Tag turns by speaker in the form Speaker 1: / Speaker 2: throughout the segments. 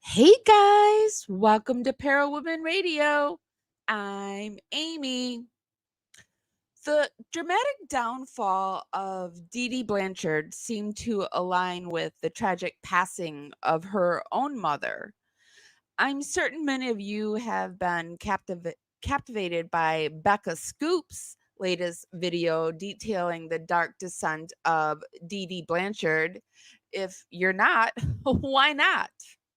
Speaker 1: Hey guys, welcome to Parawomenradio. I'm Amy. The dramatic downfall of DeeDee Blanchard seemed to align with the tragic passing of her own mother. I'm certain many of you have been captivated by Becca Scoop's latest video detailing the dark descent of DeeDee Blanchard. If you're not, why not?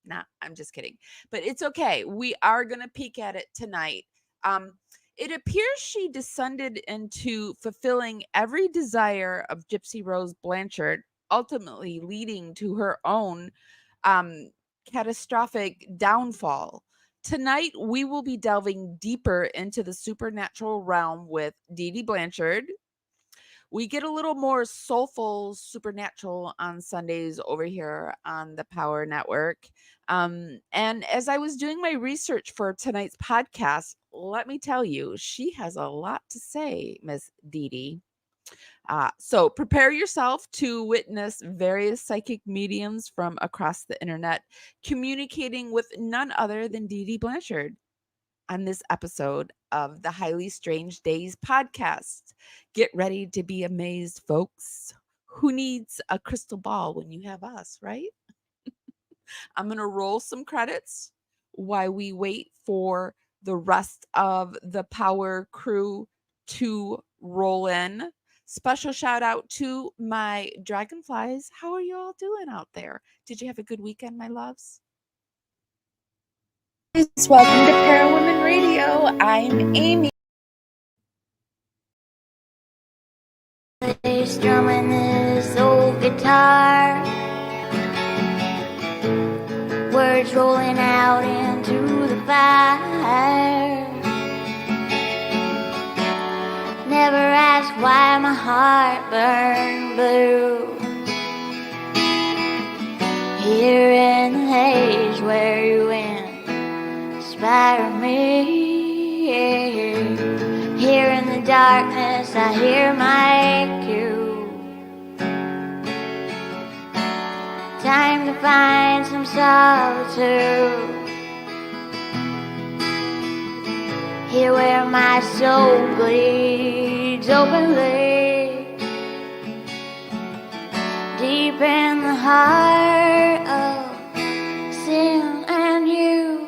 Speaker 1: Not, I'm just kidding. But it's okay. We are going to peek at it tonight. Um, it appears she descended into fulfilling every desire of Gypsy Rose Blanchard, ultimately leading to her own um, catastrophic downfall. Tonight, we will be delving deeper into the supernatural realm with DeeDee Blanchard. We get a little more soulful supernatural on Sundays over here on the Power Network. And as I was doing my research for tonight's podcast, let me tell you, she has a lot to say, Miss DeeDee. So prepare yourself to witness various psychic mediums from across the internet communicating with none other than DeeDee Blanchard on this episode of the Highly Strange Daze podcast. Get ready to be amazed, folks. Who needs a crystal ball when you have us, right? I'm going to roll some credits while we wait for the rest of the power crew to roll in. Special shout out to my dragonflies. How are you all doing out there? Did you have a good weekend, my loves? Welcome to Parawomen Radio. I'm Amy.
Speaker 2: He's strumming his old guitar, words rolling out into the fire. Never ask why my heart burned blue. Here in the haze where you inspire me. Here in the darkness I hear my cue. Time to find some solitude. Here where my soul bleeds openly, deep in the heart of sin and you.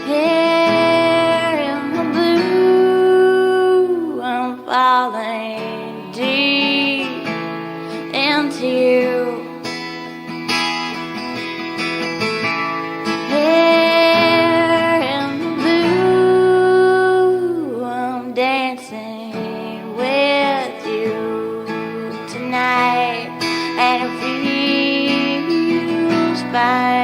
Speaker 2: Here in the blue, I'm falling deep into you. Here in the blue, I'm dancing with you tonight, and it feels fine.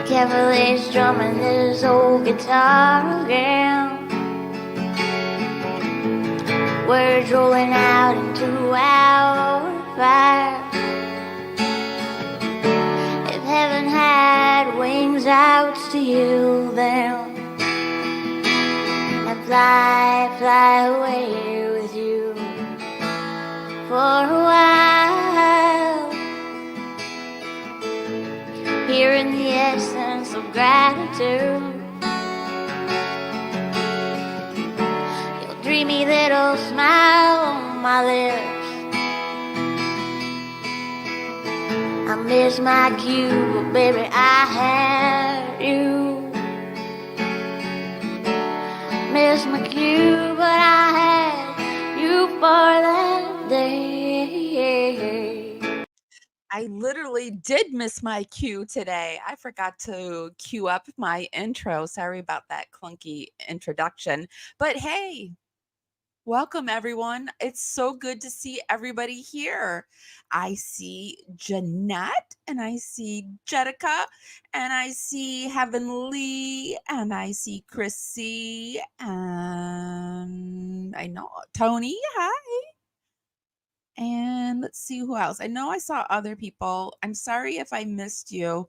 Speaker 2: Carefully strumming his old guitar again, words rolling out into our fire. If heaven had wings, I would steal them and fly away with you for a while. Here in the essence of gratitude, your dreamy little smile on my lips. I miss my cue, but baby, I had you. Miss my cue, but I had you for that day.
Speaker 1: I literally did miss my cue today. I forgot to cue up my intro. Sorry about that clunky introduction. But hey, welcome everyone. It's so good to see everybody here. I see Jeanette and I see Jedica and I see Heavenly and I see Chrissy and I know Tony. Hi. And let's see who else. I know I saw other people. I'm sorry if I missed you.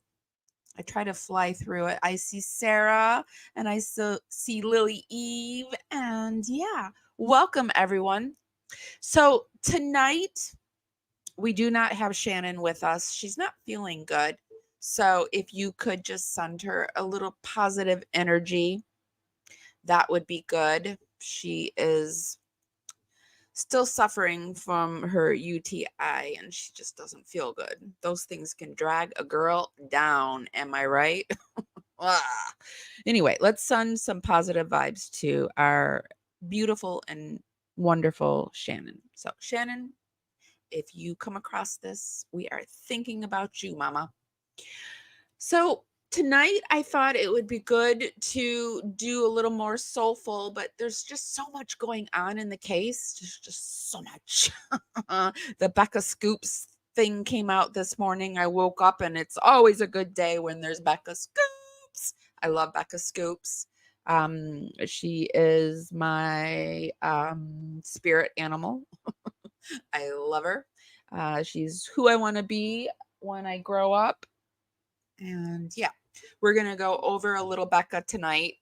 Speaker 1: I try to fly through it. I see Sarah and I still see Lily Eve. And yeah, welcome everyone. So tonight we do not have Shannon with us. She's not feeling good. So if you could just send her a little positive energy, that would be good. She is still suffering from her UTI and she just doesn't feel good. Those things can drag a girl down. Am I right? Anyway, let's send some positive vibes to our beautiful and wonderful Shannon. So, Shannon, if you come across this, we are thinking about you, Mama. So, tonight I thought it would be good to do a little more soulful, but there's just so much going on in the case. Just so much. The Becca Scoops thing came out this morning. I woke up and it's always a good day when there's Becca Scoops. I love Becca Scoops. She is my spirit animal. I love her. She's who I want to be when I grow up. And yeah, we're going to go over a little Becca tonight.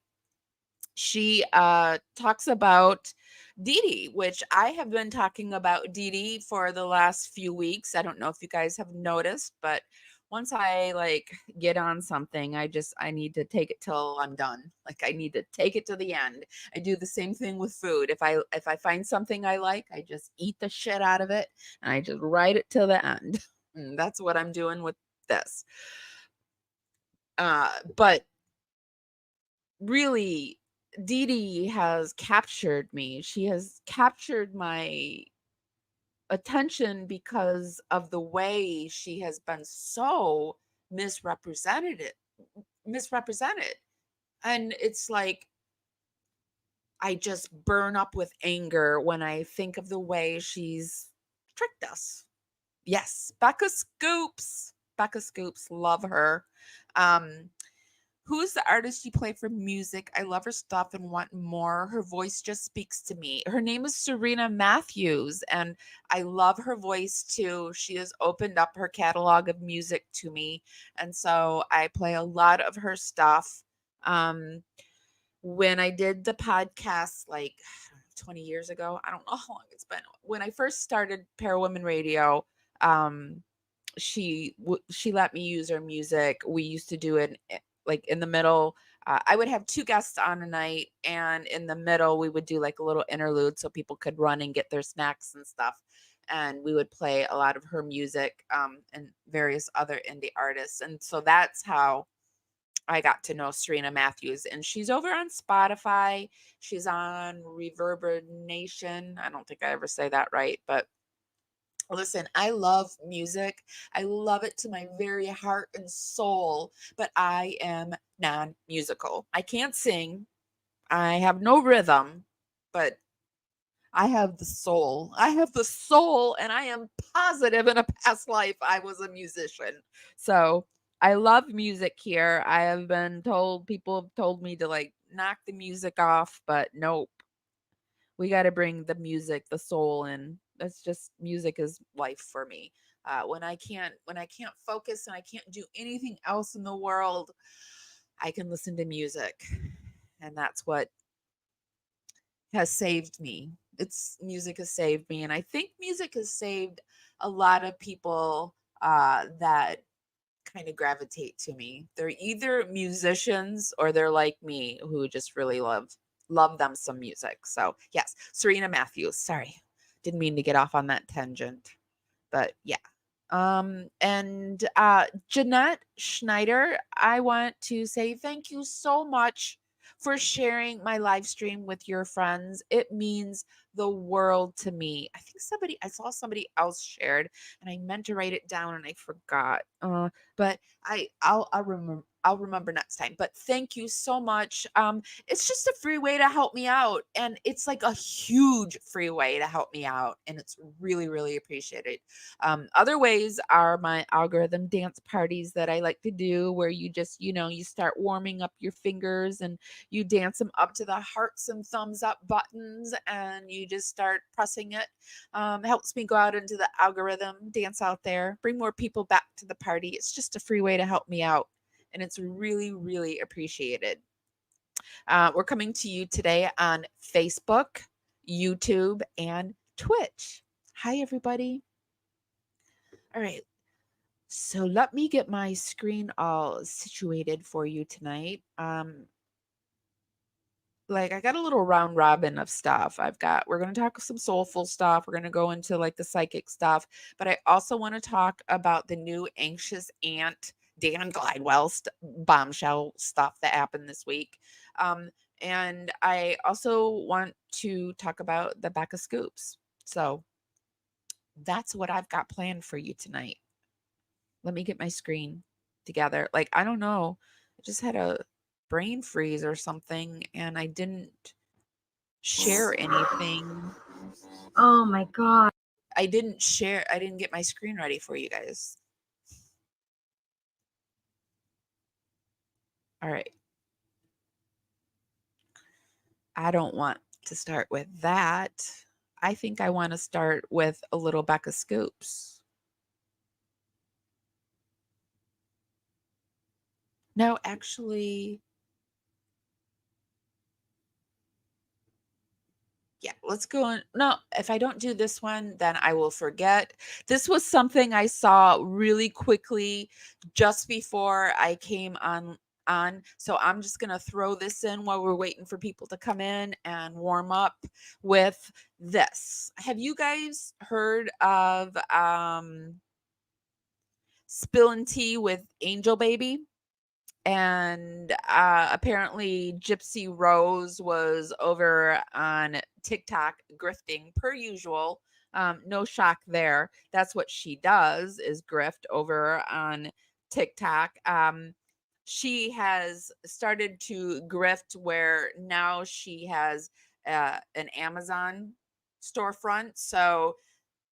Speaker 1: She talks about DeeDee, which I have been talking about DeeDee for the last few weeks. I don't know if you guys have noticed, but once I like get on something, I need to take it till I'm done. Like I need to take it to the end. I do the same thing with food. If I find something I like, I just eat the shit out of it and I just ride it till the end. And that's what I'm doing with this. But really, DeeDee has captured me. She has captured my attention because of the way she has been so misrepresented misrepresented. And it's like I just burn up with anger when I think of the way she's tricked us. Yes, Becca Scoops. Becca Scoops, love her. Um Who's the artist you play for music? I love her stuff and want more. Her voice just speaks to me. Her name is Serena Matthews, and I love her voice too. She has opened up her catalog of music to me, and so I play a lot of her stuff. Um, when I did the podcast, like 20 years ago, I don't know how long it's been. When I first started Parawomenradio, um, she let me use her music. We used to do it like in the middle. I would have two guests on a night, and in the middle we would do like a little interlude so people could run and get their snacks and stuff. And we would play a lot of her music and various other indie artists. And so that's how I got to know Serena Matthews. And she's over on Spotify. She's on Reverberation. I don't think I ever say that right, but listen, I love music. I love it to my very heart and soul, but I am non musical. I can't sing. I have no rhythm, but I have the soul. I have the soul, and I am positive in a past life I was a musician. So I love music here. I have been told, people have told me to like knock the music off, but nope. We got to bring the music, the soul in. That's just music is life for me. When I can't focus and I can't do anything else in the world, I can listen to music, and that's what has saved me. It's music has saved me, and I think music has saved a lot of people that kind of gravitate to me. They're either musicians or they're like me who just really love them some music. So, yes, Serena Matthews. Sorry. Didn't mean to get off on that tangent. But yeah. And Jeanette Schneider, I want to say thank you so much for sharing my live stream with your friends. It means the world to me. I saw somebody else shared and I meant to write it down and I forgot. But I'll remember next time. But thank you so much. It's just a free way to help me out. And it's like a huge free way to help me out. And it's really, really appreciated. Other ways are my algorithm dance parties that I like to do, where you just, you start warming up your fingers and you dance them up to the hearts and thumbs up buttons and you just start pressing it. Helps me go out into the algorithm, dance out there, bring more people back to the party. It's just a free way to help me out. and it's really, really appreciated. We're coming to you today on Facebook, YouTube, and Twitch. Hi, everybody. All right. So let me get my screen all situated for you tonight. Like I got a little round robin of stuff. We're going to talk some soulful stuff. We're going to go into like the psychic stuff, but I also want to talk about the new Anxious Ant Dan Glidewell bombshell stuff that happened this week. Um, and I also want to talk about the Becca Scoops. So that's what I've got planned for you tonight. Let me get my screen together. Like, I don't know. I just had a brain freeze or something and I didn't share anything.
Speaker 3: Oh my God.
Speaker 1: I didn't get my screen ready for you guys. All right. I don't want to start with that. I think I want to start with a little Becca Scoops. No, actually, yeah, let's go on. No, if I don't do this one, then I will forget. This was something I saw really quickly just before I came on. So I'm just going to throw this in while we're waiting for people to come in and warm up with this. Have you guys heard of spilling tea with Angel Baby? And apparently Gypsy Rose was over on TikTok grifting per usual. No shock there. That's what she does, is grift over on TikTok. She has started to grift where now she has an Amazon storefront. So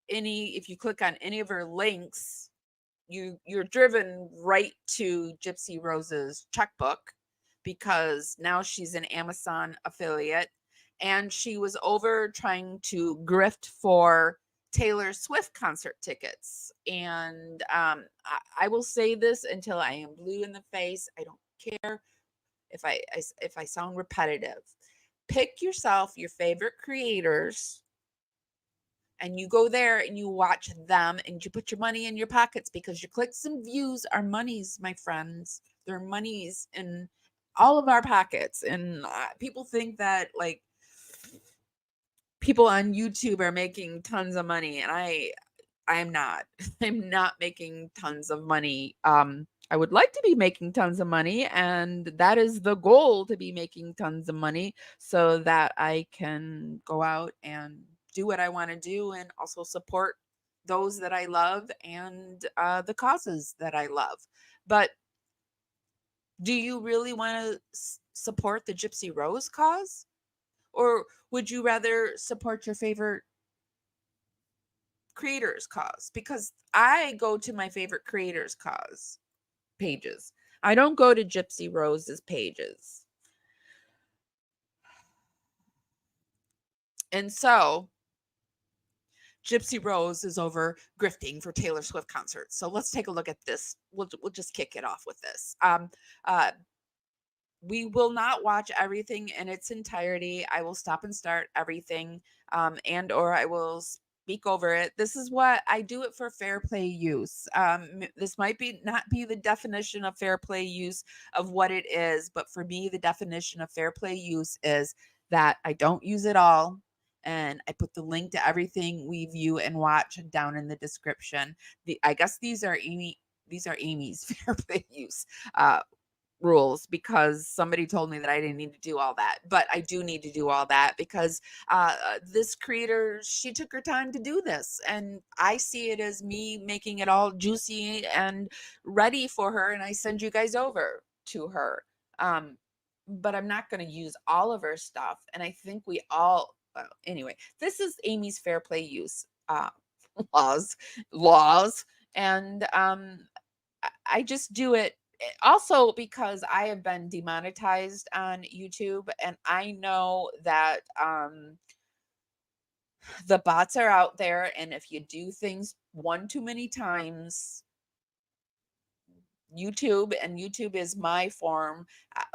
Speaker 1: if you click on any of her links, you're driven right to Gypsy Rose's checkbook, because now she's an Amazon affiliate, and she was over trying to grift for Taylor Swift concert tickets. And I will say this until I am blue in the face. I don't care if I sound repetitive. Pick yourself your favorite creators, and you go there and you watch them and you put your money in your pockets, because your clicks and views are monies, my friends. They're monies in all of our pockets. And people think that like people on YouTube are making tons of money, and I'm not. I'm not making tons of money. I would like to be making tons of money, and that is the goal, to be making tons of money so that I can go out and do what I want to do and also support those that I love and the causes that I love. But do you really want to support the Gypsy Rose cause? Or would you rather support your favorite creators cause? Because I go to my favorite creators cause pages. I don't go to Gypsy Rose's pages. And so Gypsy Rose is over grifting for Taylor Swift concerts. So let's take a look at this. We'll just kick it off with this. We will not watch everything in its entirety. I will stop and start everything, and or I will speak over it. This is what I do it for fair play use. This might not be the definition of fair play use of what it is, but for me, the definition of fair play use is that I don't use it all. And I put the link to everything we view and watch down in the description. I guess these are Amy's fair play use rules, because somebody told me that I didn't need to do all that, but I do need to do all that, because this creator, she took her time to do this, and I see it as me making it all juicy and ready for her, and I send you guys over to her. But I'm not going to use all of her stuff, and I think we all, well, anyway, this is Amy's fair play use laws, and I just do it also because I have been demonetized on YouTube, and I know that the bots are out there, and if you do things one too many times, YouTube, and YouTube is my form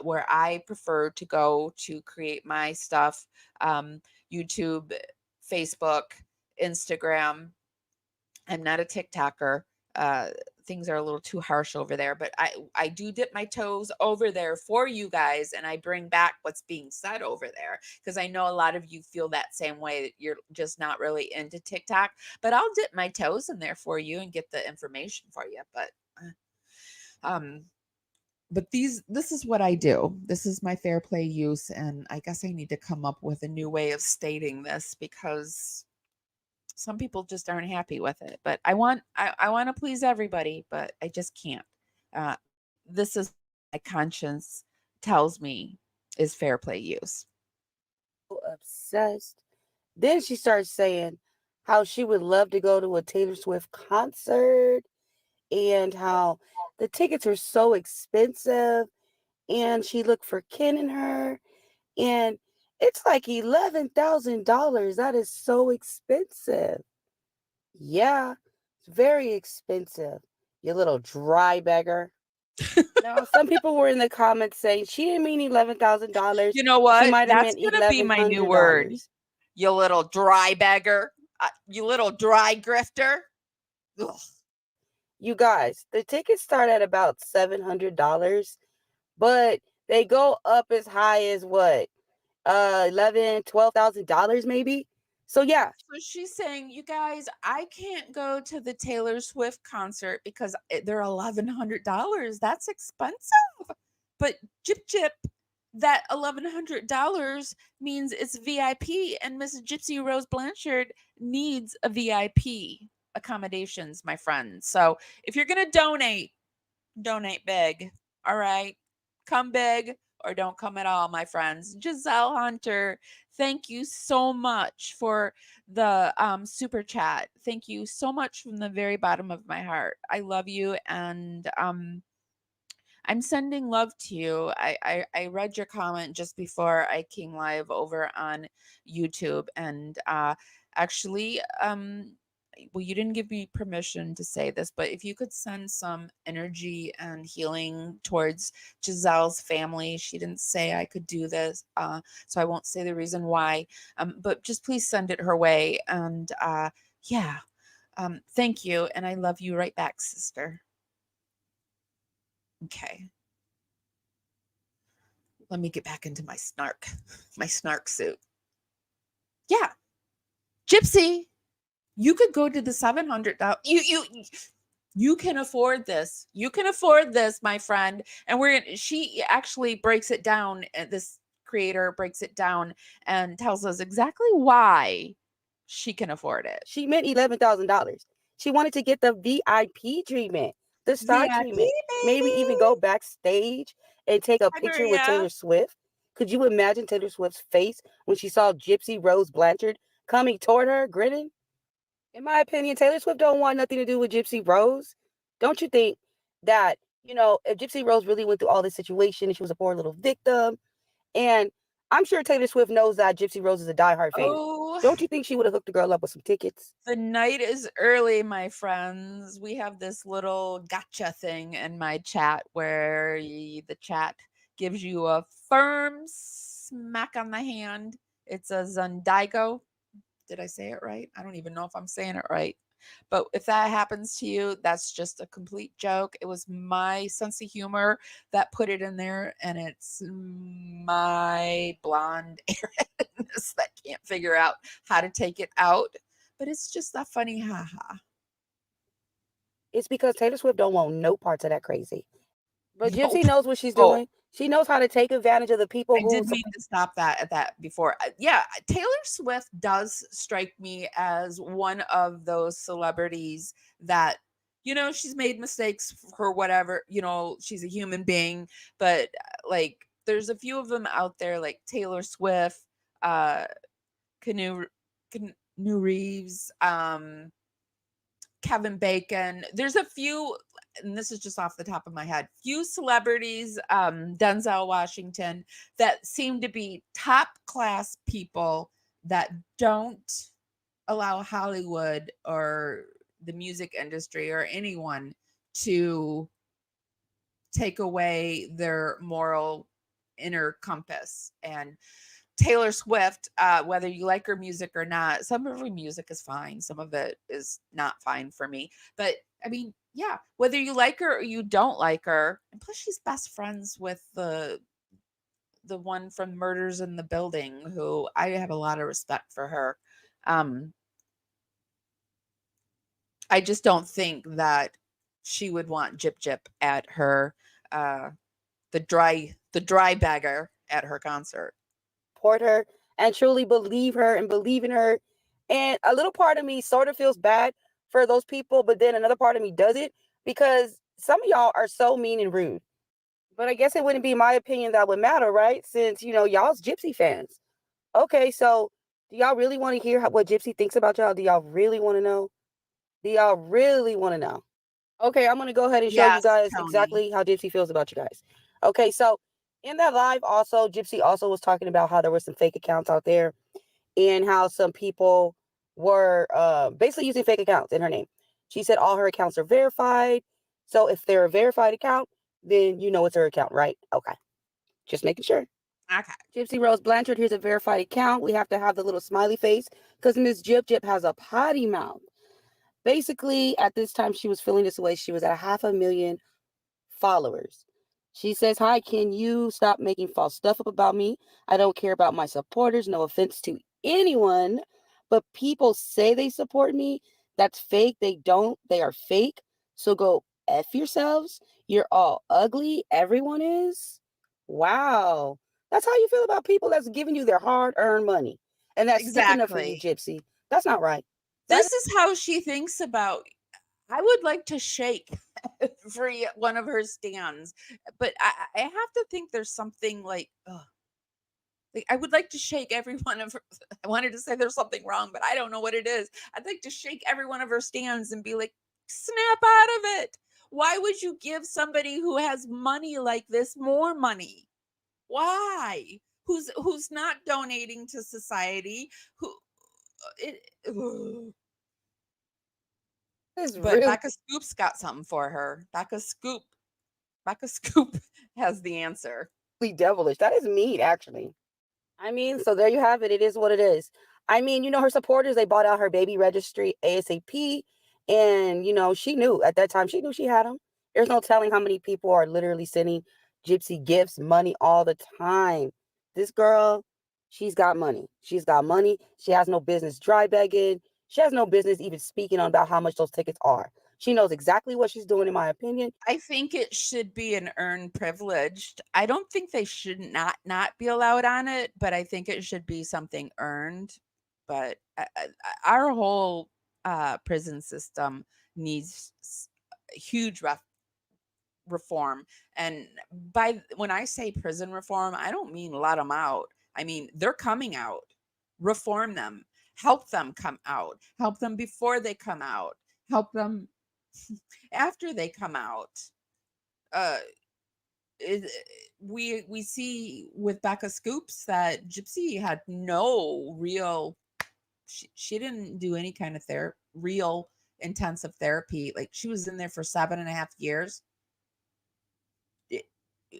Speaker 1: where I prefer to go to create my stuff. YouTube, Facebook, Instagram. I'm not a TikToker. Uh, Things are a little too harsh over there, but I do dip my toes over there for you guys, and I bring back what's being said over there because I know a lot of you feel that same way, that you're just not really into TikTok. But I'll dip my toes in there for you and get the information for you. Um, but this is what I do. This is my fair play use, and I guess I need to come up with a new way of stating this because some people just aren't happy with it. But I want to please everybody, but I just can't. This is my conscience tells me is fair play use.
Speaker 4: Obsessed. Then she starts saying how she would love to go to a Taylor Swift concert and how the tickets are so expensive and she looked for Ken and her and it's like $11,000. That is so expensive. Yeah, it's very expensive. You little dry beggar. Now, some people were in the comments saying she didn't mean $11,000.
Speaker 1: You know
Speaker 4: She
Speaker 1: what?
Speaker 4: might have
Speaker 1: That's
Speaker 4: meant
Speaker 1: going to be my new word.
Speaker 4: $1,100.
Speaker 1: You little dry beggar. You little dry grifter. Ugh.
Speaker 4: You guys, the tickets start at about $700, but they go up as high as what? $12,000 maybe. So yeah.
Speaker 1: So she's saying, you guys, I can't go to the Taylor Swift concert because they're $1,100. That's expensive. But Jip, that $1,100 means it's VIP, and Miss Gypsy Rose Blanchard needs a VIP accommodations, my friend. So if you're gonna donate big. All right, come big or don't come at all, my friends. Giselle Hunter, thank you so much for the super chat. Thank you so much from the very bottom of my heart. I love you, and I'm sending love to you. I read your comment just before I came live over on YouTube, and actually, well, you didn't give me permission to say this, but if you could send some energy and healing towards Giselle's family, she didn't say I could do this, so I won't say the reason why, but just please send it her way. And yeah, thank you, and I love you right back, sister. Okay. Let me get back into my snark suit. Yeah. Gypsy, you could go to the $700. You can afford this. You can afford this, my friend. And she actually breaks it down. This creator breaks it down and tells us exactly why she can afford it.
Speaker 4: She meant $11,000. She wanted to get the VIP treatment, the star
Speaker 1: VIP,
Speaker 4: treatment, maybe even go backstage and take a picture with Taylor Swift. Could you imagine Taylor Swift's face when she saw Gypsy Rose Blanchard coming toward her, grinning? In my opinion, Taylor Swift don't want nothing to do with Gypsy Rose. Don't you think that, if Gypsy Rose really went through all this situation and she was a poor little victim, and I'm sure Taylor Swift knows that Gypsy Rose is a diehard fan.
Speaker 1: Oh,
Speaker 4: don't you think she would have hooked the girl up with some tickets?
Speaker 1: The night is early, my friends. We have this little gotcha thing in my chat where the chat gives you a firm smack on the hand. It's a Zundigo. Did I say it right? I don't even know if I'm saying it right. But if that happens to you, that's just a complete joke. It was my sense of humor that put it in there, and it's my blonde airheadedness that can't figure out how to take it out. But it's just a funny haha.
Speaker 4: It's because Taylor Swift don't want no parts of that crazy. But Gypsy knows what she's doing. She knows how to take advantage of the people who...
Speaker 1: I did mean to stop that at that before. Yeah, Taylor Swift does strike me as one of those celebrities that, she's made mistakes for whatever, she's a human being, but like there's a few of them out there like Taylor Swift, Canoe Reeves, Kevin Bacon. There's a few, and this is just off the top of my head, few celebrities, Denzel Washington, that seem to be top class people that don't allow Hollywood or the music industry or anyone to take away their moral inner compass. And Taylor Swift, whether you like her music or not, some of her music is fine. Some of it is not fine for me. But I mean, yeah, whether you like her or you don't like her, and plus she's best friends with the one from Murders in the Building, who I have a lot of respect for her. Um, I just don't think that she would want Jip Jip at her uh the dry bagger at her concert.
Speaker 4: Support her and truly believe her and believe in her. And a little part of me sort of feels bad for those people, but then another part of me doesn't, because some of y'all are so mean and rude. But I guess it wouldn't be my opinion that would matter, right? Since, y'all's Gypsy fans. Okay, so do y'all really want to hear what Gypsy thinks about y'all? Do y'all really want to know? Do y'all really want to know? Okay, I'm going to go ahead and show you
Speaker 1: Yes,
Speaker 4: guys
Speaker 1: Tony.
Speaker 4: exactly how Gypsy feels about you guys. Okay, so in that live also, Gypsy also was talking about how there were some fake accounts out there and how some people were basically using fake accounts in her name. She said all her accounts are verified. So if they're a verified account, then you know it's her account, right? Okay, just making sure.
Speaker 1: Okay.
Speaker 4: Gypsy Rose Blanchard, here's a verified account. We have to have the little smiley face because Miss Jip Jip has a potty mouth. Basically, at this time, she was feeling this way. She was at 500,000 followers. She says, "Hi, can you stop making false stuff up about me? I don't care about my supporters. No offense to anyone, but people say they support me. That's fake. They don't. They are fake. So go F yourselves. You're all ugly. Everyone is." Wow. That's how you feel about people that's giving you their hard-earned money and that's sticking up for you,
Speaker 1: Exactly.
Speaker 4: Gypsy. That's not right.
Speaker 1: This is how she thinks about. I would like to shake every one of her stands, but I have to think there's something like, ugh, like, I would like to shake every one of her. I wanted to say there's something wrong, but I don't know what it is. I'd like to shake every one of her stands and be like, snap out of it. Why would you give somebody who has money like this more money? Why? Who's not donating to society? Who it, ugh.
Speaker 4: It's
Speaker 1: But
Speaker 4: really
Speaker 1: Becca Scoop's got something for her. Becca Scoop has the answer.
Speaker 4: devilish. That is mean, actually. I mean, so there you have it. It is what it is. I mean, her supporters, they bought out her baby registry ASAP. And, she knew at that time, she knew she had them. There's no telling how many people are literally sending Gypsy gifts, money all the time. This girl, she's got money. She's got money. She has no business dry begging. She has no business even speaking on about how much those tickets are. She knows exactly what she's doing, in my opinion.
Speaker 1: I think it should be an earned privilege. I don't think they should not be allowed on it, but I think it should be something earned. But our whole prison system needs huge reform. And by when I say prison reform, I don't mean let them out. I mean they're coming out. Reform them. Help them come out. Help them before they come out. Help them after they come out. uh it, we see with Becca Scoops that Gypsy had no real, she didn't do any kind of real intensive therapy. Like she was in there for 7.5 years.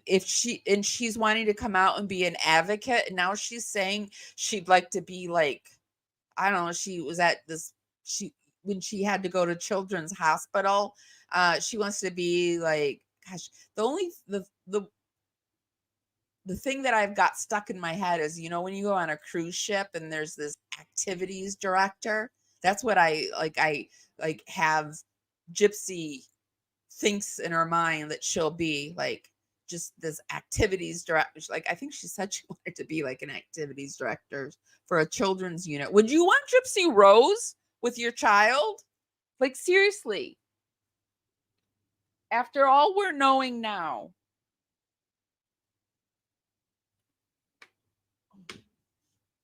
Speaker 1: If she's wanting to come out and be an advocate, and now she's saying she'd like to be like, I don't know, she was at this, she when she had to go to children's hospital, she wants to be like, gosh, the only the thing that I've got stuck in my head is, when you go on a cruise ship and there's this activities director, that's what I like have Gypsy thinks in her mind that she'll be like, just this activities director. Like, I think she said she wanted to be like an activities director for a children's unit. Would you want Gypsy Rose with your child? Like, seriously, after all we're knowing now.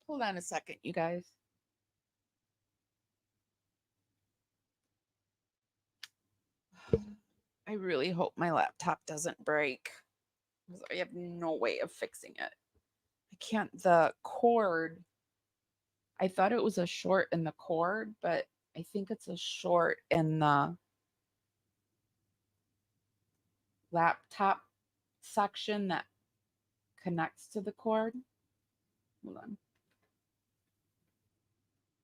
Speaker 1: Hold on a second, you guys. I really hope my laptop doesn't break, because I have no way of fixing it. I can't, the cord, I thought it was a short in the cord, but I think it's a short in the laptop section that connects to the cord. Hold on.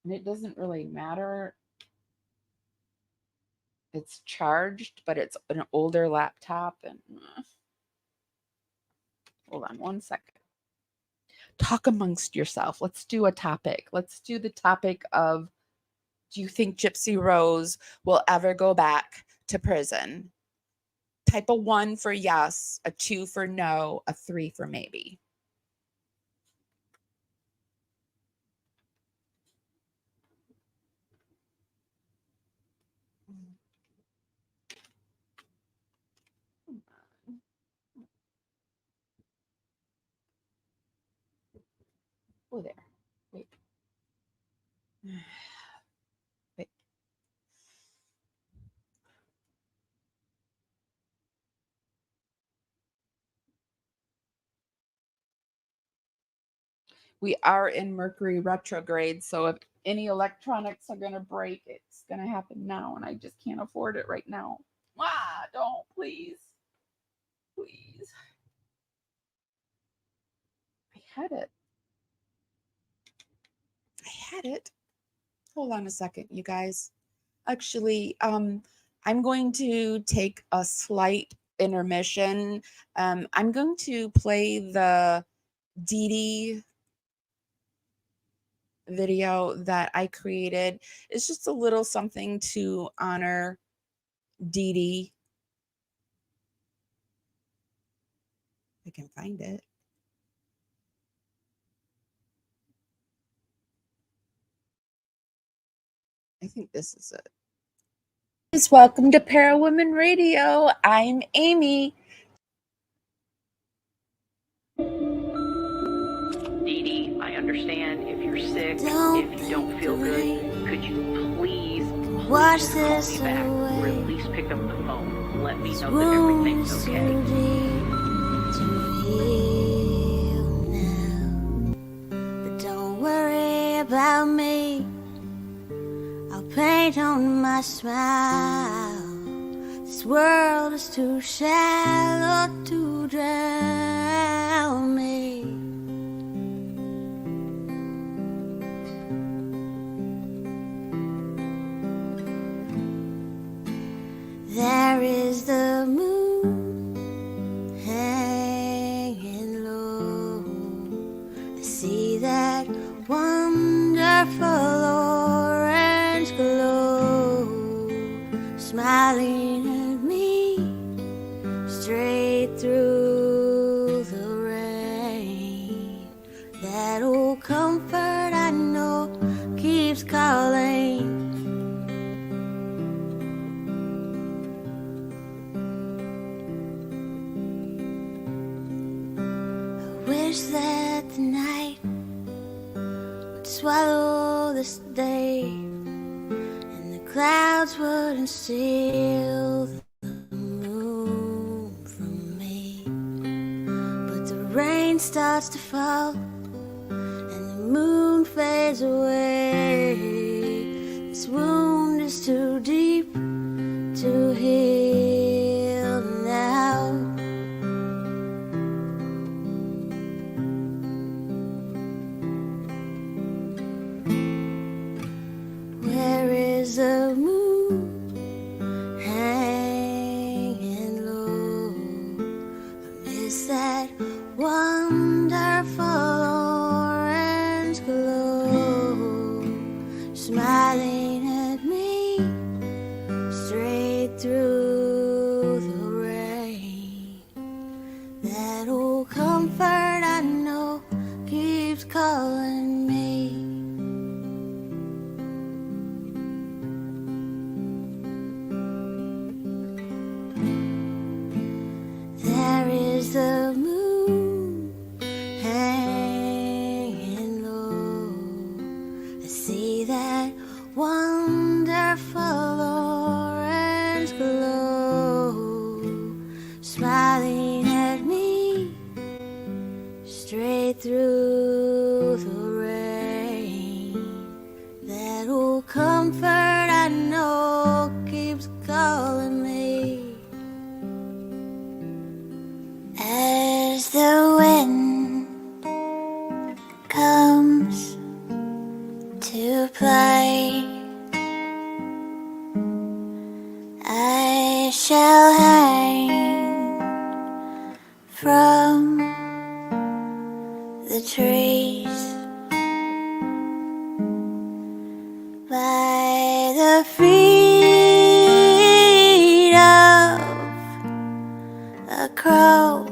Speaker 1: And it doesn't really matter. It's charged, but it's an older laptop. And hold on one second. Talk amongst yourself. Let's do a topic. Let's do the topic of, do you think Gypsy Rose will ever go back to prison? Type a 1 for yes, a 2 for no, a 3 for maybe. Oh, there. Wait. Wait. We are in Mercury retrograde, so if any electronics are going to break, it's going to happen now, and I just can't afford it right now. Don't, please. Please. I had it. Hold on a second, you guys. Actually, I'm going to take a slight intermission. I'm going to play the DeeDee video that I created. It's just a little something to honor DeeDee. I can find it. I think this is it. Welcome to Parawomenradio. I'm Amy.
Speaker 5: DeeDee, I understand if you're sick, if you don't feel good, could you please
Speaker 2: Watch
Speaker 5: call
Speaker 2: this
Speaker 5: me back, or
Speaker 2: away.
Speaker 5: at least pick up the phone. Let me know that everything's okay.
Speaker 2: But don't worry about me. I'll paint on my smile. This world is too shallow to drown me. There is the moon hanging low. I see that wonderful orange glow smiling at me straight through the rain. That old comfort I know keeps calling. Wish that the night would swallow this day, and the clouds wouldn't steal the moon from me. But the rain starts to fall, and the moon fades away. This wound is too deep to heal now. Where is the moon hanging low? I miss that wonderful orange glow shall hang from the trees by the feet of a crow,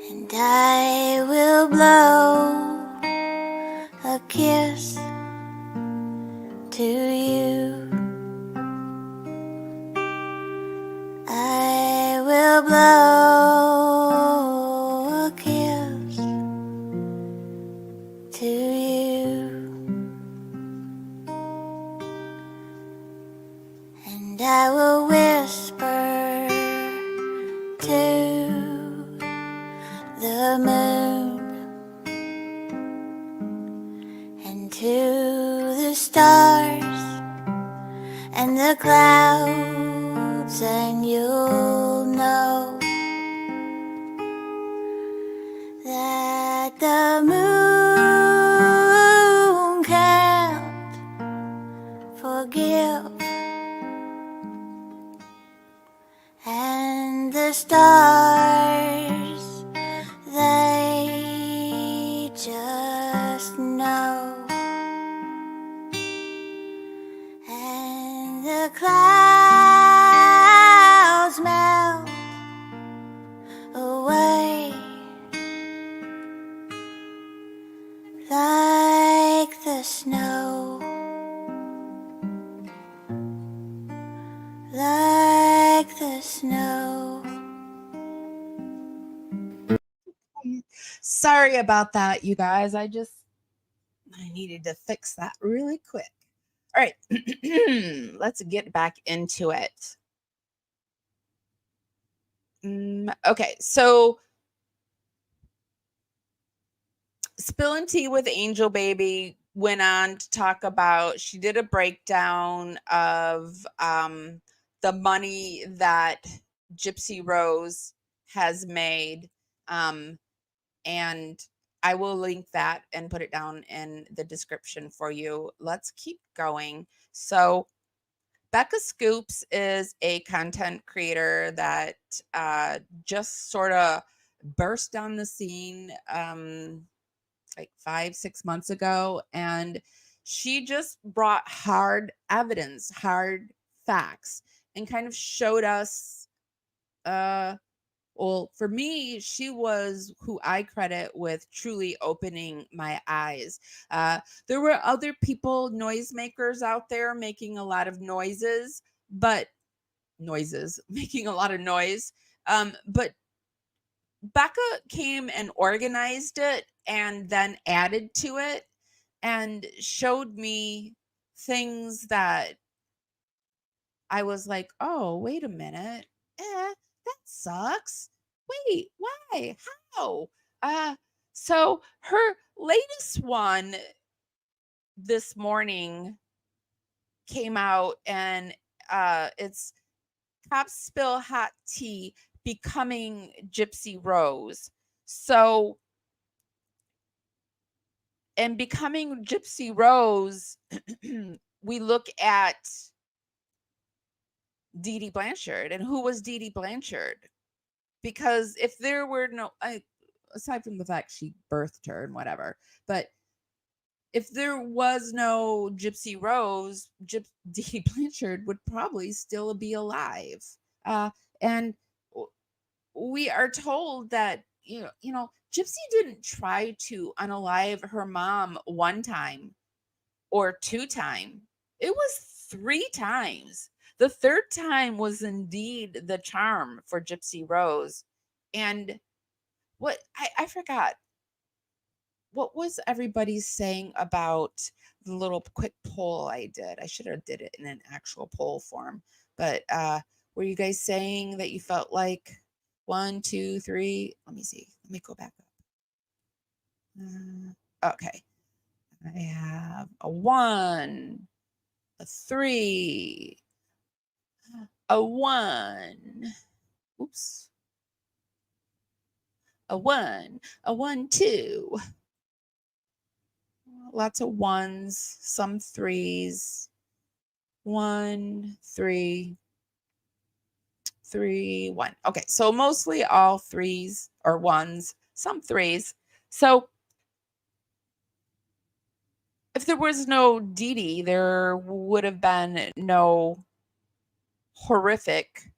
Speaker 2: and I will blow a kiss to you. I will blow a kiss to you, and I will whisper to the moon and to the stars and the clouds, and you'll know that the moon can't forgive, and the stars, they just know, and the clouds melt away like the snow, like the snow.
Speaker 1: Sorry about that, you guys. I needed to fix that really quick. All right, let's get back into it. Okay, so Spillin' Tea with Angel Baby went on to talk about, she did a breakdown of the money that Gypsy Rose has made. And I will link that and put it down in the description for you. Let's keep going. So Becca Scoops is a content creator that just sort of burst on the scene like 5-6 months ago, and she just brought hard evidence, hard facts, and kind of showed us well, for me, she was who I credit with truly opening my eyes. There were other people, noisemakers out there making a lot of noises, making a lot of noise. But Becca came and organized it and then added to it and showed me things that I was like, oh, wait a minute. That sucks. Wait, why? How? So her latest one this morning came out, and it's Cops Spill Hot Tea Becoming Gypsy Rose. So, and Becoming Gypsy Rose, we look at DeeDee Blanchard. And who was DeeDee Blanchard? Because if there were no, aside from the fact she birthed her and whatever, but if there was no Gypsy Rose, DeeDee Blanchard would probably still be alive. And we are told that, you know, Gypsy didn't try to unalive her mom one time or two times. It was 3 times. The third time was indeed the charm for Gypsy Rose. And what I forgot, what was everybody saying about the little quick poll I did? I should have did it in an actual poll form. But were you guys saying that you felt like 1, 2, 3? Let me see. Let me go back up. Okay. I have a 1, a 3, a 1. Oops. A 1, a 1, 2. Lots of 1s, some 3s. 1, 3, 3, 1. Okay, so mostly all 3s or 1s, some 3s. So if there was no DeeDee, there would have been no horrific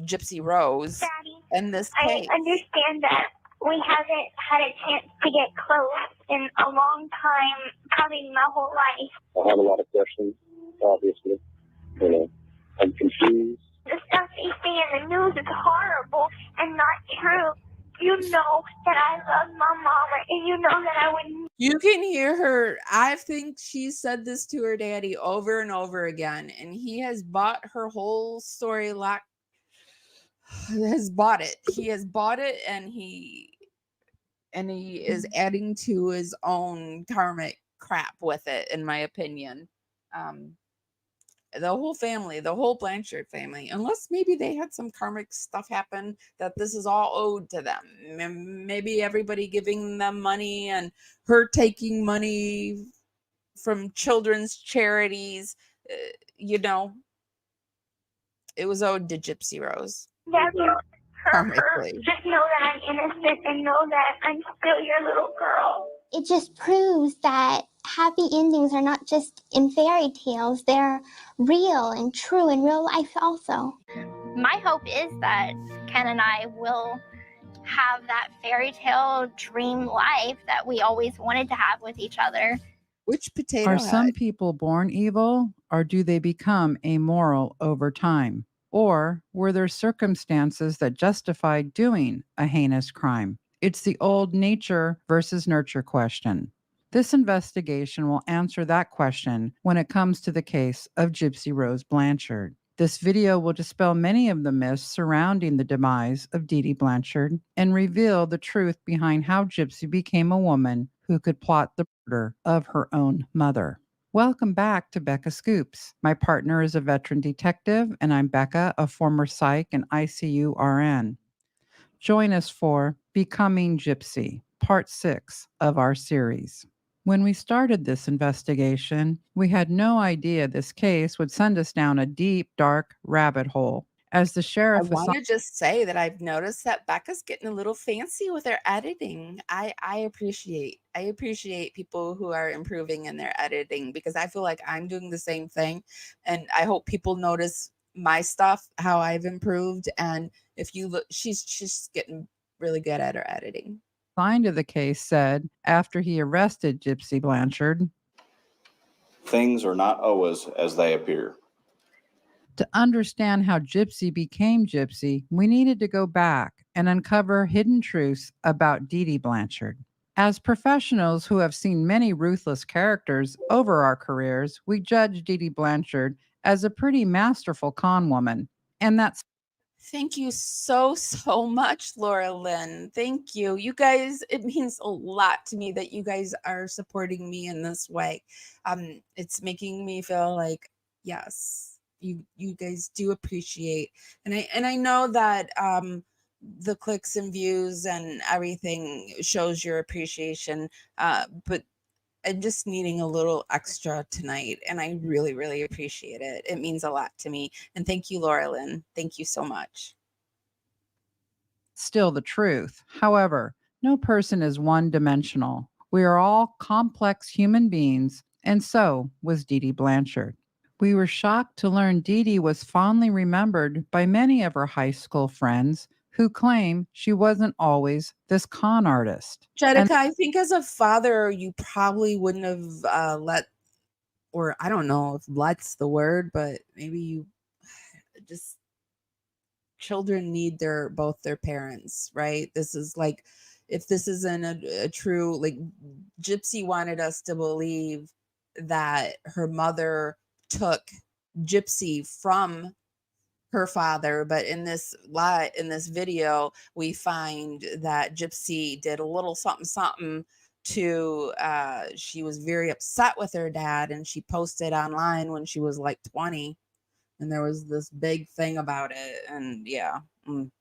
Speaker 1: Gypsy Rose
Speaker 6: Daddy,
Speaker 1: in this
Speaker 6: I
Speaker 1: case.
Speaker 6: understand that we haven't had a chance to get close in a long time, probably my whole life.
Speaker 7: I have a lot of questions, obviously. You know, I'm confused.
Speaker 6: The stuff they say in the news is horrible and not true. You know that I love my mama, and you know that I would.
Speaker 1: You can hear her. I think she said this to her daddy over and over again, and he has bought her whole story. Has bought it. He has bought it, and he is adding to his own karmic crap with it, in my opinion. The whole family, the whole Blanchard family, unless maybe they had some karmic stuff happen that this is all owed to them. Maybe everybody giving them money and her taking money from children's charities, you know, it was owed to Gypsy Rose.
Speaker 6: Daddy,
Speaker 1: Karmically.
Speaker 6: just know that I'm innocent and know that I'm still your little girl.
Speaker 8: It just proves that happy endings are not just in fairy tales, they're real and true in real life also.
Speaker 9: My hope is that Ken and I will have that fairy tale dream life that we always wanted to have with each other.
Speaker 1: Which potato
Speaker 10: Are
Speaker 1: head?
Speaker 10: some people born evil, or do they become amoral over time? Or were there circumstances that justified doing a heinous crime? It's the old nature versus nurture question. This investigation will answer that question when it comes to the case of Gypsy Rose Blanchard. This video will dispel many of the myths surrounding the demise of DeeDee Blanchard and reveal the truth behind how Gypsy became a woman who could plot the murder of her own mother. Welcome back to Becca Scoops. My partner is a veteran detective, and I'm Becca, a former psych and ICU RN. Join us for Becoming Gypsy, Part 6 of our series. When we started this investigation, we had no idea this case would send us down a deep, dark rabbit hole. As the
Speaker 1: I
Speaker 10: sheriff
Speaker 1: want to just say that I've noticed that Becca's getting a little fancy with her editing. I appreciate people who are improving in their editing, because I feel like I'm doing the same thing, and I hope people notice my stuff, how I've improved. And if you look, she's getting really good at her editing.
Speaker 10: assigned to the case said after he arrested Gypsy Blanchard,
Speaker 7: Things are not always as they appear.
Speaker 10: to understand how Gypsy became Gypsy, we needed to go back and uncover hidden truths about DeeDee Blanchard. As professionals who have seen many ruthless characters over our careers, we judge DeeDee Blanchard as a pretty masterful con woman. And that's
Speaker 1: Thank you so much, Laura Lynn. Thank you. You guys, it means a lot to me that you guys are supporting me in this way. It's making me feel like, yes, you guys do appreciate. And I know that the clicks and views and everything shows your appreciation. But I'm just needing a little extra tonight, and I really, really appreciate it. It means a lot to me. And thank you, Laura Lynn. Thank you so much.
Speaker 10: still the truth. However, no person is one-dimensional. We are all complex human beings, and so was DeeDee Blanchard. We were shocked to learn DeeDee was fondly remembered by many of her high school friends who claim she wasn't always this con artist.
Speaker 1: Jedicah, I think as a father, you probably wouldn't have let, or I don't know if let's the word, but maybe you just, children need both their parents, right? This is like, if this isn't a true, like, Gypsy wanted us to believe that her mother took Gypsy from her father, but in this video we find that Gypsy did a little something to she was very upset with her dad, and she posted online when she was like 20, and there was this big thing about it. And yeah.
Speaker 10: And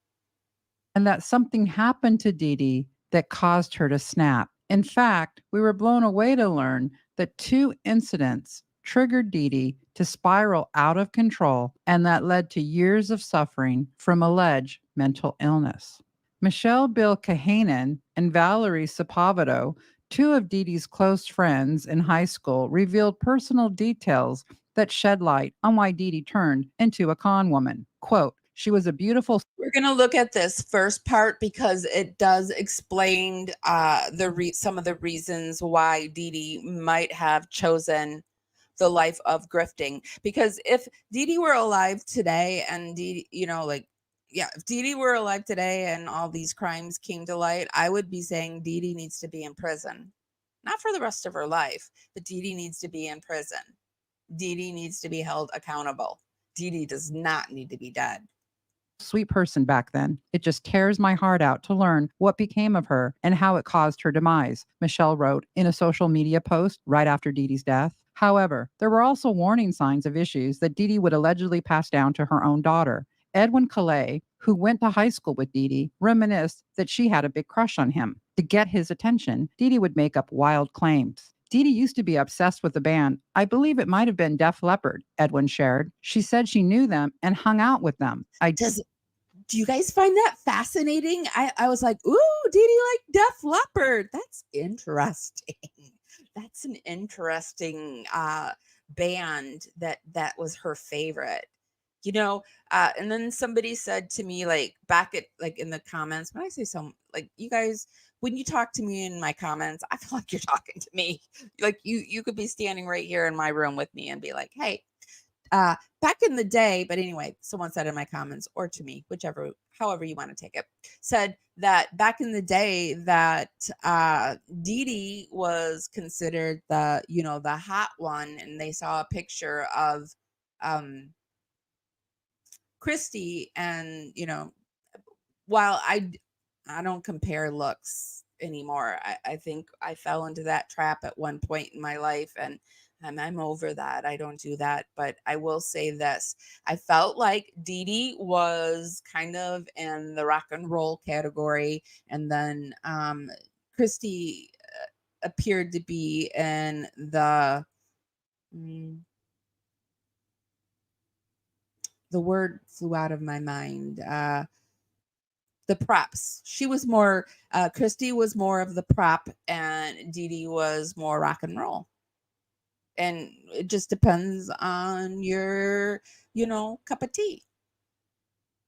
Speaker 10: that something happened to DeeDee that caused her to snap. In fact, we were blown away to learn that 2 incidents triggered DeeDee to spiral out of control, and that led to years of suffering from alleged mental illness. Michelle Bill Kahanen and Valerie Sapovito, two of DeeDee's close friends in high school, revealed personal details that shed light on why DeeDee turned into a con woman. Quote, she was a beautiful.
Speaker 1: We're going to look at this first part because it does explain some of the reasons why DeeDee might have chosen the life of grifting. Because if DeeDee were alive today and DeeDee, if DeeDee were alive today and all these crimes came to light, I would be saying DeeDee needs to be in prison. Not for the rest of her life, but DeeDee needs to be in prison. DeeDee needs to be held accountable. DeeDee does not need to be dead.
Speaker 10: Sweet person back then. It just tears my heart out to learn what became of her and how it caused her demise, Michelle wrote in a social media post right after DeeDee's death. However, there were also warning signs of issues that DeeDee would allegedly pass down to her own daughter. Edwin Calais, who went to high school with DeeDee, reminisced that she had a big crush on him. To get his attention, DeeDee would make up wild claims. DeeDee used to be obsessed with the band. I believe it might have been Def Leppard, Edwin shared. She said she knew them and hung out with them.
Speaker 1: Do you guys find that fascinating? I was like, ooh, DeeDee like Def Leppard. That's interesting. That's an interesting band that was her favorite. And then somebody said to me, like back at like in the comments, when I say some, like you guys, when you talk to me in my comments, I feel like you're talking to me. Like you could be standing right here in my room with me and be like, hey, back in the day, but anyway, someone said in my comments or to me, however you want to take it, said that back in the day that DeeDee was considered the hot one, and they saw a picture of Christy, and while I don't compare looks anymore, I think I fell into that trap at one point in my life, and I'm over that. I don't do that. But I will say this. I felt like DeeDee was kind of in the rock and roll category. And then Christy appeared to be in the word flew out of my mind. The props. She was more, Christy was more of the prop, and DeeDee was more rock and roll. And it just depends on your, cup of tea.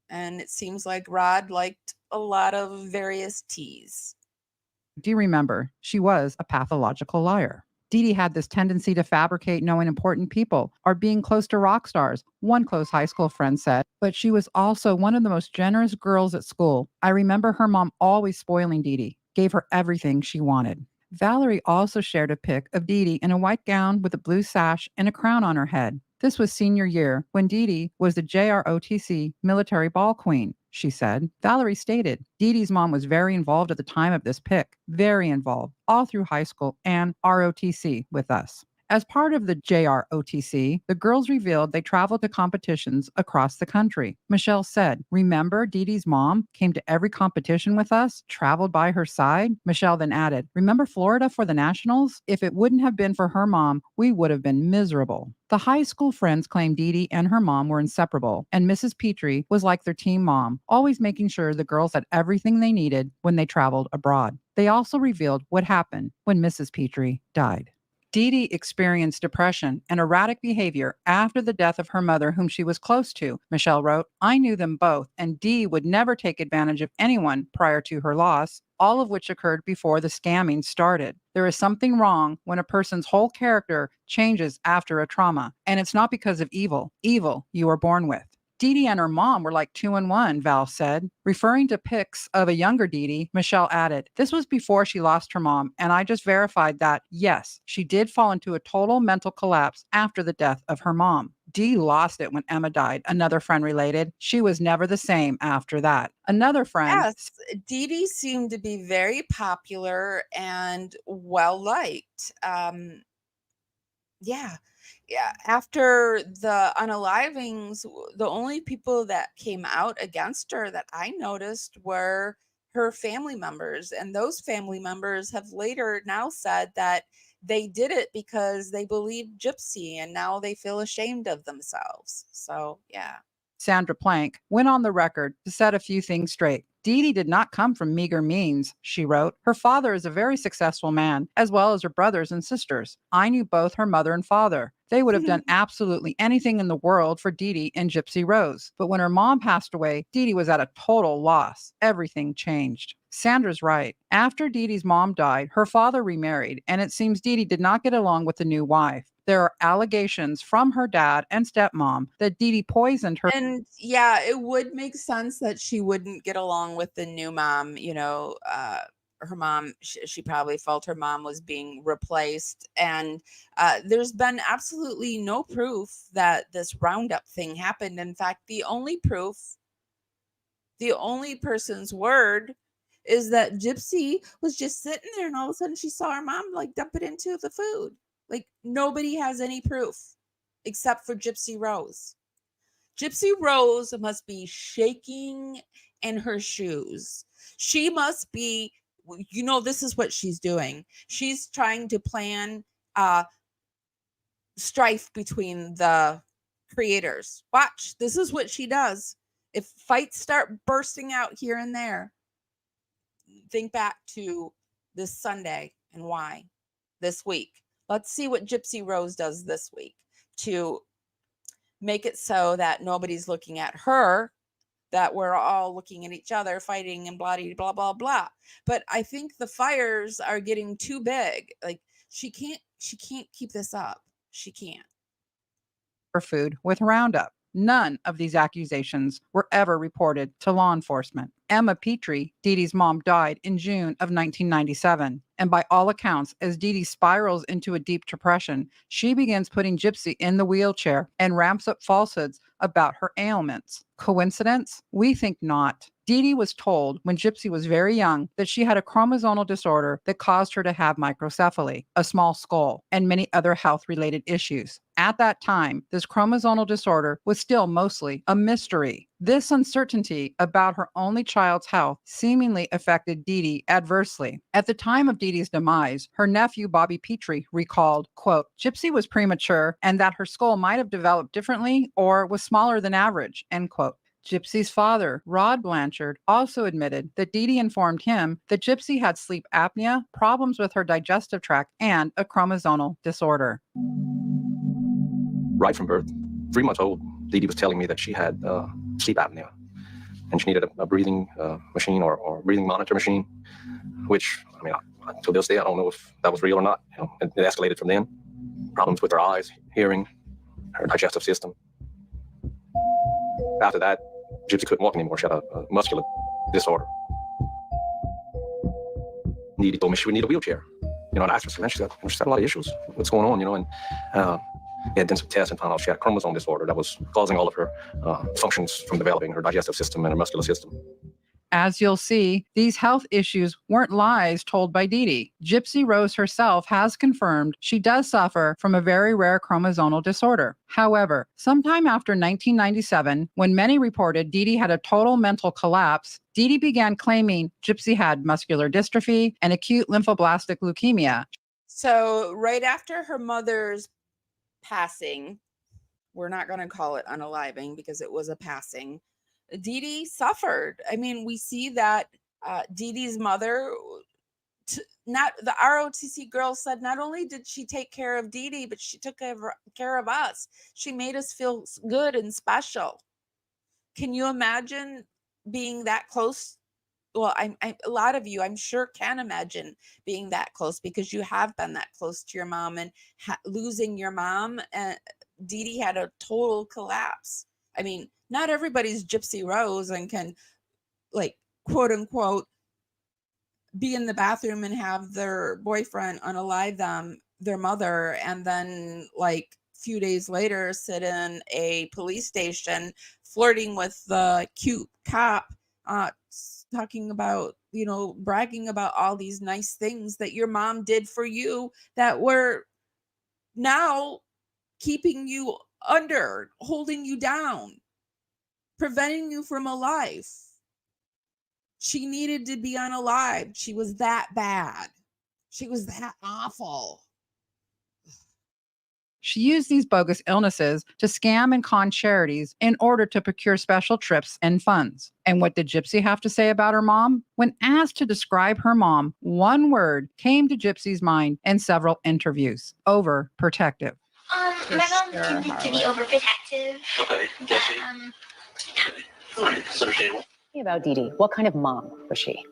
Speaker 1: And it seems like Rod liked a lot of various teas.
Speaker 10: Do you remember? She was a pathological liar. DeeDee had this tendency to fabricate knowing important people or being close to rock stars, one close high school friend said, but she was also one of the most generous girls at school. I remember her mom always spoiling DeeDee, gave her everything she wanted. Valerie also shared a pic of DeeDee in a white gown with a blue sash and a crown on her head. This was senior year when DeeDee was the JROTC military ball queen, she said. Valerie stated, DeeDee's mom was very involved at the time of this pic, very involved, all through high school and ROTC with us. As part of the JROTC, the girls revealed they traveled to competitions across the country. Michelle said, remember DeeDee's mom came to every competition with us, traveled by her side? Michelle then added, remember Florida for the nationals? If it wouldn't have been for her mom, we would have been miserable. The high school friends claimed DeeDee and her mom were inseparable, and Mrs. Petrie was like their team mom, always making sure the girls had everything they needed when they traveled abroad. They also revealed what happened when Mrs. Petrie died. DeeDee experienced depression and erratic behavior after the death of her mother, whom she was close to. Michelle wrote, I knew them both, and Dee would never take advantage of anyone prior to her loss, all of which occurred before the scamming started. There is something wrong when a person's whole character changes after a trauma, and it's not because of evil. Evil you are born with. DeeDee and her mom were like 2 in 1, Val said. Referring to pics of a younger DeeDee, Michelle added, this was before she lost her mom, and I just verified that, yes, she did fall into a total mental collapse after the death of her mom. Dee lost it when Emma died, another friend related. She was never the same after that. Another friend.
Speaker 1: Yes, DeeDee seemed to be very popular and well-liked. Yeah, after the unalivings, the only people that came out against her that I noticed were her family members. And those family members have later now said that they did it because they believed Gypsy, and now they feel ashamed of themselves. So, yeah.
Speaker 10: Sandra Plank went on the record to set a few things straight. DeeDee did not come from meager means, she wrote. Her father is a very successful man, as well as her brothers and sisters. I knew both her mother and father. They would have done absolutely anything in the world for DeeDee and Gypsy Rose. But when her mom passed away, DeeDee was at a total loss. Everything changed. Sandra's right. After DeeDee's mom died, her father remarried, and it seems DeeDee did not get along with the new wife. There are allegations from her dad and stepmom that DeeDee poisoned her.
Speaker 1: And yeah, it would make sense that she wouldn't get along with the new mom. Her mom, she probably felt her mom was being replaced. And there's been absolutely no proof that this roundup thing happened. In fact, the only proof, the only person's word is that Gypsy was just sitting there and all of a sudden she saw her mom like dump it into the food. Like, nobody has any proof except for Gypsy Rose. Gypsy Rose must be shaking in her shoes. She must be, this is what she's doing. She's trying to plan strife between the creators. Watch, this is what she does. If fights start bursting out here and there, think back to this Sunday and why this week. Let's see what Gypsy Rose does this week to make it so that nobody's looking at her, that we're all looking at each other, fighting and blah, blah, blah, blah. But I think the fires are getting too big. Like, she can't keep this up. She can't.
Speaker 10: Her food with Roundup. None of these accusations were ever reported to law enforcement. Emma Petrie, DeeDee's mom, died in June of 1997. And by all accounts, as DeeDee spirals into a deep depression, she begins putting Gypsy in the wheelchair and ramps up falsehoods about her ailments. Coincidence? We think not. DeeDee was told when Gypsy was very young that she had a chromosomal disorder that caused her to have microcephaly, a small skull, and many other health-related issues. At that time, this chromosomal disorder was still mostly a mystery. This uncertainty about her only child's health seemingly affected DeeDee adversely. At the time of DeeDee's demise, her nephew Bobby Petrie recalled, quote, Gypsy was premature and that her skull might have developed differently or was smaller than average, end quote. Gypsy's father, Rod Blanchard, also admitted that DeeDee informed him that Gypsy had sleep apnea, problems with her digestive tract, and a chromosomal disorder.
Speaker 11: Right from birth, 3 months old, DeeDee was telling me that she had sleep apnea and she needed a breathing machine or breathing monitor machine, which, to this day, I don't know if that was real or not. It escalated from then. Problems with her eyes, hearing, her digestive system. After that, Gypsy couldn't walk anymore. She had a muscular disorder. DeeDee told me she would need a wheelchair. And I asked her, she's had a lot of issues. What's going on, and we had done some tests and found out she had a chromosome disorder that was causing all of her functions from developing, her digestive system and her muscular system.
Speaker 10: As you'll see, these health issues weren't lies told by DeeDee. Gypsy Rose herself has confirmed she does suffer from a very rare chromosomal disorder. However, sometime after 1997, when many reported DeeDee had a total mental collapse, DeeDee began claiming Gypsy had muscular dystrophy and acute lymphoblastic leukemia.
Speaker 1: So right after her mother's passing, we're not going to call it unaliving because it was a passing, DeeDee suffered. We see that DeeDee's mother, not the ROTC girl said, not only did she take care of DeeDee, but she took care of us. She made us feel good and special. Can you imagine being that close? Well, a lot of you, I'm sure, can imagine being that close because you have been that close to your mom, and losing your mom. DeeDee had a total collapse. Not everybody's Gypsy Rose and can, like, quote unquote, be in the bathroom and have their boyfriend unalive their mother, and then, like, a few days later sit in a police station flirting with the cute cop, talking about, bragging about all these nice things that your mom did for you that were now keeping you under, holding you down, preventing you from a life. She needed to be unalived. She was that bad. She was that awful.
Speaker 10: She used these bogus illnesses to scam and con charities in order to procure special trips and funds. And what did Gypsy have to say about her mom? When asked to describe her mom, one word came to Gypsy's mind in several interviews: overprotective.
Speaker 6: My mom tended to be overprotective.
Speaker 12: Okay, Jesse. All right, it's understandable.
Speaker 13: About DeeDee, what kind of mom was she?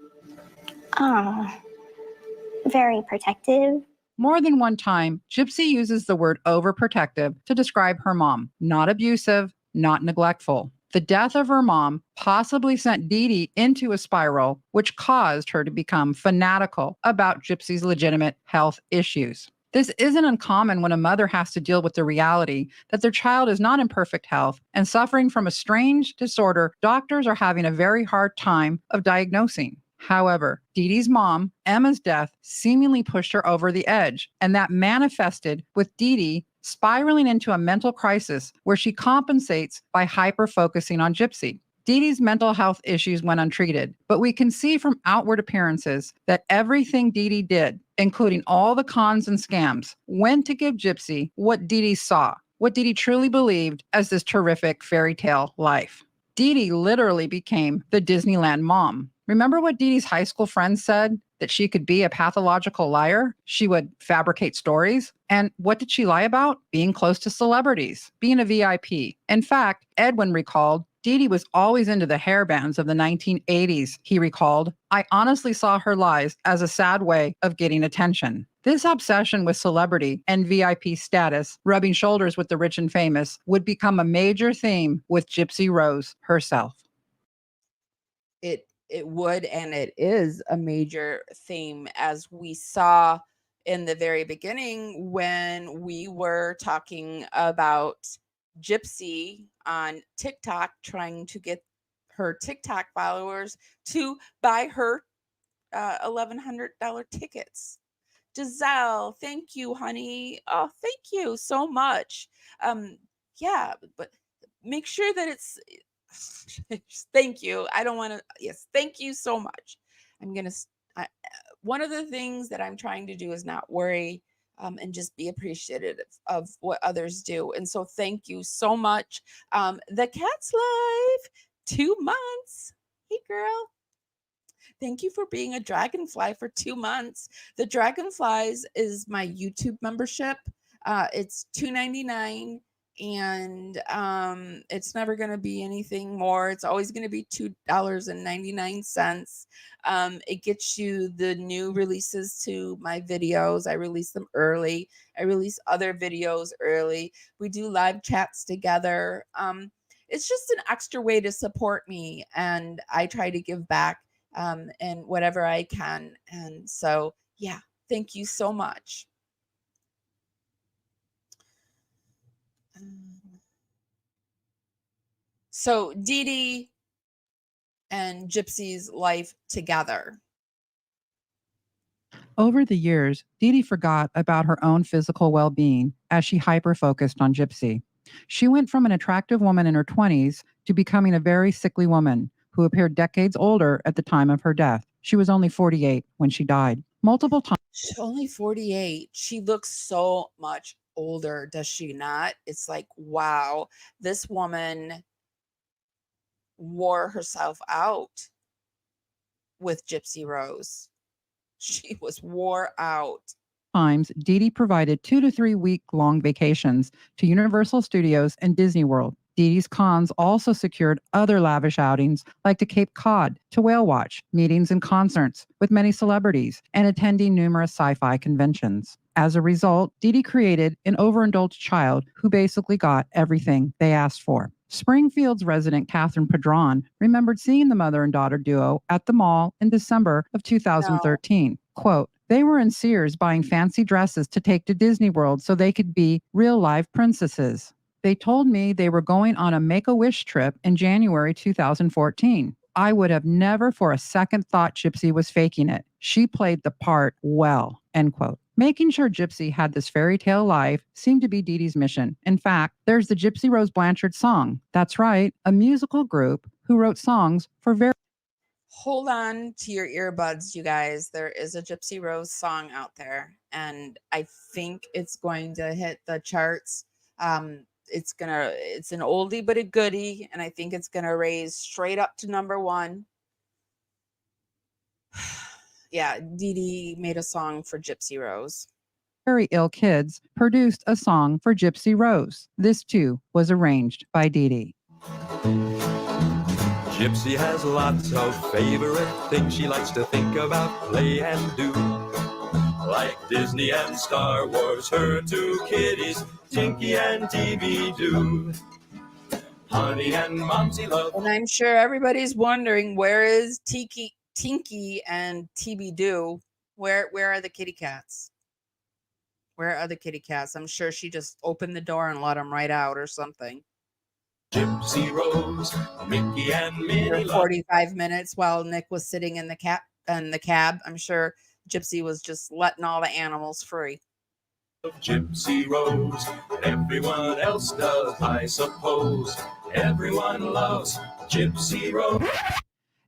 Speaker 9: Very protective.
Speaker 10: More than one time, Gypsy uses the word overprotective to describe her mom. Not abusive, not neglectful. The death of her mom possibly sent DeeDee into a spiral, which caused her to become fanatical about Gypsy's legitimate health issues. This isn't uncommon when a mother has to deal with the reality that their child is not in perfect health and suffering from a strange disorder doctors are having a very hard time of diagnosing. However, DeeDee's mom, Emma's death, seemingly pushed her over the edge, and that manifested with DeeDee spiraling into a mental crisis where she compensates by hyper-focusing on Gypsy. DeeDee's mental health issues went untreated, but we can see from outward appearances that everything DeeDee did, including all the cons and scams, went to give Gypsy what DeeDee saw, what DeeDee truly believed as this terrific fairy tale life. DeeDee literally became the Disneyland mom. Remember what DeeDee's high school friends said? That she could be a pathological liar? She would fabricate stories? And what did she lie about? Being close to celebrities, being a VIP. In fact, Edwin recalled, DeeDee was always into the hair bands of the 1980s, he recalled. I honestly saw her lies as a sad way of getting attention. This obsession with celebrity and VIP status, rubbing shoulders with the rich and famous, would become a major theme with Gypsy Rose herself.
Speaker 1: It would, and it is a major theme, as we saw in the very beginning when we were talking about Gypsy on TikTok trying to get her TikTok followers to buy her $1,100 tickets. Giselle, thank you, honey. Oh, thank you so much. Yeah, but make sure that it's thank you. I don't want to. Yes, thank you so much. One of the things that I'm trying to do is not worry and just be appreciative of what others do. And so thank you so much. The Cat's Life, 2 months. Hey, girl. Thank you for being a dragonfly for 2 months. The Dragonflies is my YouTube membership. It's $2.99. And it's never going to be anything more. It's always going to be $2.99. It gets you the new releases to my videos. I release them early. I release other videos early. We do live chats together. It's just an extra way to support me, and I try to give back in whatever I can. And so, yeah, thank you so much. So DeeDee and Gypsy's life together.
Speaker 10: Over the years, DeeDee forgot about her own physical well-being as she hyper-focused on Gypsy. She went from an attractive woman in her 20s to becoming a very sickly woman who appeared decades older at the time of her death. She was only 48 when she died. Multiple times.
Speaker 1: She's only 48. She looks so much older, does she not? It's like, wow, this woman wore herself out with Gypsy Rose. She was wore out.
Speaker 10: Times, DeeDee provided 2 to 3 week long vacations to Universal Studios and Disney World. DeeDee's cons also secured other lavish outings like to Cape Cod, to Whale Watch, meetings and concerts with many celebrities, and attending numerous sci-fi conventions. As a result, DeeDee created an overindulged child who basically got everything they asked for. Springfield's resident Catherine Padron remembered seeing the mother and daughter duo at the mall in December of 2013. Quote, they were in Sears buying fancy dresses to take to Disney World so they could be real-life princesses. They told me they were going on a Make-A-Wish trip in January 2014. I would have never for a second thought Gypsy was faking it. She played the part well, end quote. Making sure Gypsy had this fairy tale life seemed to be DeeDee's mission. In fact, there's the Gypsy Rose Blanchard song. That's right, a musical group who wrote songs for very...
Speaker 1: hold on to your earbuds, you guys. There is a Gypsy Rose song out there, and I think it's going to hit the charts. It's an oldie but a goodie, and I think it's gonna raise straight up to #1. Yeah, DeeDee made a song for Gypsy Rose.
Speaker 10: Very ill kids produced a song for Gypsy Rose. This too was arranged by DeeDee.
Speaker 14: Gypsy has lots of favorite things she likes to think about, play and do. Like Disney and Star Wars, her two kitties, Tinky and TB-Doo. Honey and Momsy love.
Speaker 1: And I'm sure everybody's wondering, where is Tinky and TB-Doo? Where are the kitty cats? Where are the kitty cats? I'm sure she just opened the door and let them right out or something.
Speaker 14: Gypsy Rose, Mickey and Minnie.
Speaker 1: 45 minutes while Nick was sitting in the cab. I'm sure Gypsy was just letting all the animals free.
Speaker 14: Gypsy Rose, everyone else does, I suppose. Everyone loves Gypsy Rose.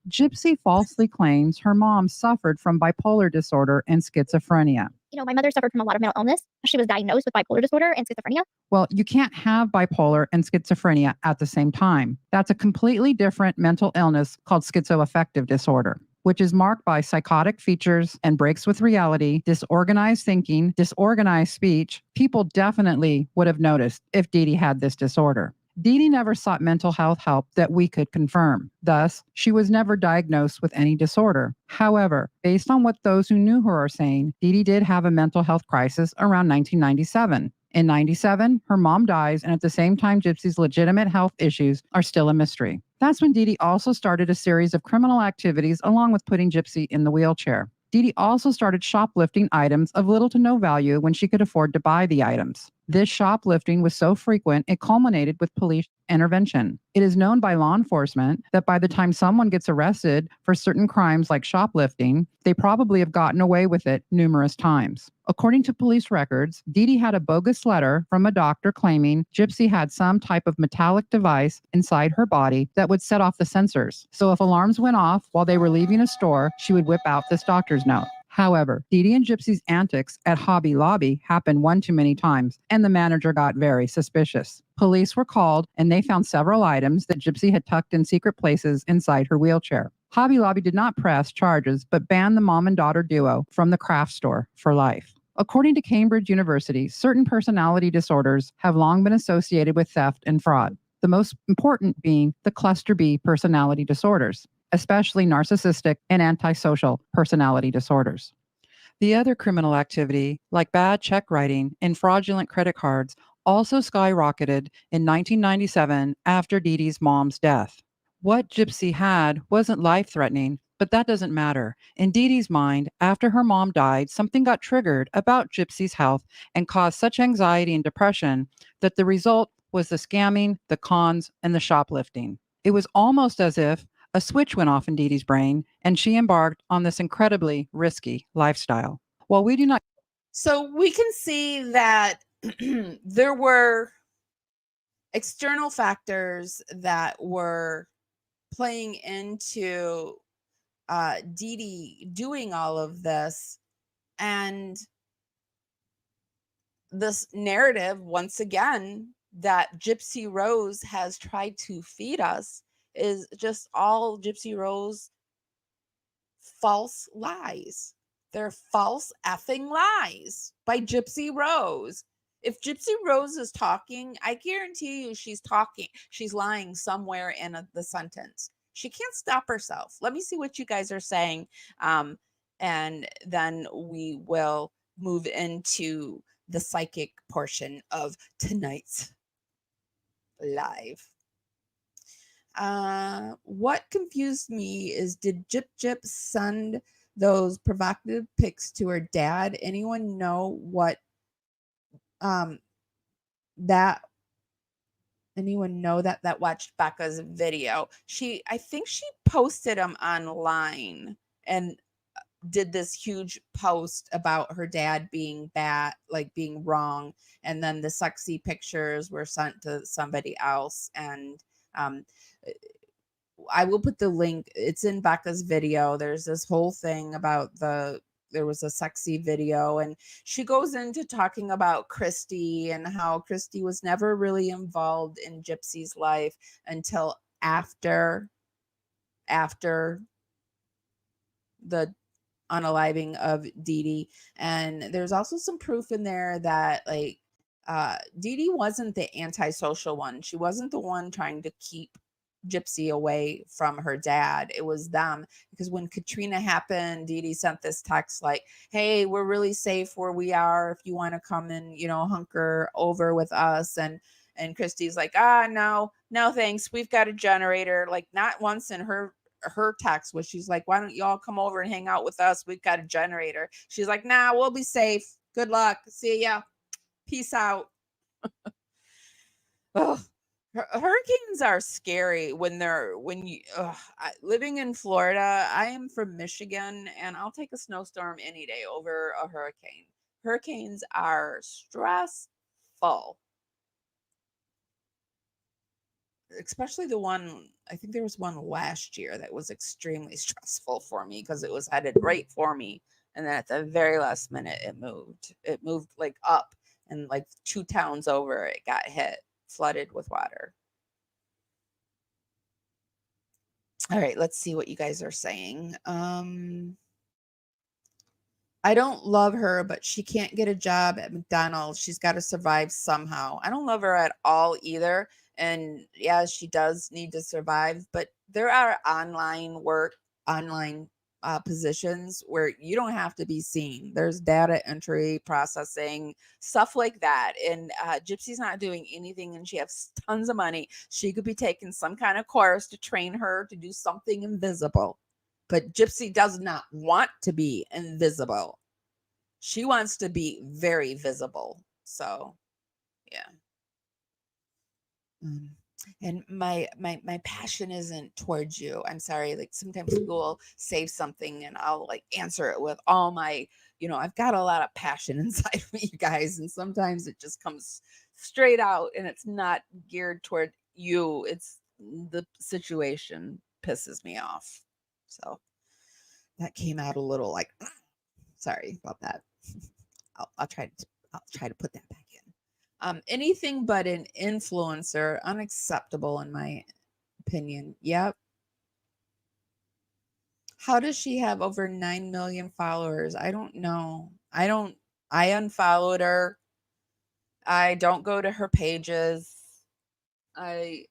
Speaker 10: Gypsy falsely claims her mom suffered from bipolar disorder and schizophrenia.
Speaker 9: You know, my mother suffered from a lot of mental illness. She was diagnosed with bipolar disorder and schizophrenia.
Speaker 10: Well, you can't have bipolar and schizophrenia at the same time. That's a completely different mental illness called schizoaffective disorder, which is marked by psychotic features and breaks with reality, disorganized thinking, disorganized speech. People definitely would have noticed if DeeDee had this disorder. DeeDee never sought mental health help that we could confirm. Thus, she was never diagnosed with any disorder. However, based on what those who knew her are saying, DeeDee did have a mental health crisis around 1997. In 97, her mom dies, and at the same time, Gypsy's legitimate health issues are still a mystery. That's when DeeDee also started a series of criminal activities along with putting Gypsy in the wheelchair. DeeDee also started shoplifting items of little to no value when she could afford to buy the items. This shoplifting was so frequent, it culminated with police intervention. It is known by law enforcement that by the time someone gets arrested for certain crimes like shoplifting, they probably have gotten away with it numerous times. According to police records, DeeDee had a bogus letter from a doctor claiming Gypsy had some type of metallic device inside her body that would set off the sensors. So if alarms went off while they were leaving a store, she would whip out this doctor's note. However, DeeDee and Gypsy's antics at Hobby Lobby happened one too many times, and the manager got very suspicious. Police were called, and they found several items that Gypsy had tucked in secret places inside her wheelchair. Hobby Lobby did not press charges, but banned the mom and daughter duo from the craft store for life. According to Cambridge University, certain personality disorders have long been associated with theft and fraud, the most important being the cluster B personality disorders, especially narcissistic and antisocial personality disorders. The other criminal activity, like bad check writing and fraudulent credit cards, also skyrocketed in 1997 after DeeDee's mom's death. What Gypsy had wasn't life-threatening, but that doesn't matter. In DeeDee's mind, after her mom died, something got triggered about Gypsy's health and caused such anxiety and depression that the result was the scamming, the cons, and the shoplifting. It was almost as if a switch went off in DeeDee's brain, and she embarked on this incredibly risky lifestyle. While we do not...
Speaker 1: So we can see that there were external factors that were playing into DeeDee doing all of this. And this narrative, once again, that Gypsy Rose has tried to feed us is just all Gypsy Rose false lies. They're false effing lies by Gypsy Rose. If Gypsy Rose is talking, I guarantee you she's talking. She's lying somewhere in the sentence. She can't stop herself. Let me see what you guys are saying. And then we will move into the psychic portion of tonight's live. What confused me is, did Gyp send those provocative pics to her dad? Anyone know what that watched Becca's video? I think she posted them online and did this huge post about her dad being bad, like being wrong, and then the sexy pictures were sent to somebody else. And I will put the link. It's in Becca's video. There's this whole thing about there was a sexy video, and she goes into talking about Christy and how Christy was never really involved in Gypsy's life until after the unaliving of DeeDee. And there's also some proof in there that like DeeDee wasn't the antisocial one. She wasn't the one trying to keep Gypsy away from her dad. It was them, because when Katrina happened, DeeDee sent this text like, hey, we're really safe where we are if you want to come and, you know, hunker over with us. And Christy's like, no thanks, we've got a generator. Like, not once in her text was she's like, why don't y'all come over and hang out with us, we've got a generator. She's like, nah, we'll be safe, good luck, see ya, peace out. Oh, hurricanes are scary living in Florida. I am from Michigan, and I'll take a snowstorm any day over a hurricane. Hurricanes are stressful, especially the one, I think there was one last year that was extremely stressful for me because it was headed right for me, and then at the very last minute it moved like up, and like 2 towns over it got hit, flooded with water. All right, let's see what you guys are saying. I don't love her, but she can't get a job at McDonald's. She's got to survive somehow. I don't love her at all either. And yeah, she does need to survive, but there are online positions where you don't have to be seen. There's data entry, processing, stuff like that. And Gypsy's not doing anything, and she has tons of money. She could be taking some kind of course to train her to do something invisible. But Gypsy does not want to be invisible. She wants to be very visible. So, yeah. And my passion isn't towards you. I'm sorry. Like, sometimes people will say something and I'll like answer it with all my, I've got a lot of passion inside of me, you guys. And sometimes it just comes straight out and it's not geared toward you. It's the situation pisses me off. So that came out a little like, sorry about that. I'll try to put that back in. Anything but an influencer, unacceptable in my opinion. Yep. How does she have over 9 million followers? I don't know. I unfollowed her. I don't go to her pages. I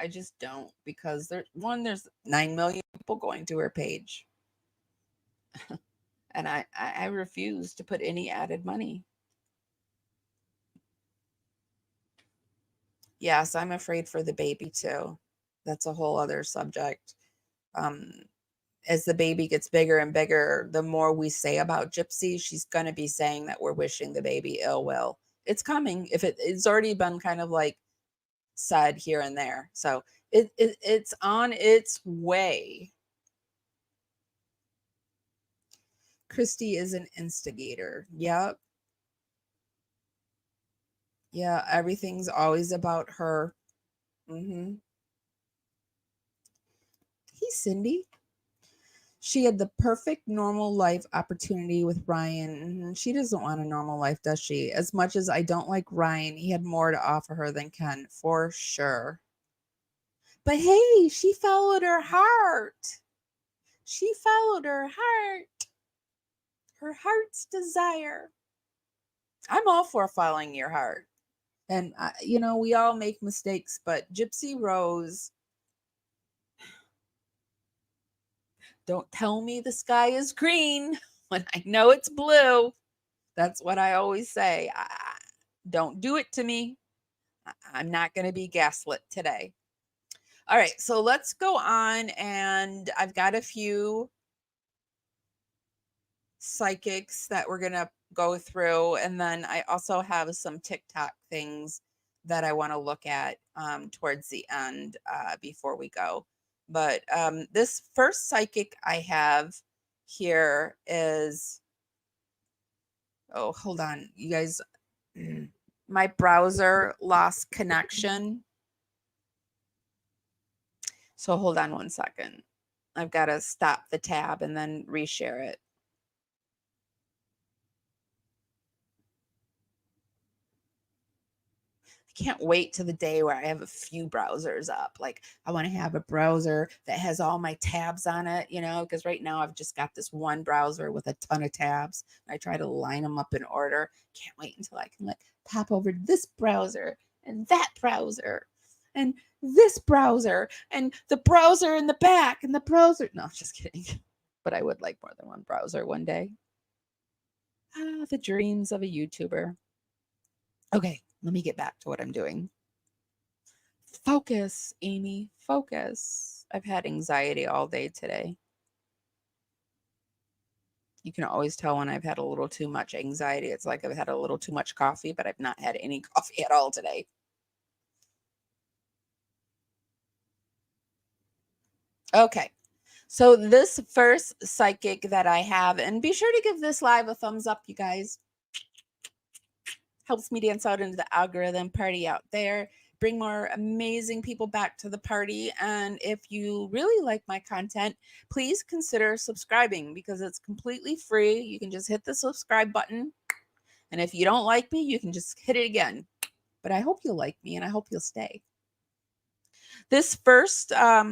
Speaker 1: just don't, because there's 9 million people going to her page. And I refuse to put any added money. Yes, I'm afraid for the baby too. That's a whole other subject. As the baby gets bigger and bigger, the more we say about Gypsy, she's going to be saying that we're wishing the baby ill will. It's coming. If it's already been kind of like said here and there. So it's on its way. Christy is an instigator. Yep. Yeah, everything's always about her. Hey, Cindy. She had the perfect normal life opportunity with Ryan. She doesn't want a normal life, does she? As much as I don't like Ryan, he had more to offer her than Ken, for sure. But hey, she followed her heart. She followed her heart. Her heart's desire. I'm all for following your heart. And, we all make mistakes, but Gypsy Rose, don't tell me the sky is green when I know it's blue. That's what I always say. Don't do it to me. I'm not going to be gaslit today. All right, so let's go on, and I've got a few psychics that we're going to go through, and then I also have some TikTok things that I want to look at towards the end before we go. But this first psychic I have here is, oh, hold on, you guys, my browser lost connection. So hold on one second. I've got to stop the tab and then reshare it. I can't wait to the day where I have a few browsers up. Like, I want to have a browser that has all my tabs on it, you know, because right now I've just got this one browser with a ton of tabs. I try to line them up in order. Can't wait until I can like pop over to this browser and that browser and this browser and the browser in the back and the browser. No, just kidding. But I would like more than one browser one day. Ah, the dreams of a YouTuber. Okay, let me get back to what I'm doing. Focus, Amy, focus. I've had anxiety all day today. You can always tell when I've had a little too much anxiety. It's like I've had a little too much coffee, but I've not had any coffee at all today. Okay, so this first psychic that I have, and be sure to give this live a thumbs up, you guys. Helps me dance out into the algorithm party out there, bring more amazing people back to the party. And if you really like my content, please consider subscribing because it's completely free. You can just hit the subscribe button. And if you don't like me, you can just hit it again. But I hope you'll like me and I hope you'll stay. This first, I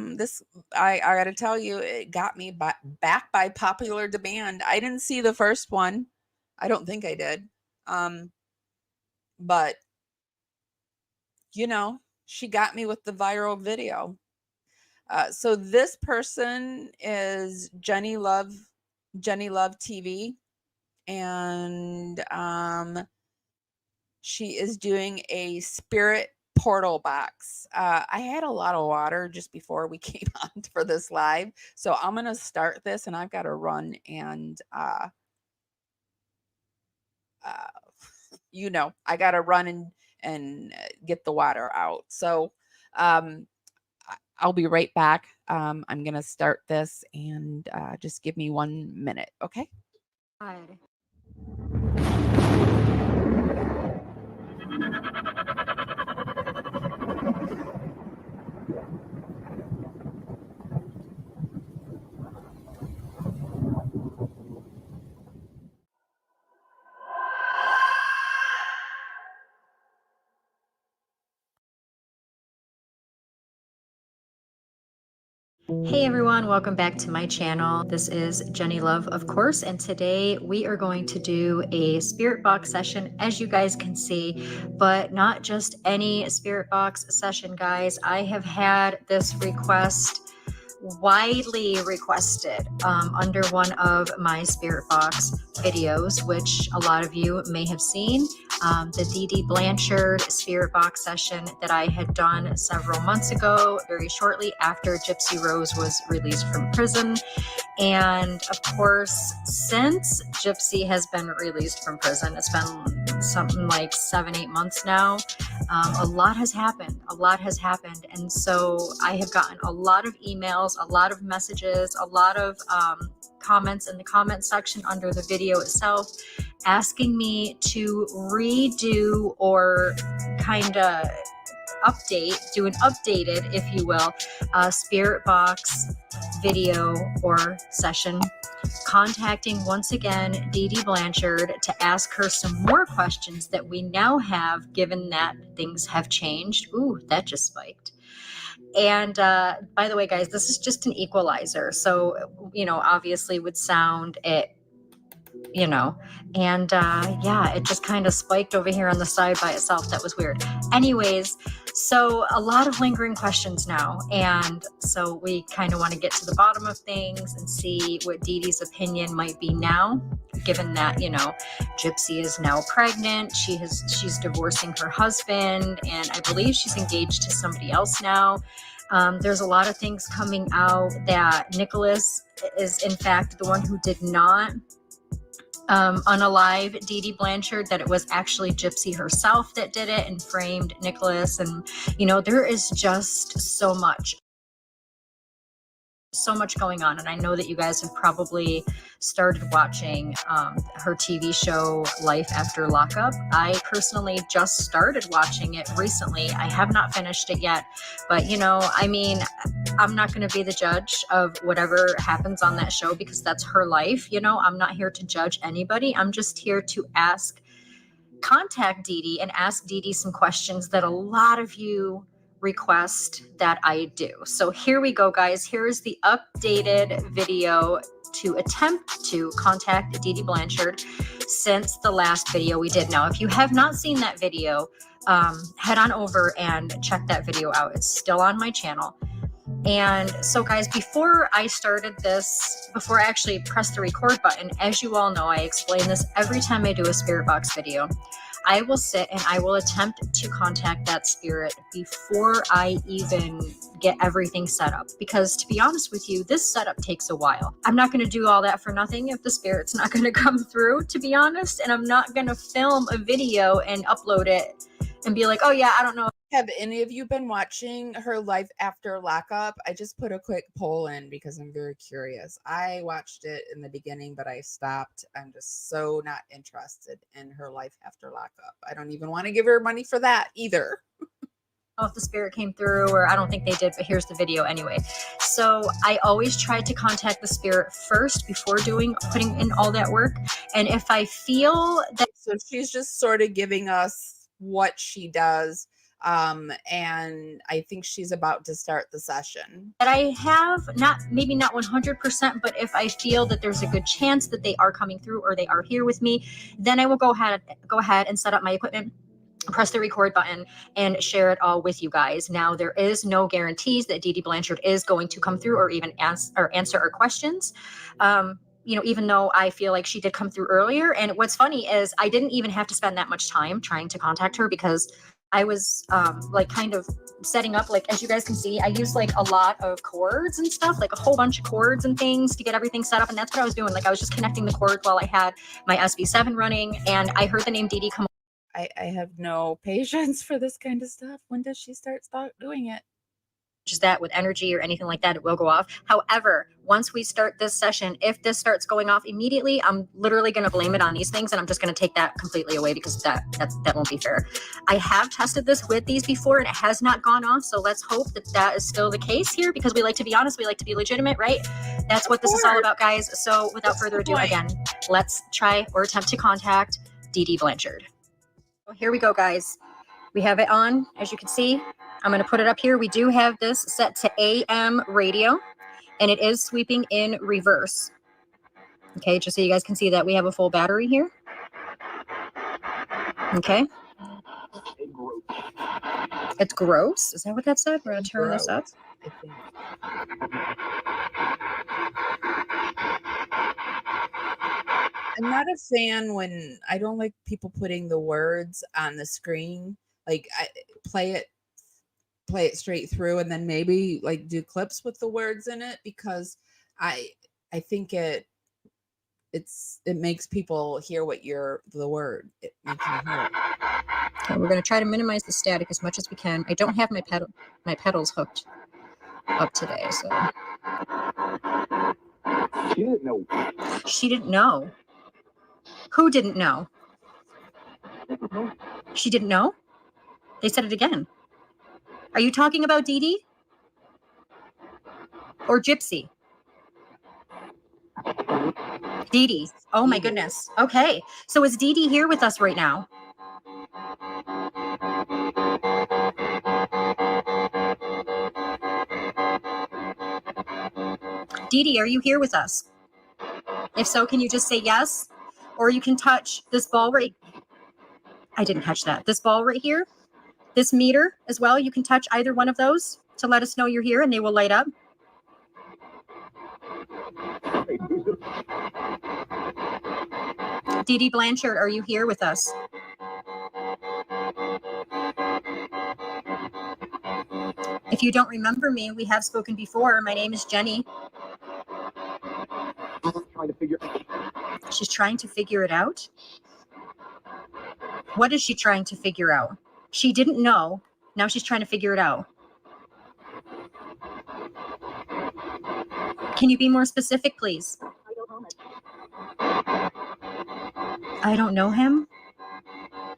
Speaker 1: got to tell you, it got me back by popular demand. I didn't see the first one. I don't think I did. But, you know, she got me with the viral video. So this person is Jenny Love TV. And she is doing a spirit portal box. I had a lot of water just before we came on for this live. So I'm going to start this and I've got to run and you know, I got to run and get the water out. So I'll be right back. I'm going to start this and just give me 1 minute. Okay.
Speaker 3: Hi.
Speaker 15: Hey everyone, welcome back to my channel. This is Jenny Love, of course, and today we are going to do a spirit box session, as you guys can see, but not just any spirit box session, guys. I have had this request widely requested under one of my spirit box videos, which a lot of you may have seen, the DeeDee Blanchard spirit box session that I had done several months ago, very shortly after Gypsy Rose was released from prison. And of course, since Gypsy has been released from prison, it's been something like 7-8 months now. A lot has happened. And so I have gotten a lot of emails, a lot of messages, a lot of comments in the comment section under the video itself, asking me to redo or kind of do an updated, if you will, spirit box video or session, contacting once again DeeDee Blanchard to ask her some more questions that we now have, given that things have changed. Ooh, that just spiked. And by the way, guys, this is just an equalizer. So, you know, obviously would sound it, you know, and yeah, it just kind of spiked over here on the side by itself. That was weird. Anyways, so a lot of lingering questions now. And so we kind of want to get to the bottom of things and see what DeeDee's opinion might be now, given that, you know, Gypsy is now pregnant. She's divorcing her husband, and I believe she's engaged to somebody else now. There's a lot of things coming out that Nicholas is in fact the one who did not unalive DeeDee Blanchard, that it was actually Gypsy herself that did it and framed Nicholas. And, you know, there is just so much. So much going on, and I know that you guys have probably started watching her TV show Life After Lockup. I personally just started watching it recently. I have not finished it yet, but I mean, I'm not going to be the judge of whatever happens on that show because that's her life. I'm not here to judge anybody. I'm just here to contact DeeDee and ask DeeDee some questions that a lot of you request that I do. So here we go, guys. Here's the updated video to attempt to contact DeeDee Blanchard since the last video we did. Now, if you have not seen that video, head on over and check that video out. It's still on my channel. And so, guys, before I actually pressed the record button, as you all know, I explain this every time I do a spirit box video. I will sit and I will attempt to contact that spirit before I even get everything set up. Because to be honest with you, this setup takes a while. I'm not going to do all that for nothing if the spirit's not going to come through, to be honest. And I'm not going to film a video and upload it and be like, oh yeah, I don't know.
Speaker 1: Have any of you been watching her Life After Lockup? I just put a quick poll in because I'm very curious. I watched it in the beginning, but I stopped. I'm just so not interested in her Life After Lockup. I don't even want to give her money for that either.
Speaker 15: If the spirit came through, or I don't think they did, but here's the video anyway. So I always try to contact the spirit first before putting in all that work. And if I feel that...
Speaker 1: So she's just sort of giving us what she does. And I think she's about to start the session.
Speaker 15: That I have maybe not 100%, but if I feel that there's a good chance that they are coming through or they are here with me, then I will go ahead and set up my equipment, press the record button, and share it all with you guys. Now, there is no guarantees that DeeDee Blanchard is going to come through or even answer our questions. Even though I feel like she did come through earlier. And what's funny is I didn't even have to spend that much time trying to contact her because I was kind of setting up, as you guys can see, I used a lot of cords and stuff, a whole bunch of cords and things to get everything set up. And that's what I was doing. I was just connecting the cords while I had my SV7 running, and I heard the name DeeDee come.
Speaker 1: I have no patience for this kind of stuff. When does she start doing it?
Speaker 15: Just that with energy or anything like that, it will go off. However, once we start this session, if this starts going off immediately, I'm literally going to blame it on these things, and I'm just going to take that completely away because that won't be fair. I have tested this with these before and it has not gone off, so let's hope that is still the case here, because we like to be honest, we like to be legitimate, right? That's what this is all about, guys. So without further ado, again, let's try or attempt to contact DeeDee Blanchard. So here we go, guys. We have it on, as you can see. I'm going to put it up here. We do have this set to AM radio, and it is sweeping in reverse. Okay, just so you guys can see that we have a full battery here. Okay. It's gross. Is that what that said? We're going to turn this up.
Speaker 1: I'm not a fan when I don't like people putting the words on the screen. I play it straight through and then maybe do clips with the words in it, because I think it makes people hear what the word. It makes them hear it.
Speaker 15: Okay, we're going to try to minimize the static as much as we can. I don't have my pedals hooked up today, so.
Speaker 7: She didn't know.
Speaker 15: She didn't know. Who didn't know? She didn't know? They said it again. Are you talking about DeeDee? Or Gypsy? DeeDee. Oh my goodness. Okay. So is DeeDee here with us right now? DeeDee, are you here with us? If so, can you just say yes? Or you can touch this ball right. I didn't touch that. This ball right here. This meter as well. You can touch either one of those to let us know you're here, and they will light up. DeeDee Blanchard, are you here with us? If you don't remember me, we have spoken before. My name is Jenny. She's trying to figure it out. What is she trying to figure out? She didn't know. Now she's trying to figure it out. Can you be more specific, please? I don't know him?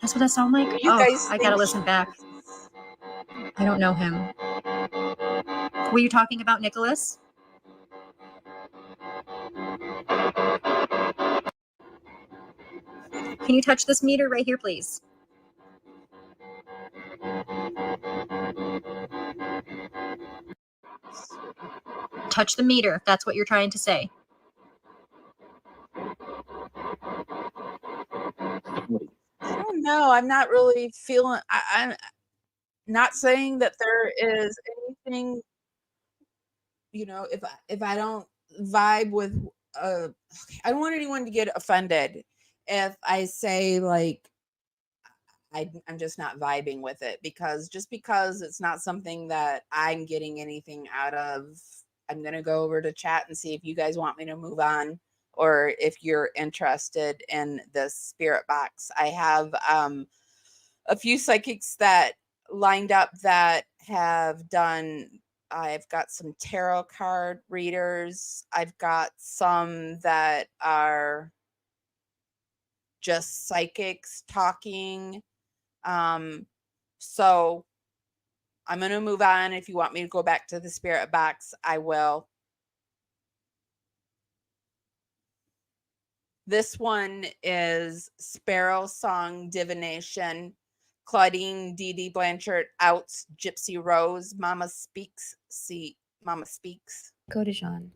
Speaker 15: That's what that sound like?
Speaker 1: You guys
Speaker 15: I
Speaker 1: think
Speaker 15: gotta listen back. I don't know him. Were you talking about Nicholas? Can you touch this meter right here, please? Touch the meter, if that's what you're trying to say.
Speaker 1: I don't know. I'm not really feeling. I'm not saying that there is anything. You know, if I don't vibe with, I don't want anyone to get offended if I say like I'm just not vibing with it, because just because it's not something that I'm getting anything out of, I'm gonna go over to chat and see if you guys want me to move on, or if you're interested in the spirit box. I have a few psychics that lined up that have done. I've got some tarot card readers. I've got some that are just psychics talking. So I'm going to move on. If you want me to go back to the spirit box, I will. This one is Sparrow Song Divination. Claudine DeeDee Blanchard outs Gypsy Rose. Mama speaks. See, Mama speaks.
Speaker 16: Godejean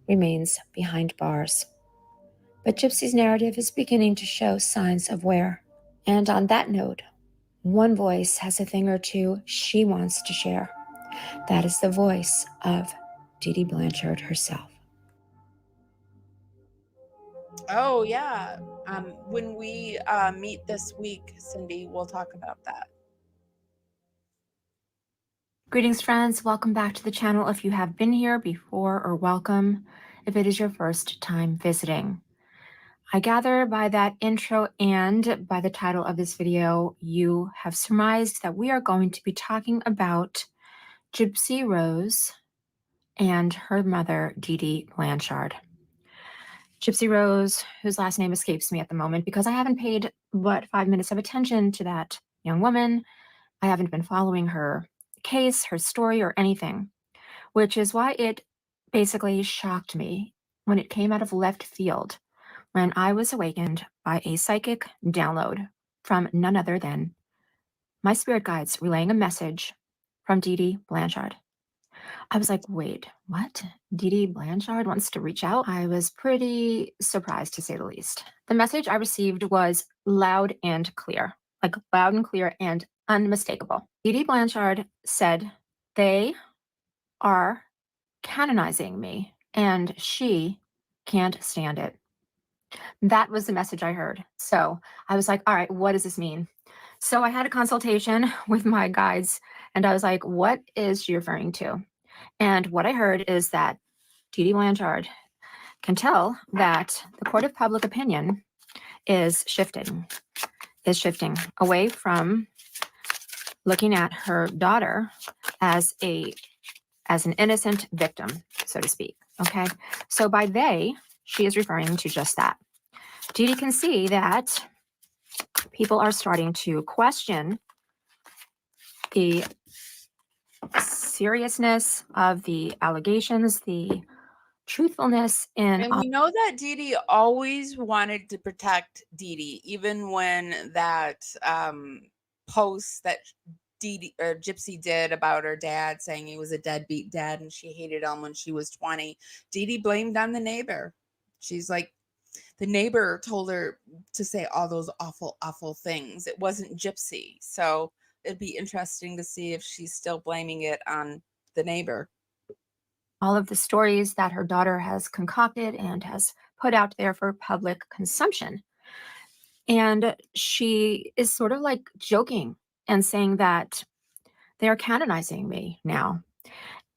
Speaker 16: remains behind bars. But Gypsy's narrative is beginning to show signs of wear. And on that note, one voice has a thing or two she wants to share. That is the voice of DeeDee Blanchard herself.
Speaker 1: Oh, yeah. When we meet this week, Cindy, we'll talk about that.
Speaker 16: Greetings, friends. Welcome back to the channel. If you have been here before, or welcome if it is your first time visiting. I gather by that intro and by the title of this video, you have surmised that we are going to be talking about Gypsy Rose and her mother, DeeDee Blanchard. Gypsy Rose, whose last name escapes me at the moment because I haven't paid but 5 minutes of attention to that young woman. I haven't been following her case, her story, or anything, which is why it basically shocked me when it came out of left field when I was awakened by a psychic download from none other than my spirit guides relaying a message from DeeDee Blanchard. I was like, wait, what? DeeDee Blanchard wants to reach out? I was pretty surprised, to say the least. The message I received was loud and clear, like loud and clear and unmistakable. DeeDee Blanchard said, they are canonizing me and she can't stand it. That was the message I heard. So I was like, all right, what does this mean? So I had a consultation with my guides and I was like, what is she referring to? And what I heard is that DeeDee Blanchard can tell that the court of public opinion is shifting away from looking at her daughter as an innocent victim, so to speak. Okay. So by they, she is referring to just that. DeeDee can see that people are starting to question the seriousness of the allegations, the truthfulness in.
Speaker 1: And we know that DeeDee always wanted to protect DeeDee, even when that post that DeeDee or Gypsy did about her dad, saying he was a deadbeat dad and she hated him when she was 20. DeeDee blamed on the neighbor. She's like, the neighbor told her to say all those awful, awful things. It wasn't Gypsy. So it'd be interesting to see if she's still blaming it on the neighbor.
Speaker 16: All of the stories that her daughter has concocted and has put out there for public consumption. And she is sort of like joking and saying that they are canonizing me now.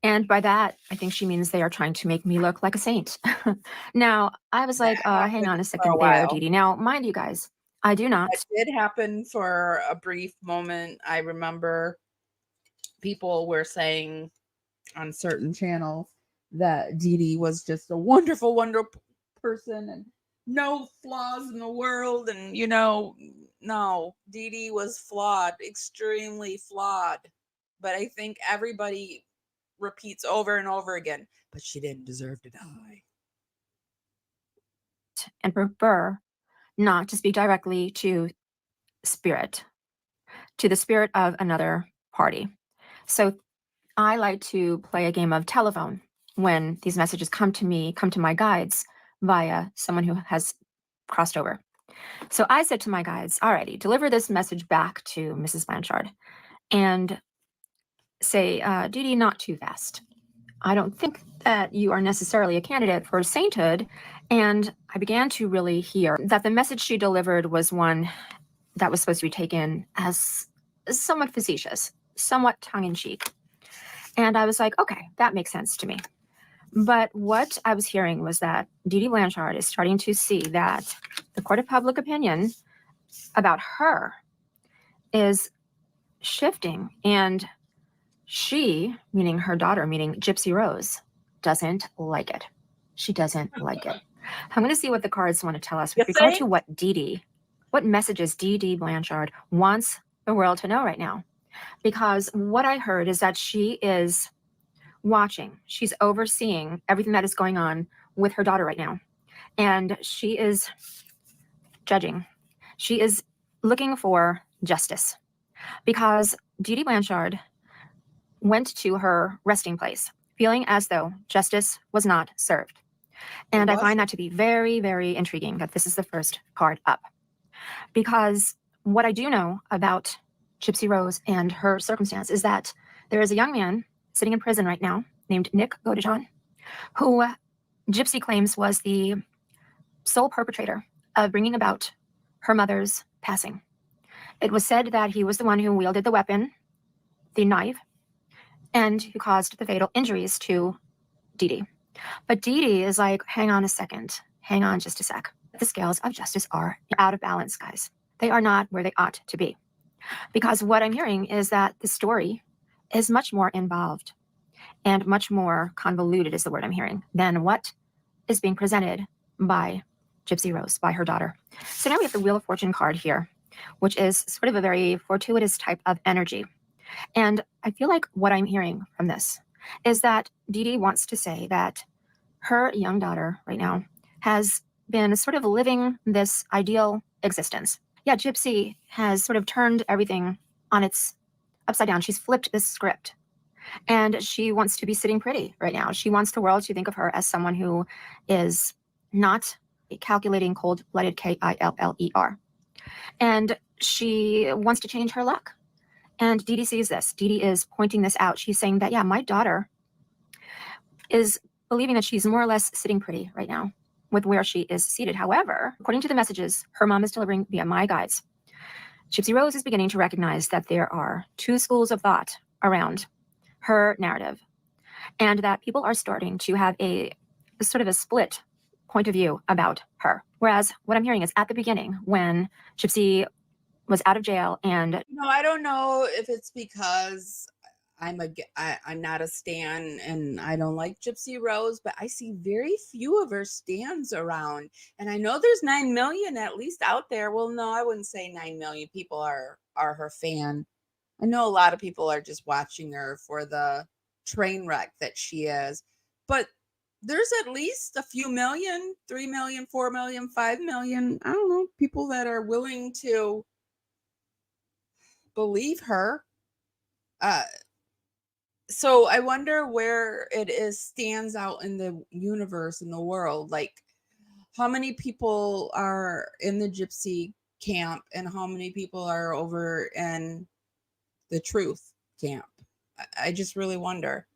Speaker 16: And by that, I think she means they are trying to make me look like a saint. Now, I was like, hang on a second there, DeeDee. Now, mind you guys, I do not.
Speaker 1: It did happen for a brief moment. I remember people were saying on certain channels that DeeDee was just a wonderful, wonderful person and no flaws in the world. And, no, DeeDee was flawed, extremely flawed. But I think everybody repeats over and over again, but she didn't deserve to die.
Speaker 16: And prefer not to speak directly to spirit, to the spirit of another party. So I like to play a game of telephone when these messages come to me, come to my guides via someone who has crossed over. So I said to my guides, alrighty, deliver this message back to Mrs. Blanchard and say, DeeDee, not too fast. I don't think that you are necessarily a candidate for sainthood. And I began to really hear that the message she delivered was one that was supposed to be taken as somewhat facetious, somewhat tongue-in-cheek. And I was like, okay, that makes sense to me. But what I was hearing was that DeeDee Blanchard is starting to see that the court of public opinion about her is shifting. And she, meaning her daughter, meaning Gypsy Rose, doesn't like it. She doesn't like it. I'm going to see what the cards want to tell us with regard to what what messages DeeDee Blanchard wants the world to know right now. Because what I heard is that she is watching. She's overseeing everything that is going on with her daughter right now. And she is judging. She is looking for justice. Because DeeDee Blanchard went to her resting place feeling as though justice was not served. And I find that to be very, very intriguing that this is the first card up. Because what I do know about Gypsy Rose and her circumstance is that there is a young man sitting in prison right now named Nick Godejohn, who Gypsy claims was the sole perpetrator of bringing about her mother's passing. It was said that he was the one who wielded the weapon, the knife, and who caused the fatal injuries to DeeDee. But DeeDee is like, hang on a second. Hang on just a sec. The scales of justice are out of balance, guys. They are not where they ought to be. Because what I'm hearing is that the story is much more involved and much more convoluted is the word I'm hearing than what is being presented by Gypsy Rose, by her daughter. So now we have the Wheel of Fortune card here, which is sort of a very fortuitous type of energy. And I feel like what I'm hearing from this is that DeeDee wants to say that her young daughter right now has been sort of living this ideal existence. Yeah, Gypsy has sort of turned everything on its upside down. She's flipped this script. And she wants to be sitting pretty right now. She wants the world to think of her as someone who is not a calculating, cold-blooded Killer. And she wants to change her luck. And DeeDee sees this. DeeDee is pointing this out. She's saying that, yeah, my daughter is believing that she's more or less sitting pretty right now with where she is seated. However, according to the messages her mom is delivering via my guides, Gypsy Rose is beginning to recognize that there are two schools of thought around her narrative, and that people are starting to have a sort of a split point of view about her. Whereas what I'm hearing is at the beginning, when Gypsy was out of jail and
Speaker 1: I don't know if it's because I'm not a stan and I don't like Gypsy Rose, but I see very few of her stans around. And I know there's 9 million at least out there. Well, no, I wouldn't say 9 million people are her fan. I know a lot of people are just watching her for the train wreck that she is. But there's at least a few million, 3 million, 4 million, 5 million, I don't know, people that are willing to believe her. So I wonder where it stands out in the universe, in the world. Like, how many people are in the Gypsy camp and how many people are over in the truth camp? I just really wonder.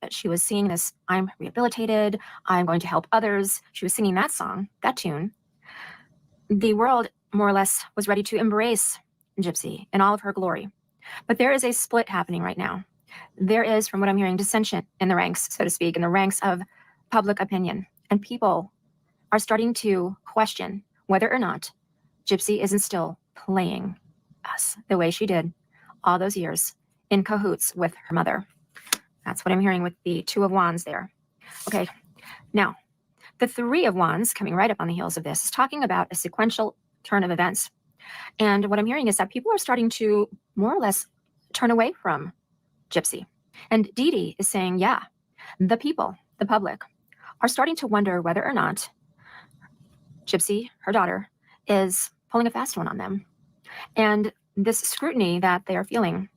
Speaker 16: She was seeing this, I'm rehabilitated, I'm going to help others. She was singing that song, that tune. The world more or less was ready to embrace Gypsy in all of her glory. But there is a split happening right now. There is, from what I'm hearing, dissension in the ranks, so to speak, in the ranks of public opinion. And people are starting to question whether or not Gypsy isn't still playing us the way she did all those years in cahoots with her mother. That's what I'm hearing with the Two of Wands there. Okay, now the Three of Wands coming right up on the heels of this is talking about a sequential turn of events. And what I'm hearing is that people are starting to more or less turn away from Gypsy. And DeeDee is saying, yeah, the people, the public, are starting to wonder whether or not Gypsy, her daughter, is pulling a fast one on them. And this scrutiny that they are feeling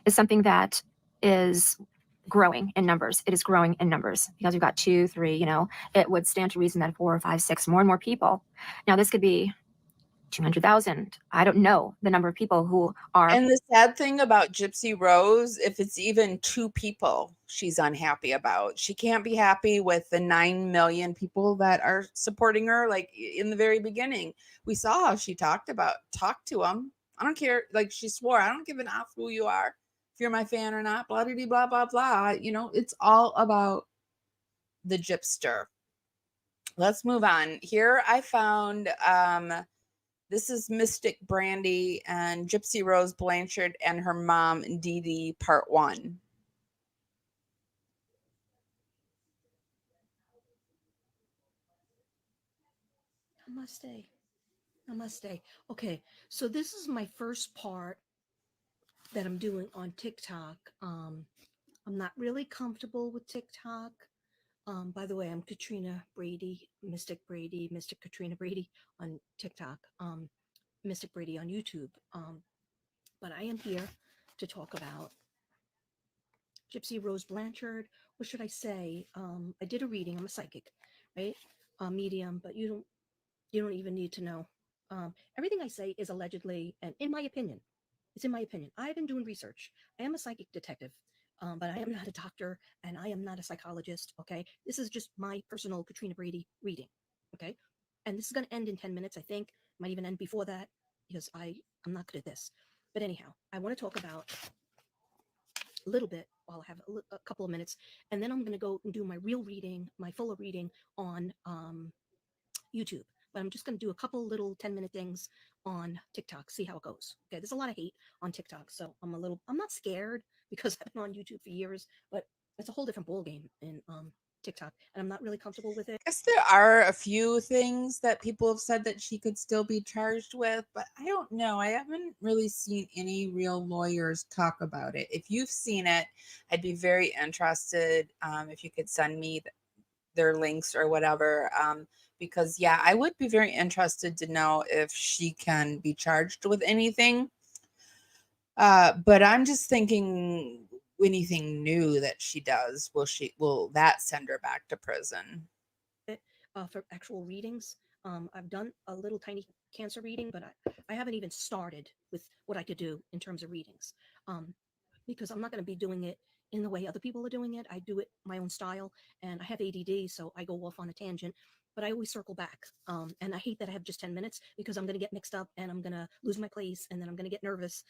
Speaker 16: is something that is growing in numbers. It is growing in numbers because we've got 2, 3, you know, it would stand to reason that 4, 5, 6, more and more people. Now, this could be 200,000. I don't know the number of people who are.
Speaker 1: And the sad thing about Gypsy Rose, if it's even 2 people she's unhappy about, she can't be happy with the 9 million people that are supporting her. Like in the very beginning, we saw how she talked to them. I don't care. Like she swore, I don't give an F who you are, if you're my fan or not, blah, blah, blah, blah, blah. You know, it's all about the Gypster. Let's move on. Here I found, this is Mystic Brandy and Gypsy Rose Blanchard and her mom, DeeDee, part 1.
Speaker 17: Namaste. Namaste. Okay, so this is my first part that I'm doing on TikTok. I'm not really comfortable with TikTok. By the way, I'm Katrina Brady, Mystic Katrina Brady on TikTok, Mystic Brady on YouTube. But I am here to talk about Gypsy Rose Blanchard. What should I say? I did a reading. I'm a psychic, right? Medium, but you don't even need to know. Everything I say is allegedly, and in my opinion, it's in my opinion. I've been doing research. I am a psychic detective, but I am not a doctor and I am not a psychologist. Okay, this is just my personal Katrina Brady reading. Okay, and this is going to end in 10 minutes. I think might even end before that because I'm not good at this. But anyhow, I want to talk about a little bit while I have a couple of minutes, and then I'm going to go and do my real reading, my fuller reading on YouTube. But I'm just going to do a couple little 10-minute things on TikTok, see how it goes. Okay, there's a lot of hate on TikTok, so I'm not scared because I've been on YouTube for years, but it's a whole different ballgame in TikTok, and I'm not really comfortable with it.
Speaker 1: I guess there are a few things that people have said that she could still be charged with, but I don't know. I haven't really seen any real lawyers talk about it. If you've seen it, I'd be very interested if you could send me their links or whatever. Because yeah, I would be very interested to know if she can be charged with anything. But I'm just thinking anything new that she does, will that send her back to prison?
Speaker 17: For actual readings, I've done a little tiny cancer reading, but I haven't even started with what I could do in terms of readings, because I'm not going to be doing it in the way other people are doing it. I do it my own style, and I have ADD, so I go off on a tangent, but I always circle back. And I hate that I have just 10 minutes because I'm going to get mixed up and I'm going to lose my place, and then I'm going to get nervous.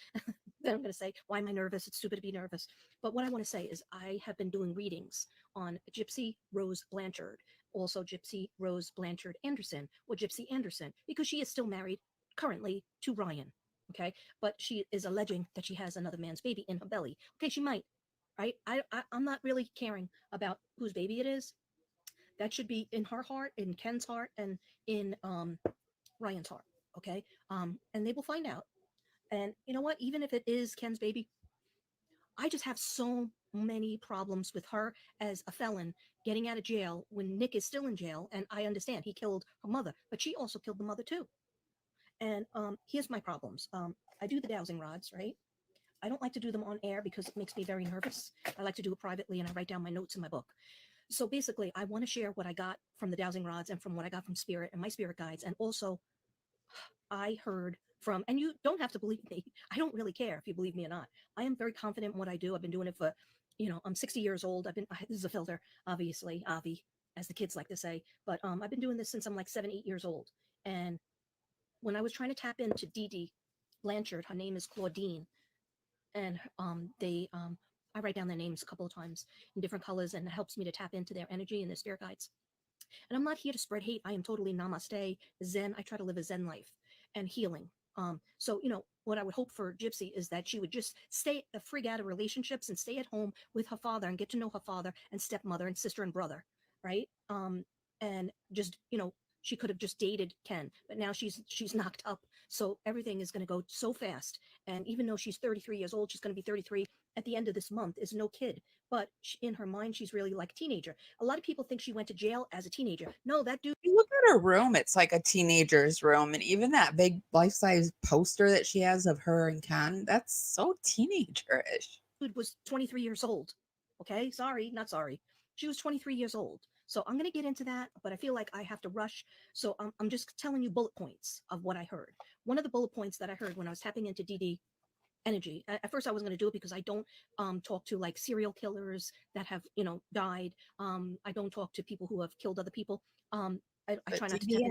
Speaker 17: Then I'm going to say, why am I nervous? It's stupid to be nervous. But what I want to say is I have been doing readings on Gypsy Rose Blanchard, also Gypsy Rose Blanchard Anderson, or Gypsy Anderson, because she is still married currently to Ryan. Okay, but she is alleging that she has another man's baby in her belly. Okay, she might, right? I'm not really caring about whose baby it is. That should be in her heart, in Ken's heart, and in Ryan's heart. Okay, and they will find out. And you know what? Even if it is Ken's baby, I just have so many problems with her as a felon getting out of jail when Nick is still in jail. And I understand he killed her mother, but she also killed the mother too. And here's my problems. I do the dowsing rods, right? I don't like to do them on air because it makes me very nervous. I like to do it privately, and I write down my notes in my book. So basically, I want to share what I got from the dowsing rods and from what I got from Spirit and my spirit guides. And also, I heard from, and you don't have to believe me. I don't really care if you believe me or not. I am very confident in what I do. I've been doing it for, I'm 60 years old. This is a filter, obviously, Avi, as the kids like to say. But I've been doing this since I'm like 7, 8 years old. And when I was trying to tap into DeeDee Blanchard, her name is Claudine, and I write down their names a couple of times in different colors, and it helps me to tap into their energy and their spirit guides. And I'm not here to spread hate. I am totally namaste, Zen. I try to live a Zen life and healing. So, what I would hope for Gypsy is that she would just stay the frig out of relationships and stay at home with her father and get to know her father and stepmother and sister and brother, right? And just, she could have just dated Ken, but now she's knocked up. So everything is going to go so fast. And even though she's 33 years old, she's going to be 33 at the end of this month, is no kid. But in her mind, she's really like a teenager. A lot of people think she went to jail as a teenager. No, that dude.
Speaker 1: You look at her room, it's like a teenager's room. And even that big life-size poster that she has of her and Ken, that's so teenager-ish.
Speaker 17: Dude was 23 years old. Okay, sorry, not sorry. She was 23 years old. So I'm going to get into that, but I feel like I have to rush. So I'm just telling you bullet points of what I heard. One of the bullet points that I heard when I was tapping into DeeDee energy. At first I wasn't going to do it because I don't talk to like serial killers that have, died. I don't talk to people who have killed other people. I try not to tap into the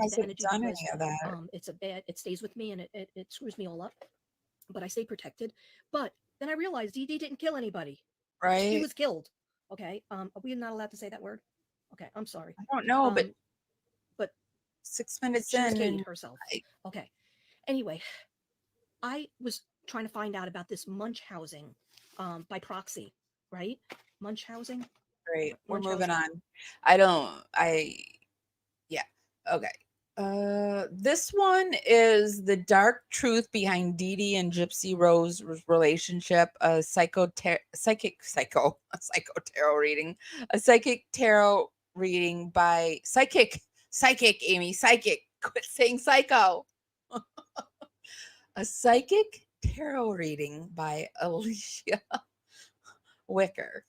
Speaker 17: energy because it stays with me and it screws me all up. But I stay protected. But then I realized DeeDee didn't kill anybody.
Speaker 1: Right.
Speaker 17: She was killed. Okay. Are we not allowed to say that word? Okay, I'm sorry.
Speaker 1: I don't know,
Speaker 17: but
Speaker 1: 6 minutes
Speaker 17: she
Speaker 1: in
Speaker 17: and herself. Okay. Anyway, I was trying to find out about this munch housing by proxy, right? Munch housing.
Speaker 1: Great. We're
Speaker 17: Munch
Speaker 1: moving
Speaker 17: housing.
Speaker 1: on. Yeah. Okay. This one is the dark truth behind DeeDee and Gypsy Rose relationship. A psychic tarot reading. A psychic tarot reading by psychic Amy. Psychic. Quit saying psycho. A psychic tarot reading by Alicia Wicker.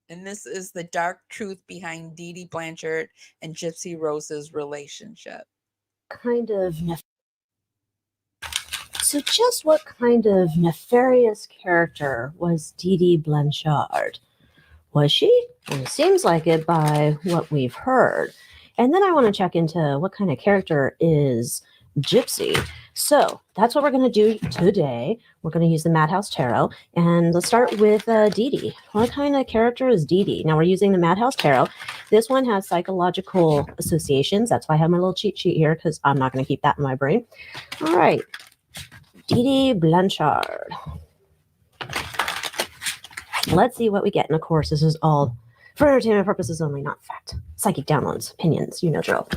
Speaker 1: And this is the dark truth behind DeeDee Blanchard and Gypsy Rose's relationship.
Speaker 18: So just what kind of nefarious character was DeeDee Blanchard? Was she? Well, it seems like it by what we've heard. And then I want to check into what kind of character is Gypsy. So that's what we're going to do today. We're going to use the Madhouse Tarot. And let's start with DeeDee. What kind of character is DeeDee? Now we're using the Madhouse Tarot. This one has psychological associations. That's why I have my little cheat sheet here because I'm not going to keep that in my brain. All right. DeeDee Blanchard. Let's see what we get. And of course, this is all for entertainment purposes only, not fact. Psychic downloads, opinions, you know drill.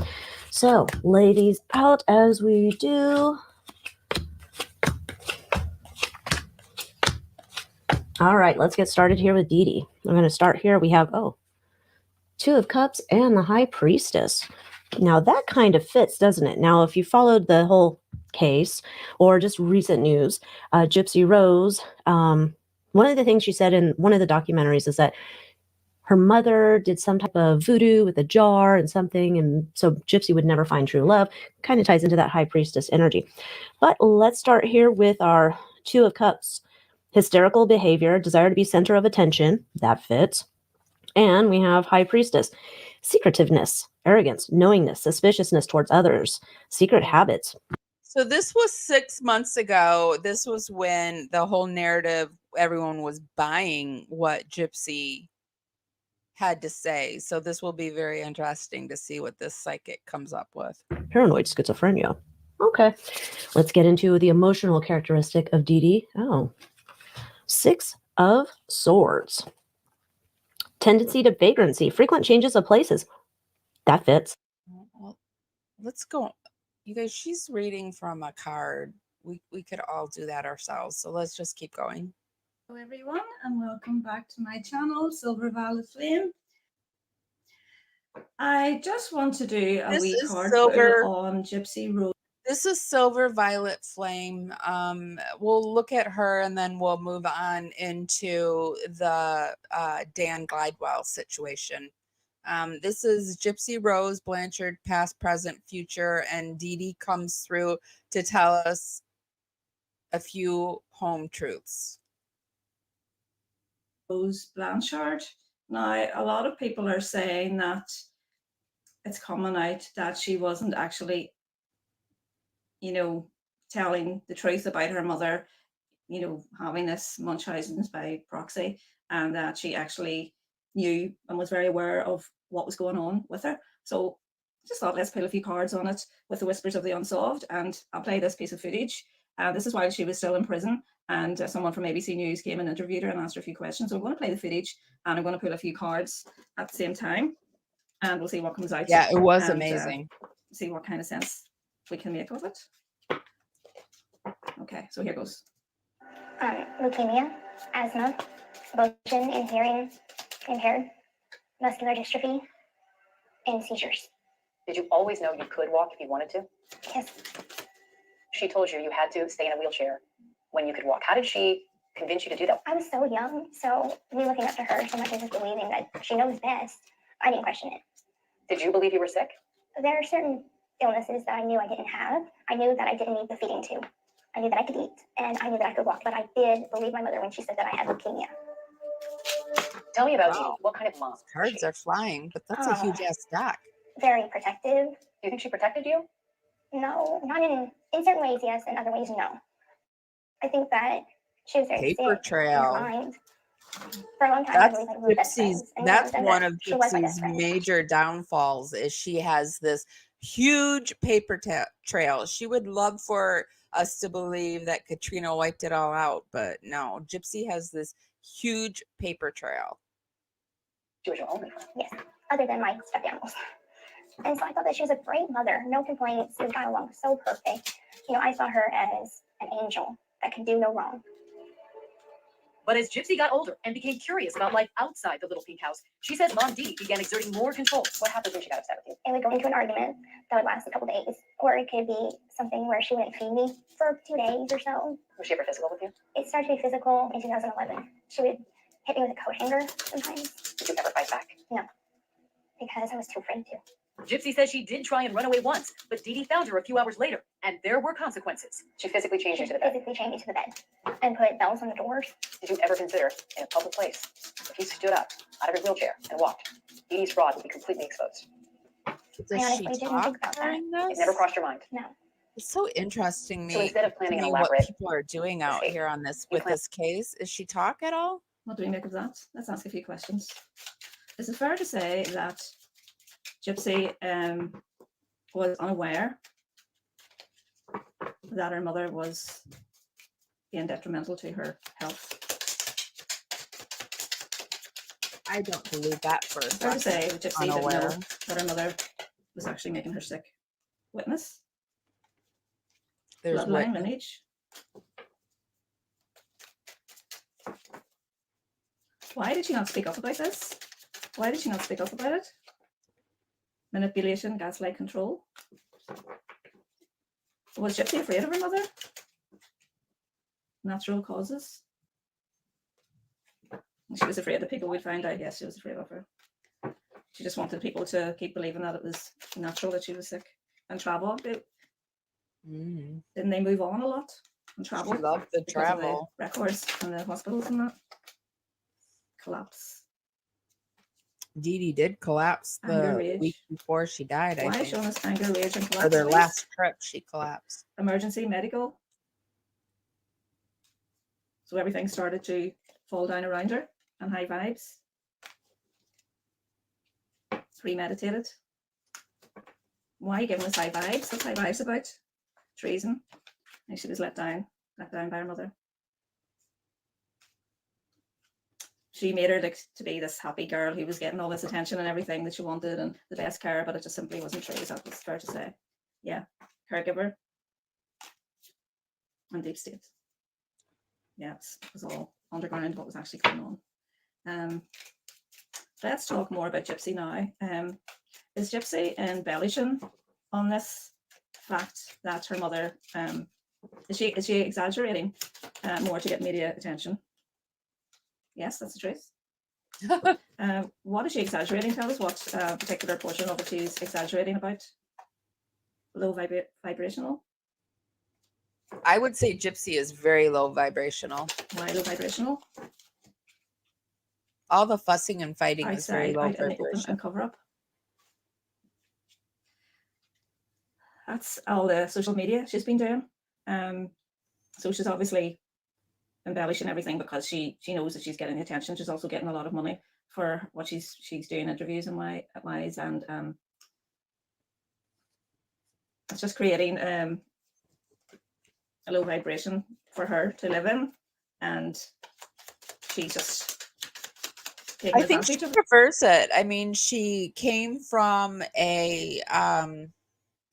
Speaker 18: So, ladies out as we do. All right, let's get started here with DeeDee. We're going to start here. We have, Two of Cups and the High Priestess. Now, that kind of fits, doesn't it? Now, if you followed the whole case or just recent news, Gypsy Rose, one of the things she said in one of the documentaries is that her mother did some type of voodoo with a jar and something, and so Gypsy would never find true love. Kind of ties into that High Priestess energy. But let's start here with our Two of Cups. Hysterical behavior, desire to be center of attention. That fits. And we have High Priestess. Secretiveness, arrogance, knowingness, suspiciousness towards others, secret habits.
Speaker 1: So this was 6 months ago. This was when the whole narrative, everyone was buying what Gypsy had to say. So this will be very interesting to see what this psychic comes up with.
Speaker 18: Paranoid schizophrenia. Okay. Let's get into the emotional characteristic of DeeDee. Six of Swords. Tendency to vagrancy, frequent changes of places. That fits.
Speaker 1: Well, let's go. You guys, she's reading from a card. We could all do that ourselves. So let's just keep going.
Speaker 19: Hello everyone, and welcome back to my channel, Silver Violet Flame. I just want to do a wee card pull on Gypsy Rose.
Speaker 1: This is Silver Violet Flame. We'll look at her and then we'll move on into the Dan Glidewell situation. This is Gypsy Rose Blanchard, past, present, future, and DeeDee comes through to tell us a few home truths.
Speaker 19: Rose Blanchard. Now, a lot of people are saying that it's coming out that she wasn't actually, telling the truth about her mother, having this Munchausen's by proxy, and that she actually knew and was very aware of what was going on with her. So just thought let's put a few cards on it with the Whispers of the Unsolved, and I'll play this piece of footage. This is while she was still in prison, and someone from ABC News came and interviewed her and asked her a few questions. So I'm going to play the footage, and I'm going to pull a few cards at the same time, and we'll see what comes out.
Speaker 1: Yeah, it was
Speaker 19: and,
Speaker 1: amazing.
Speaker 19: See what kind of sense we can make of it. Okay, so here goes.
Speaker 9: Leukemia, asthma, vision and hearing impaired, muscular dystrophy, and seizures.
Speaker 13: Did you always know you could walk if you wanted to?
Speaker 9: Yes.
Speaker 13: She told you you had to stay in a wheelchair when you could walk. How did she convince you to do that?
Speaker 9: I was so young, so me looking up to her so much as just believing that she knows best, I didn't question it.
Speaker 13: Did you believe you were sick?
Speaker 9: There are certain illnesses that I knew I didn't have. I knew that I didn't need the feeding tube. I knew that I could eat, and I knew that I could walk, but I did believe my mother when she said that I had leukemia.
Speaker 13: Tell me about DeeDee. What kind of mom?
Speaker 1: Cards are flying, but that's a huge ass stack.
Speaker 9: Very protective.
Speaker 13: Do you think she protected you?
Speaker 9: No, not in certain ways, yes, in other ways, no. I think that she was very
Speaker 1: Paper
Speaker 9: sick
Speaker 1: trail.
Speaker 9: in her mind. For a long time,
Speaker 1: That's
Speaker 9: I believe we were best
Speaker 1: Gypsy's.
Speaker 9: friends, and
Speaker 1: That's
Speaker 9: then
Speaker 1: one of
Speaker 9: she was my
Speaker 1: Gypsy's
Speaker 9: best friend.
Speaker 1: major downfalls. Is she has this huge paper trail. She would love for us to believe that Katrina wiped it all out, but no, Gypsy has this huge paper trail.
Speaker 13: She was your only friend.
Speaker 9: Yes, other than my stuffed animals. And so I thought that she was a great mother, no complaints. We got along so perfect. You know, I saw her as an angel that could do no wrong.
Speaker 13: But as Gypsy got older and became curious about life outside the little pink house, she says Mom Dee began exerting more control. What happened when she got upset with you?
Speaker 9: It would go into an argument that would last a couple days, or it could be something where she wouldn't feed me for 2 days or so.
Speaker 13: Was she ever physical with you?
Speaker 9: It started to be physical in 2011. She would hit me with a coat hanger sometimes.
Speaker 13: Did you ever fight back?
Speaker 9: No, because I was too afraid to.
Speaker 13: Gypsy says she did try and run away once, but DeeDee found her a few hours later, and there were consequences. She physically changed you to the bed.
Speaker 9: Physically chained me to the bed and put bells on the doors.
Speaker 13: Did you ever consider, in a public place, if you stood up out of your wheelchair and walked, DeeDee's fraud would be completely exposed?
Speaker 9: I honestly didn't think about that.
Speaker 13: It never crossed your mind?
Speaker 9: No.
Speaker 1: It's so interesting
Speaker 13: So instead of planning an
Speaker 1: to me what
Speaker 13: elaborate
Speaker 1: people are doing out here on this with this case. Is she talk at all?
Speaker 19: What do we make of that? Let's ask a few questions. Is it fair to say that Gypsy was unaware that her mother was being detrimental to her health?
Speaker 1: I don't believe that for a
Speaker 19: Fair to say
Speaker 1: second.
Speaker 19: that Gypsy didn't know
Speaker 1: Unaware.
Speaker 19: that her mother was actually making her sick. Witness?
Speaker 1: There's
Speaker 19: Bloodline,
Speaker 1: witness.
Speaker 19: lineage? Why did she not speak up about this? Why did she not speak up about it? Manipulation, gaslight, control. Was Gypsy afraid of her mother? Natural causes. She was afraid that people would find out. Yes, she was afraid of her. She just wanted people to keep believing that it was natural that she was sick. And travel. Didn't they move on a lot and travel?
Speaker 1: She loved the
Speaker 19: because of
Speaker 1: travel.
Speaker 19: the records and the hospitals and that. Collapse.
Speaker 1: DeeDee did collapse
Speaker 19: Anger,
Speaker 1: the
Speaker 19: rage.
Speaker 1: week before she died. I
Speaker 19: Why
Speaker 1: think.
Speaker 19: showing us anger, rage, and collapse?
Speaker 1: Or their
Speaker 19: please?
Speaker 1: last trip, she collapsed.
Speaker 19: Emergency, medical. So everything started to fall down around her and high vibes. Premeditated. Why are you giving us high vibes? What's high vibes about? Treason. And she was let down by her mother. She made her like to be this happy girl who was getting all this attention and everything that she wanted and the best care, but it just simply wasn't true. That was fair to say. Yeah, caregiver and deep state. Yeah, it was all underground what was actually going on. Let's talk more about Gypsy now. Is Gypsy embellishing on this fact that her mother is she exaggerating more to get media attention? Yes, that's the truth. What is she exaggerating? Tell us what particular portion of it she's exaggerating about. Low vibrational.
Speaker 1: I would say Gypsy is very low vibrational.
Speaker 19: Why low vibrational?
Speaker 1: All the fussing and fighting is very low
Speaker 19: out in the open
Speaker 1: vibration.
Speaker 19: and cover up. That's all the social media she's been doing. So she's obviously embellishing everything because she knows that she's getting the attention. She's also getting a lot of money for what she's doing interviews and wise and it's just creating a low vibration for her to live in, and she's just taking
Speaker 1: I think she
Speaker 19: advantage of it.
Speaker 1: prefers it. I mean, she came from a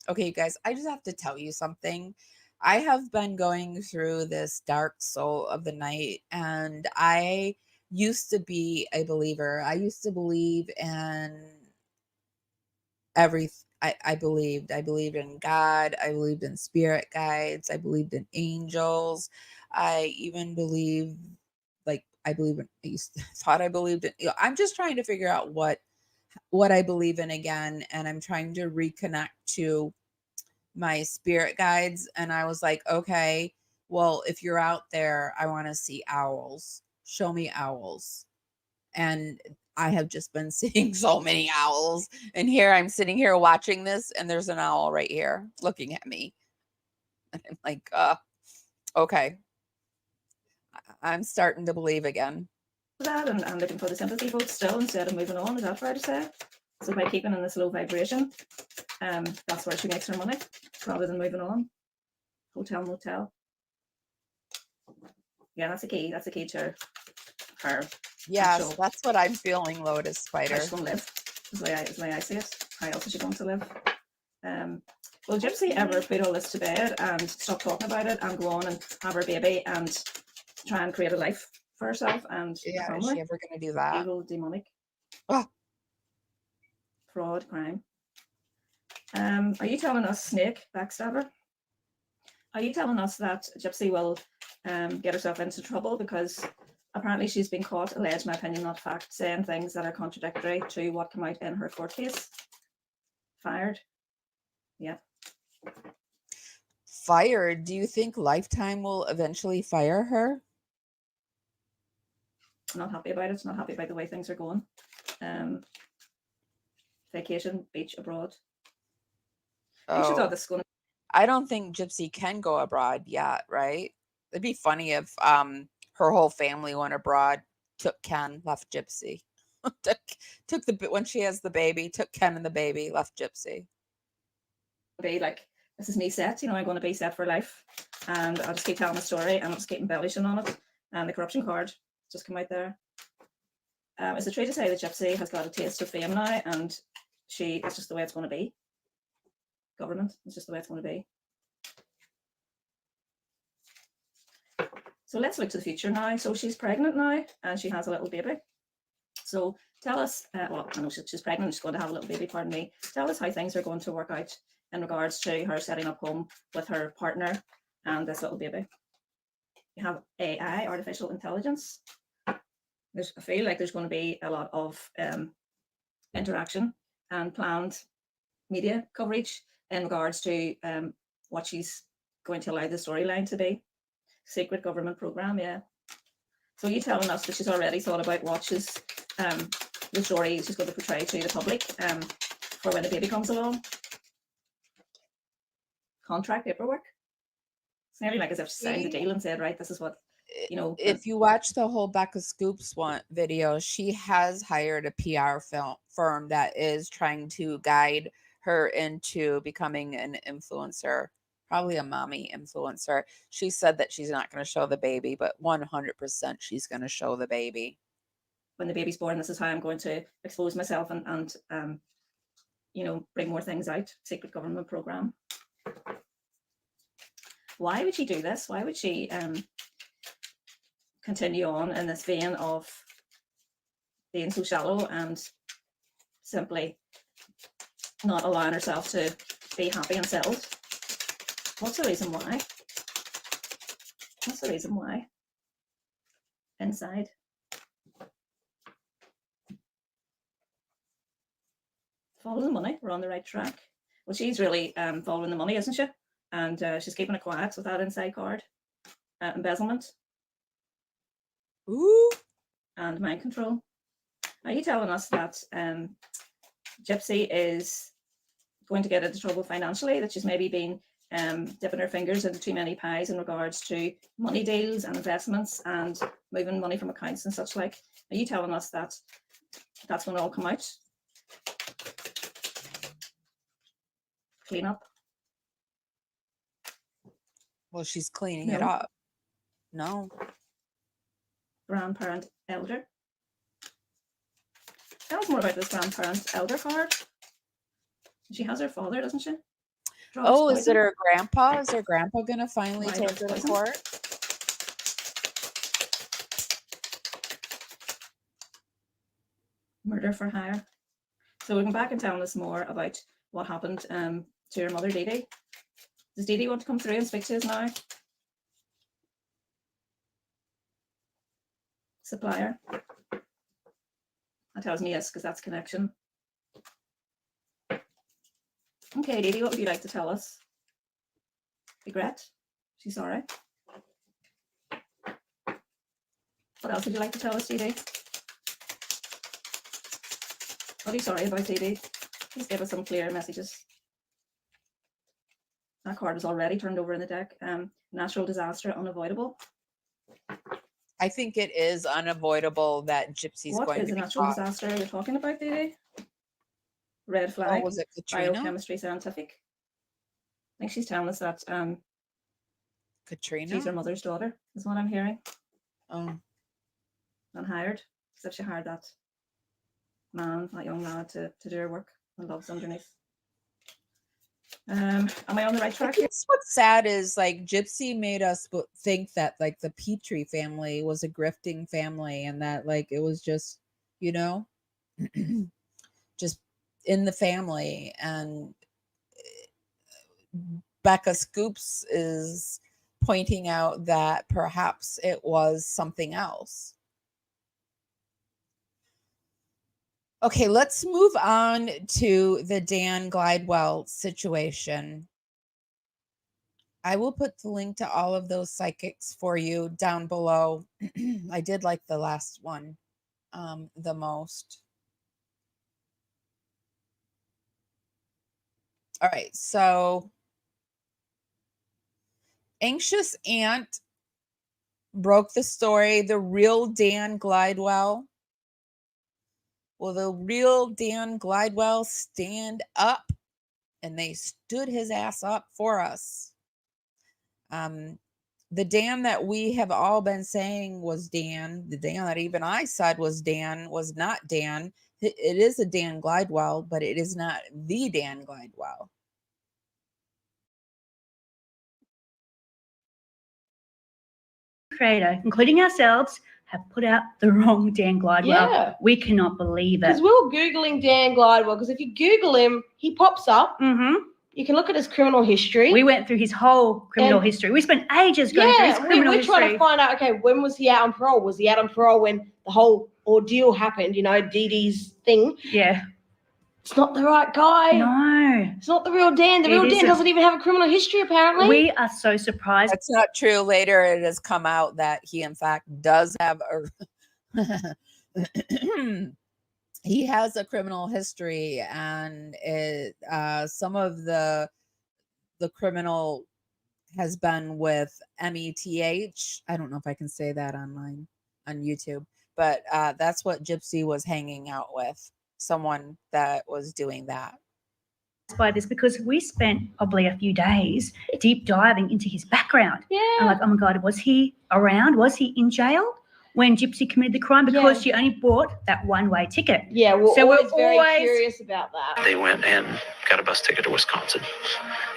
Speaker 1: okay, you guys, I just have to tell you something. I have been going through this dark soul of the night, and I used to be a believer. I used to believe in I believed. I believed in God. I believed in spirit guides. I believed in angels. I even believed, like, I believe in, I used to, thought I believed in, I'm just trying to figure out what I believe in again. And I'm trying to reconnect to my spirit guides. And I was like, okay, well, if you're out there, I want to see owls. Show me owls. And I have just been seeing so many owls. And here I'm sitting here watching this, and there's an owl right here looking at me. And I'm like, okay. I'm starting to believe again.
Speaker 19: That and looking for the sympathy vote still instead of moving on. Is that fair to say? So by keeping in this low vibration, that's where she makes her money rather than moving on. Hotel, motel. Yeah, that's a key. That's a key to her.
Speaker 1: Yes, that's what I'm feeling, Lotus Spider.
Speaker 19: How she's going to live, is the way I see it. How else is she going to live? Will Gypsy ever put all this to bed and stop talking about it and go on and have her baby and try and create a life for herself and
Speaker 1: yeah,
Speaker 19: family?
Speaker 1: Is she ever going to do that?
Speaker 19: Evil, demonic.
Speaker 1: Oh.
Speaker 19: Fraud, crime. Are you telling us, snake, backstabber? Are you telling us that Gypsy will get herself into trouble because apparently she's been caught, alleged, my opinion, not fact, saying things that are contradictory to what came out in her court case? Fired? Yeah.
Speaker 1: Fired? Do you think Lifetime will eventually fire her?
Speaker 19: Not happy about it. Not happy about the way things are going. Vacation, beach, abroad. I think she thought this was going to...
Speaker 1: I don't think Gypsy can go abroad yet, right? It'd be funny if her whole family went abroad, took Ken, left Gypsy. took the when she has the baby, took Ken and the baby, left Gypsy.
Speaker 19: Be like, this is me set, I'm going to be set for life, and I'll just keep telling the story, and I'll just keep embellishing on it, and the corruption card just come out there. Is it true to say that Gypsy has got a taste of fame now, and it's just the way it's going to be? Government, it's just the way it's going to be. So let's look to the future now. So she's pregnant now, and she has a little baby. So tell us, well, I know she's pregnant, she's going to have a little baby, pardon me. Tell us how things are going to work out in regards to her setting up home with her partner and this little baby. You have AI, artificial intelligence. I feel like there's going to be a lot of interaction and planned media coverage in regards to what she's going to allow the storyline to be. Secret government program, yeah. So you telling us that she's already thought about what she's the story she's going to portray to the public for when the baby comes along? Contract paperwork. It's nearly like as if she signed the deal and said, right, this is what,
Speaker 1: If you watch the whole Becca Scoops video, she has hired a PR firm that is trying to guide her into becoming an influencer, probably a mommy influencer. She said that she's not going to show the baby, but 100% she's going to show the baby.
Speaker 19: When the baby's born, this is how I'm going to expose myself and bring more things out. Secret government program. Why would she do this? Why would she continue on in this vein of being so shallow and simply not allowing herself to be happy and settled? What's the reason why? What's the reason why? Inside. Follow the money. We're on the right track. Well, she's really following the money, isn't she? And she's keeping it quiet with that inside card. Embezzlement.
Speaker 1: Ooh.
Speaker 19: And mind control. Are you telling us that Gypsy is going to get into trouble financially, that she's maybe been dipping her fingers into too many pies in regards to money deals and investments and moving money from accounts and such like? Are you telling us that that's going to all come out? Clean up.
Speaker 1: Well, she's cleaning it
Speaker 19: No.
Speaker 1: up. No.
Speaker 19: Grandparent elder. Tell us more about this grandparent elder card. She has her father, doesn't she? Drugs,
Speaker 1: Oh, is it
Speaker 19: poison.
Speaker 1: her grandpa? Is her grandpa going to finally
Speaker 19: Why
Speaker 1: take
Speaker 19: drugs,
Speaker 1: her to
Speaker 19: poison?
Speaker 1: court?
Speaker 19: Murder for hire. So we can back and tell us more about what happened to your mother, DeeDee. Does DeeDee want to come through and speak to us now? Supplier. That tells me yes, because that's connection. Okay, DeeDee, what would you like to tell us? Regret? She's sorry. What else would you like to tell us, DeeDee? What are you sorry about, DeeDee? Please give us some clear messages. That card was already turned over in the deck. Natural disaster, unavoidable.
Speaker 1: I think it is unavoidable that Gypsy's
Speaker 19: What
Speaker 1: going
Speaker 19: is
Speaker 1: to
Speaker 19: a
Speaker 1: be
Speaker 19: natural
Speaker 1: caught.
Speaker 19: disaster you're talking about, DeeDee? Red flag.
Speaker 1: was it Katrina?
Speaker 19: Biochemistry scientific. I think she's telling us that
Speaker 1: Katrina?
Speaker 19: she's her mother's daughter, is what I'm hearing.
Speaker 1: Oh.
Speaker 19: Unhired. As if she hired that man, that young lad, to do her work and loves underneath. Am I on the right track?
Speaker 1: I guess what's sad is like Gypsy made us think that like the Petrie family was a grifting family and that like it was just, you know, just in the family. And Becca Scoops is pointing out that perhaps it was something else. Okay, let's move on to the Dan Glidewell situation. I will put the link to all of those psychics for you down below. I did like the last one the most. All right, so Anxious Aunt broke the story. The real Dan Glidewell. Will the real Dan Glidewell stand up? And they stood his ass up for us. The Dan that we have all been saying was Dan, the Dan that even I said was Dan, was not Dan. It is a Dan Glidewell, but it is not the Dan Glidewell.
Speaker 20: Creator, including ourselves, have put out the wrong Dan Glidewell.
Speaker 21: Yeah.
Speaker 20: We cannot believe it.
Speaker 21: Because we were Googling Dan Glidewell, because if you Google him, he pops up.
Speaker 20: Mm-hmm.
Speaker 21: You can look at his criminal history.
Speaker 20: We went through his whole criminal history. We spent ages going through his criminal
Speaker 21: we're
Speaker 20: history.
Speaker 21: trying to find out, okay, when was he out on parole? Was he out on parole when the whole ordeal happened, you know, DeeDee's thing?
Speaker 20: Yeah.
Speaker 21: It's not the right guy.
Speaker 20: No.
Speaker 21: It's not the real Dan. The
Speaker 20: It
Speaker 21: real Dan
Speaker 20: isn't.
Speaker 21: doesn't even have a criminal history, apparently.
Speaker 20: We are so surprised.
Speaker 1: That's not true. Later, it has come out that he, in fact, does have a he has a criminal history, and it some of the criminal has been with METH. I don't know if I can say that online on YouTube, but that's what Gypsy was hanging out with. Someone that was doing that.
Speaker 20: By this, because we spent probably a few days deep diving into his background.
Speaker 21: Yeah.
Speaker 20: I'm like, oh my God, was he around? Was he in jail when Gypsy committed the crime? Because she only bought that one-way ticket.
Speaker 21: Yeah, we're
Speaker 20: so
Speaker 21: always very curious about that.
Speaker 22: They went and got a bus ticket to Wisconsin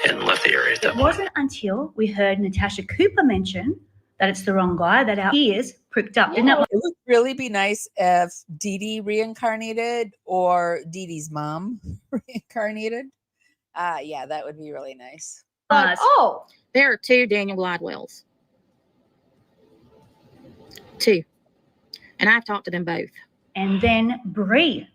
Speaker 22: and left the area at that
Speaker 20: It
Speaker 22: point.
Speaker 20: wasn't until we heard Natasha Cooper mention that it's the wrong guy that our ears pricked up. Didn't it?
Speaker 1: It would really be nice if DeeDee reincarnated or DeeDee's mom reincarnated. Yeah, that would be really nice.
Speaker 23: There are two Daniel Glidewells. Two. And I've talked to them both.
Speaker 20: And then Bree,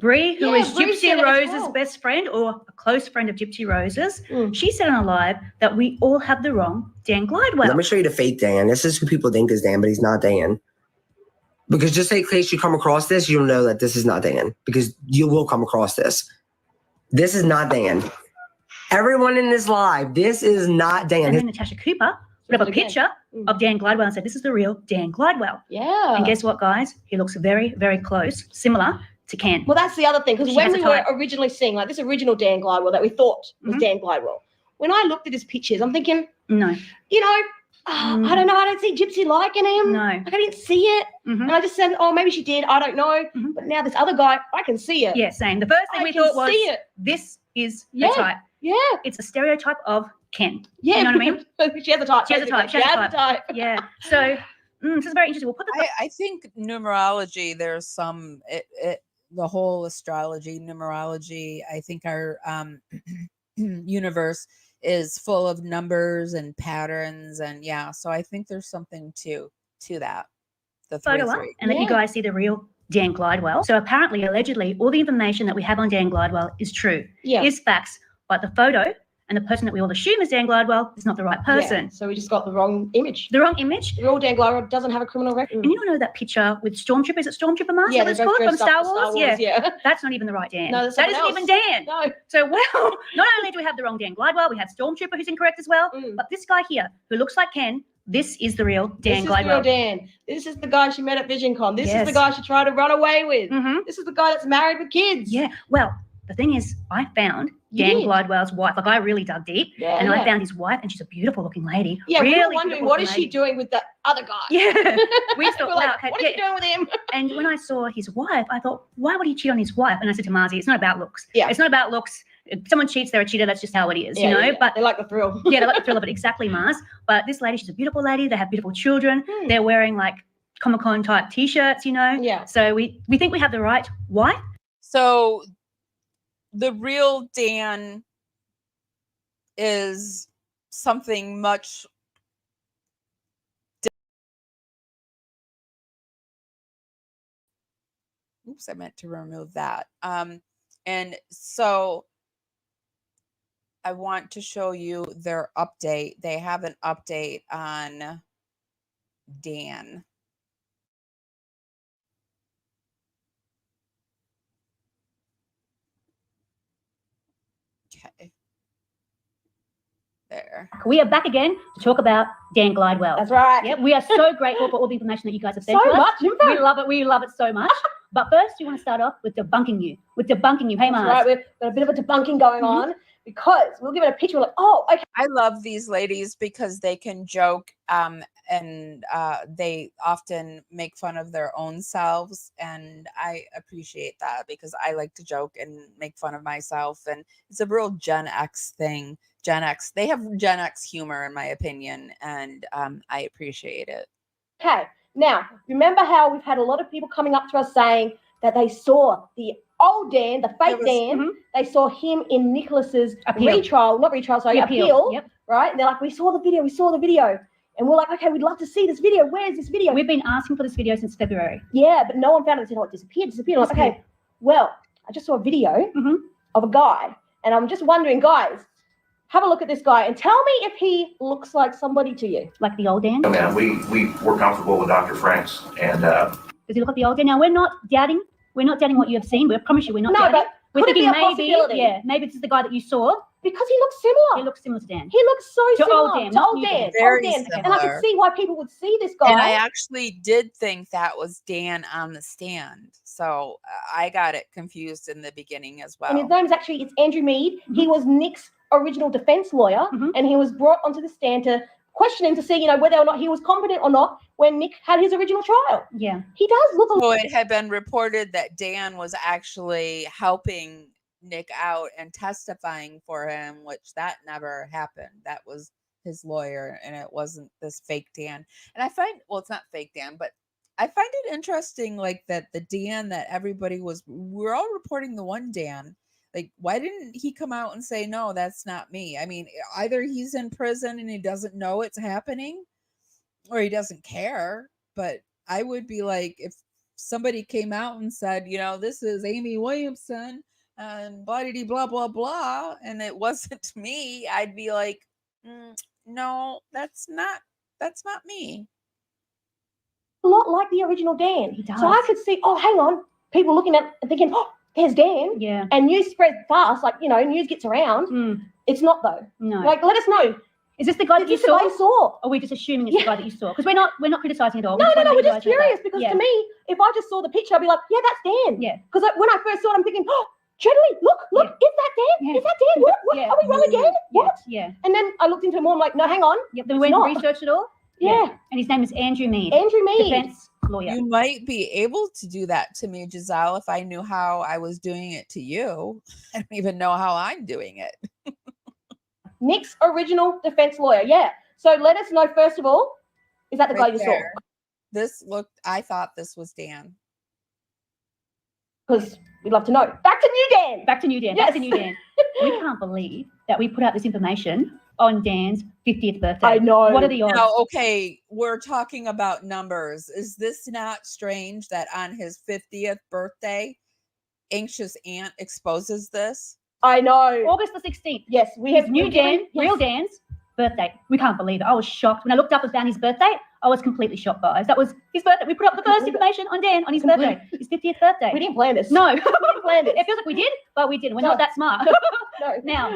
Speaker 20: who is Gypsy Rose's best friend or a close friend of Gypsy Rose's, she said on a live that we all have the wrong Dan Glidewell.
Speaker 24: Let me show you the fake Dan. This is who people think is Dan, but he's not Dan. Because just in case you come across this, you'll know that this is not Dan. Because you will come across this. This is not Dan. Everyone in this live, this is not Dan.
Speaker 20: And then Natasha Cooper put up a picture of Dan Glidewell and said, this is the real Dan Glidewell.
Speaker 21: Yeah.
Speaker 20: And guess what, guys? He looks very, very close, similar to Ken.
Speaker 21: Well, that's the other thing, because
Speaker 20: She
Speaker 21: when
Speaker 20: has
Speaker 21: we
Speaker 20: a
Speaker 21: were
Speaker 20: type.
Speaker 21: originally seeing, like, this original Dan Glidewell that we thought was Dan Glidewell, when I looked at his pictures, I'm thinking,
Speaker 20: no,
Speaker 21: you know, I don't know. I don't see Gypsy liking him.
Speaker 20: No.
Speaker 21: Like, I didn't see it. And I just said, oh, maybe she did. I don't know. But now this other guy, I can see it.
Speaker 20: Yeah, same. The first thing we thought was, this is the type.
Speaker 21: Yeah.
Speaker 20: It's a stereotype of Ken.
Speaker 21: Yeah.
Speaker 20: You know what I mean?
Speaker 21: She has a type.
Speaker 20: She has a type. She has a type. Yeah. So this is very interesting. We'll put the
Speaker 1: I think numerology, there's some, the whole astrology, numerology, I think our universe is full of numbers and patterns. And yeah, so I think there's something to that. The
Speaker 20: photo up and let you guys see the real Dan Glidewell. So apparently, allegedly, all the information that we have on Dan Glidewell is true, is facts, but the photo and the person that we all assume is Dan Glidewell is not the right person.
Speaker 21: Yeah, so we just got the wrong image.
Speaker 20: The wrong image.
Speaker 21: The real Dan Glidewell doesn't have a criminal record.
Speaker 20: And you know that picture with Stormtrooper? Is it Stormtrooper mask?
Speaker 21: Yeah,
Speaker 20: That's
Speaker 21: they're both
Speaker 20: called from
Speaker 21: dressed up
Speaker 20: Star
Speaker 21: for
Speaker 20: Wars.
Speaker 21: Yeah.
Speaker 20: That's not even the right Dan.
Speaker 21: No, that's
Speaker 20: that
Speaker 21: someone
Speaker 20: isn't
Speaker 21: else.
Speaker 20: even Dan.
Speaker 21: No.
Speaker 20: So, well, not only do we have the wrong Dan Glidewell, we have Stormtrooper who's incorrect as well, but this guy here who looks like Ken, this is the real Dan Glidewell.
Speaker 21: This is the real Dan. This is the guy she met at VisionCon. This is the guy she tried to run away with. This is the guy that's married with kids.
Speaker 20: Yeah. Well, the thing is, I found Dan Glidewell's wife. Like, I really dug deep, and I found his wife, and she's a beautiful looking lady.
Speaker 21: Yeah,
Speaker 20: really
Speaker 21: we were wondering, what is she doing with that other guy?
Speaker 20: Yeah. We thought,
Speaker 21: We're like, what is she doing with him?
Speaker 20: And when I saw his wife, I thought, why would he cheat on his wife? And I said to Marzi, it's not about looks.
Speaker 21: Yeah.
Speaker 20: It's not about looks. If someone cheats, they're a cheater. That's just how it is, you know? But
Speaker 21: they like the thrill.
Speaker 20: Yeah, they like the thrill of it. Exactly, Mars. But this lady, she's a beautiful lady. They have beautiful children. They're wearing like Comic-Con type T-shirts, you know?
Speaker 21: Yeah.
Speaker 20: So we think we have the right wife.
Speaker 1: So the real Dan is something much oops, I meant to remove that. And so I want to show you their update. They have an update on Dan. Okay. There.
Speaker 20: We are back again to talk about Dan Glidewell.
Speaker 21: That's right.
Speaker 20: Yep. We are so grateful for all the information that you guys have said
Speaker 21: So
Speaker 20: to us.
Speaker 21: much info.
Speaker 20: We love it. We love it so much. But first, you want to start off with debunking you. Hey, Mars.
Speaker 21: Right, we've got a bit of a debunking going on because we'll give it a picture. We're like, oh, okay.
Speaker 1: I love these ladies because they can joke and they often make fun of their own selves. And I appreciate that because I like to joke and make fun of myself. And it's a real Gen X thing. Gen X, they have Gen X humor, in my opinion. And I appreciate it.
Speaker 21: Okay. Now, remember how we've had a lot of people coming up to us saying that they saw the old Dan, the fake Dan, they saw him in Nicholas's appeal,
Speaker 20: Yep.
Speaker 21: Right? And they're like, we saw the video. And we're like, okay, we'd love to see this video. Where's this video?
Speaker 20: We've been asking for this video since February.
Speaker 21: Yeah, but no one found it. They said, oh, it disappeared. I was like, okay, well, I just saw a video of a guy. And I'm just wondering, guys, have a look at this guy and tell me if he looks like somebody to you.
Speaker 20: Like the old Dan?
Speaker 2: Oh, man, we're comfortable with Dr. Frank's, and
Speaker 20: does he look like the old Dan? Now, we're not doubting what you have seen. We promise you we're not doubting.
Speaker 21: But
Speaker 20: we're
Speaker 21: could it
Speaker 20: thinking
Speaker 21: be a possibility?
Speaker 20: maybe this is the guy that you saw.
Speaker 21: Because he looks similar.
Speaker 20: He looks similar to Dan.
Speaker 21: He looks so
Speaker 20: To
Speaker 21: similar
Speaker 20: old Dan,
Speaker 21: to
Speaker 20: not
Speaker 21: old
Speaker 20: new
Speaker 21: Dan.
Speaker 20: Dan.
Speaker 1: Very
Speaker 21: And I
Speaker 1: similar.
Speaker 21: could see why people would see this guy.
Speaker 1: And I actually did think that was Dan on the stand. So I got it confused in the beginning as well.
Speaker 21: And his name is actually, it's Andrew Mead. He was Nick's original defense lawyer, and he was brought onto the stand to question him to see, whether or not he was competent or not when Nick had his original trial.
Speaker 20: Yeah.
Speaker 21: He does look
Speaker 1: So it had been reported that Dan was actually helping Nick out and testifying for him, which that never happened. That was his lawyer, and it wasn't this fake Dan. And I find, well, it's not fake Dan, but I find it interesting, like that the Dan that we're all reporting the one Dan. Like, why didn't he come out and say, no, that's not me? I mean, either he's in prison and he doesn't know it's happening, or he doesn't care. But I would be like, if somebody came out and said, this is Amy Williamson and blah, blah, blah, blah, and it wasn't me, I'd be like, no, that's not me.
Speaker 21: a lot like the original Dan.
Speaker 20: He does.
Speaker 21: So I could see, oh, hang on, people looking at and thinking, oh, there's Dan.
Speaker 20: Yeah.
Speaker 21: And news spreads fast, like, news gets around. It's not though.
Speaker 20: No.
Speaker 21: Like, let us know.
Speaker 20: Is this the guy that you
Speaker 21: This is the guy you saw?
Speaker 20: Or are we just assuming it's the guy that you saw? Because we're not criticizing at all.
Speaker 21: No,
Speaker 20: wanna
Speaker 21: we're
Speaker 20: let you
Speaker 21: just
Speaker 20: guys know
Speaker 21: curious
Speaker 20: that.
Speaker 21: because to me, if I just saw the picture, I'd be like, yeah, that's Dan.
Speaker 20: Yeah.
Speaker 21: Because when I first saw it, I'm thinking, oh, Jodie, look, is that Dan?
Speaker 20: Yeah.
Speaker 21: Is that Dan? What?
Speaker 20: Yeah.
Speaker 21: Are we wrong again? What?
Speaker 20: Yeah.
Speaker 21: And then I looked into it more. I'm like, no, hang on.
Speaker 20: Yep. Then we went and researched it all.
Speaker 21: Yeah.
Speaker 20: And his name is Andrew Mead.
Speaker 21: Andrew Mead.
Speaker 20: Defense lawyer.
Speaker 1: You might be able to do that to me, Giselle, if I knew how I was doing it to you. I don't even know how I'm doing it.
Speaker 21: Nick's original defense lawyer. Yeah. So let us know, first of all, is that the guy you saw?
Speaker 1: I thought this was Dan.
Speaker 21: Because we'd love to know. Back to new Dan.
Speaker 20: Back to new Dan.
Speaker 21: Yes.
Speaker 20: Back to new Dan. We can't believe that we put out this information on Dan's 50th birthday.
Speaker 21: I know.
Speaker 20: What are the odds?
Speaker 1: Now, okay, we're talking about numbers. Is this not strange that on his 50th birthday, Anxious Aunt exposes this?
Speaker 21: I know.
Speaker 20: August the 16th.
Speaker 21: Yes, we have
Speaker 20: new Dan, real Dan's birthday. We can't believe it. I was shocked. When I looked up about his birthday, I was completely shocked, guys. That was his birthday. We put up the first information on Dan on his birthday, his 50th birthday.
Speaker 21: We didn't plan this.
Speaker 20: No.
Speaker 21: We didn't plan this.
Speaker 20: It feels like we did, but we didn't. We're not that smart.
Speaker 21: No.
Speaker 20: Now,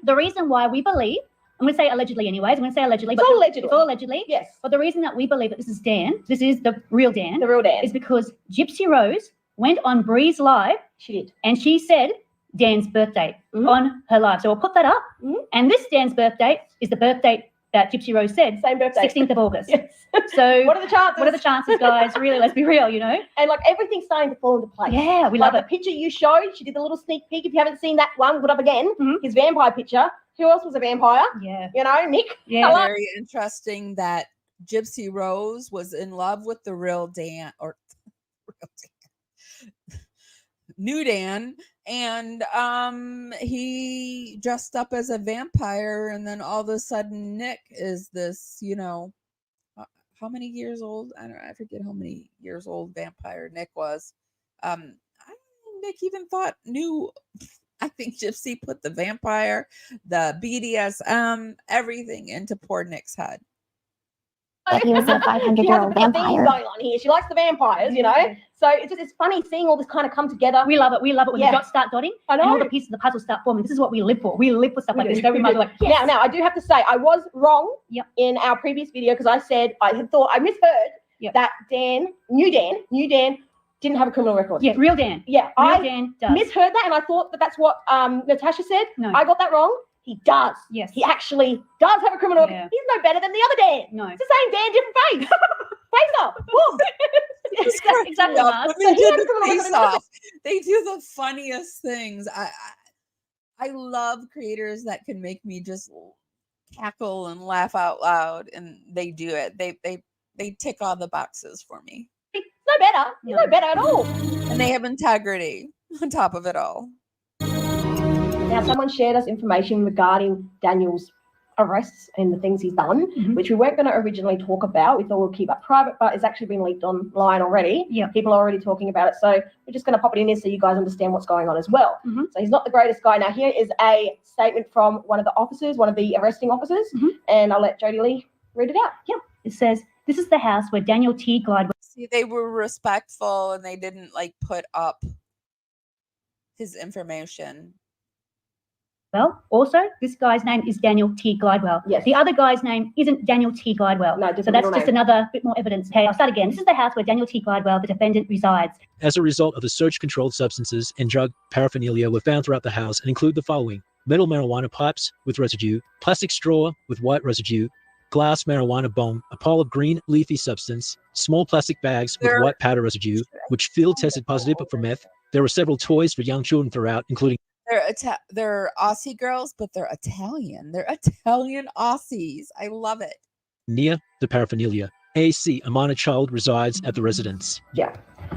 Speaker 20: the reason why we believe, I'm going to say allegedly anyways, I'm going to say allegedly.
Speaker 21: It's all allegedly.
Speaker 20: It's all allegedly.
Speaker 21: Yes.
Speaker 20: But the reason that we believe that this is Dan, this is the real Dan.
Speaker 21: The real Dan.
Speaker 20: Is because Gypsy Rose went on Bree's Live.
Speaker 21: She did.
Speaker 20: And she said Dan's birthday on her live. So we'll put that up. And this Dan's birthday is the birthday that Gypsy Rose said.
Speaker 21: Same birthday.
Speaker 20: 16th of August.
Speaker 21: Yes.
Speaker 20: So
Speaker 21: what are the chances?
Speaker 20: What are the chances, guys? Really, let's be real, you know?
Speaker 21: And like everything's starting to fall into place.
Speaker 20: Yeah, we
Speaker 21: like
Speaker 20: love it.
Speaker 21: The picture you showed, she did the little sneak peek. If you haven't seen that one, put up again. His vampire picture. Who else was a vampire?
Speaker 20: Yeah.
Speaker 21: You know, Nick.
Speaker 20: Yeah.
Speaker 1: Very interesting that Gypsy Rose was in love with the real Dan, or new Dan, and he dressed up as a vampire, and then all of a sudden Nick is this, you know, how many years old? I forget how many years old vampire Nick was. I don't think Nick even knew. I think Gypsy put the vampire, the BDSM, everything into poor Nick's head.
Speaker 9: That he was a 500-year-old vampire.
Speaker 21: Going on here. She likes the vampires, you know. So it's funny seeing all this kind of come together.
Speaker 20: We love it. We love it when the dots start dotting.
Speaker 21: I know.
Speaker 20: And all the pieces of the puzzle start forming. This is what we live for. We live for stuff like this. Every month, like, yes.
Speaker 21: Now, I do have to say, I was wrong in our previous video because I said I misheard that new Dan didn't have a criminal record.
Speaker 20: Yeah, real Dan.
Speaker 21: Yeah,
Speaker 20: Real Dan does.
Speaker 21: Misheard that, and I thought that that's what Natasha said.
Speaker 20: No.
Speaker 21: I got that wrong. He does.
Speaker 20: Yes.
Speaker 21: He actually does have a criminal record. He's no better than the other Dan.
Speaker 20: No.
Speaker 21: It's the same Dan, different face. Face off. Boom.
Speaker 20: Exactly.
Speaker 1: When they do the face off, they do the funniest things. I love creators that can make me just cackle and laugh out loud, and they do it. They tick all the boxes for me.
Speaker 21: He's no better. He's no better at all.
Speaker 1: And they have integrity on top of it all.
Speaker 21: Now, someone shared us information regarding Daniel's arrests and the things he's done, which we weren't going to originally talk about. We thought we'll keep it private, but it's actually been leaked online already.
Speaker 20: Yeah.
Speaker 21: People are already talking about it. So we're just going to pop it in here so you guys understand what's going on as well. So he's not the greatest guy. Now, here is a statement from one of the officers, one of the arresting officers, and I'll let Jodie Lee read it out.
Speaker 20: Yeah. It says, this is the house where Daniel T. Glidewell.
Speaker 1: See, they were respectful and they didn't put up his information.
Speaker 20: Well, also, this guy's name is Daniel T. Glidewell.
Speaker 21: Yes.
Speaker 20: The other guy's name isn't Daniel T. Glidewell.
Speaker 21: No,
Speaker 20: so that's just another bit more evidence. Okay, I'll start again. This is the house where Daniel T. Glidewell, the defendant, resides.
Speaker 4: As a result of the search, controlled substances and drug paraphernalia were found throughout the house and include the following: metal marijuana pipes with residue, plastic straw with white residue, glass marijuana bong, a pile of green leafy substance, small plastic bags with white powder residue, which field tested positive for meth. There were several toys for young children throughout, including
Speaker 1: They're Aussie girls, but they're Italian. They're Italian Aussies. I love it.
Speaker 4: near the paraphernalia. AC, a minor child, resides at the residence.
Speaker 21: Yeah.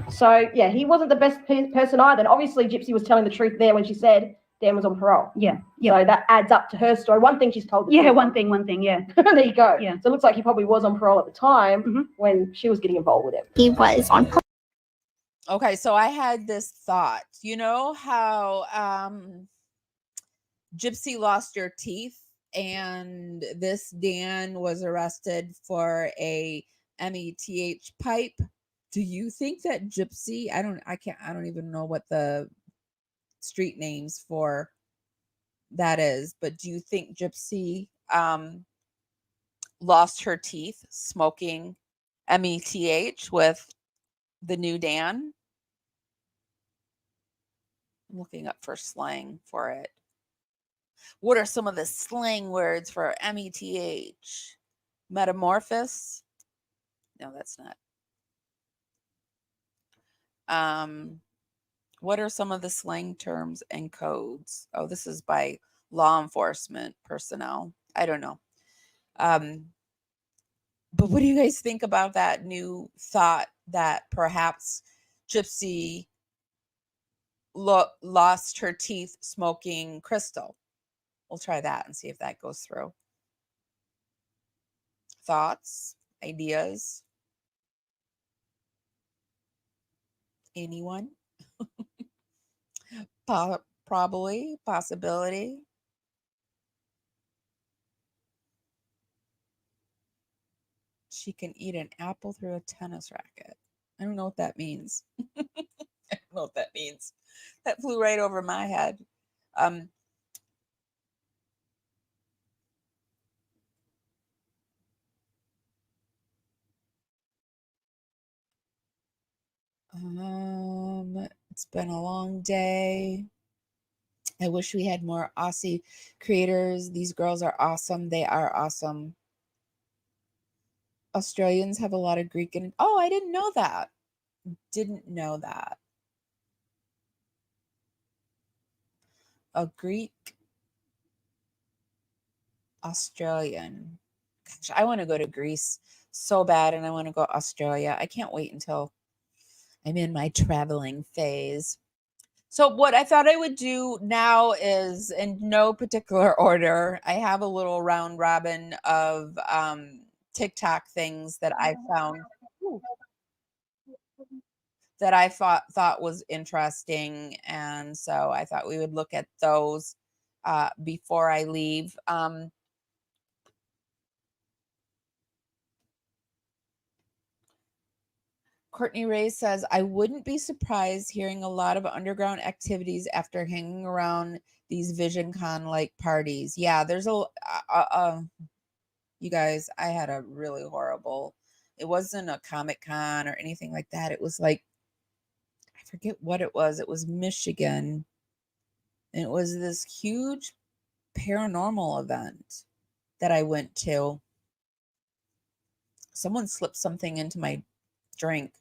Speaker 21: So, yeah, he wasn't the best person either. And obviously, Gypsy was telling the truth there when she said Dan was on parole.
Speaker 20: Yeah.
Speaker 21: So that adds up to her story. One thing she's told.
Speaker 20: One thing, yeah.
Speaker 21: There you go.
Speaker 20: Yeah.
Speaker 21: So it looks like he probably was on parole at the time when she was getting involved with him.
Speaker 9: He was on parole.
Speaker 1: Okay, so I had this thought. You know how Gypsy lost her teeth and this Dan was arrested for a METH pipe? Do you think that Gypsy, I don't even know what the street names for that is, but do you think Gypsy lost her teeth smoking METH with the new Dan? I'm looking up for slang for it. What are some of the slang words for METH? Metamorphosis? No, that's not. What are some of the slang terms and codes? Oh, this is by law enforcement personnel. I don't know. But what do you guys think about that new thought that perhaps Gypsy lost her teeth smoking crystal? We'll try that and see if that goes through. Thoughts, ideas? Anyone? Probably, possibility. She can eat an apple through a tennis racket. I don't know what that means. I don't know what that means. That flew right over my head. It's been a long day. I wish we had more Aussie creators. These girls are awesome. They are awesome. Australians have a lot of Greek and I didn't know that. Didn't know that. A Greek Australian. Gosh, I want to go to Greece so bad, and I want to go to Australia. I can't wait until I'm in my traveling phase. So what I thought I would do now is, in no particular order, I have a little round robin of TikTok things that I found that I thought was interesting, and so I thought we would look at those before I leave. Courtney Ray says, I wouldn't be surprised hearing a lot of underground activities after hanging around these VisionCon like parties. Yeah, there's you guys, I had a really horrible, it wasn't a Comic Con or anything like that. It was like, I forget what it was. It was Michigan. And it was this huge paranormal event that I went to. Someone slipped something into my drink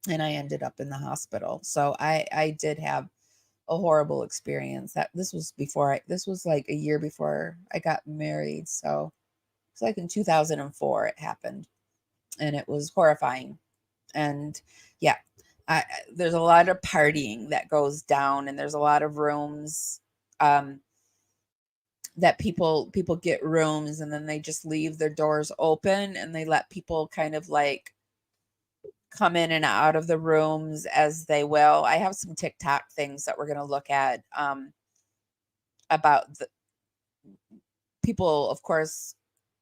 Speaker 1: and I ended up in the hospital. So I did have a horrible experience. This was like a year before I got married. So it's like in 2004 it happened, and it was horrifying. And yeah, there's a lot of partying that goes down, and there's a lot of rooms that people get rooms, and then they just leave their doors open and they let people kind of like come in and out of the rooms as they will. I have some TikTok things that we're going to look at about the people, of course,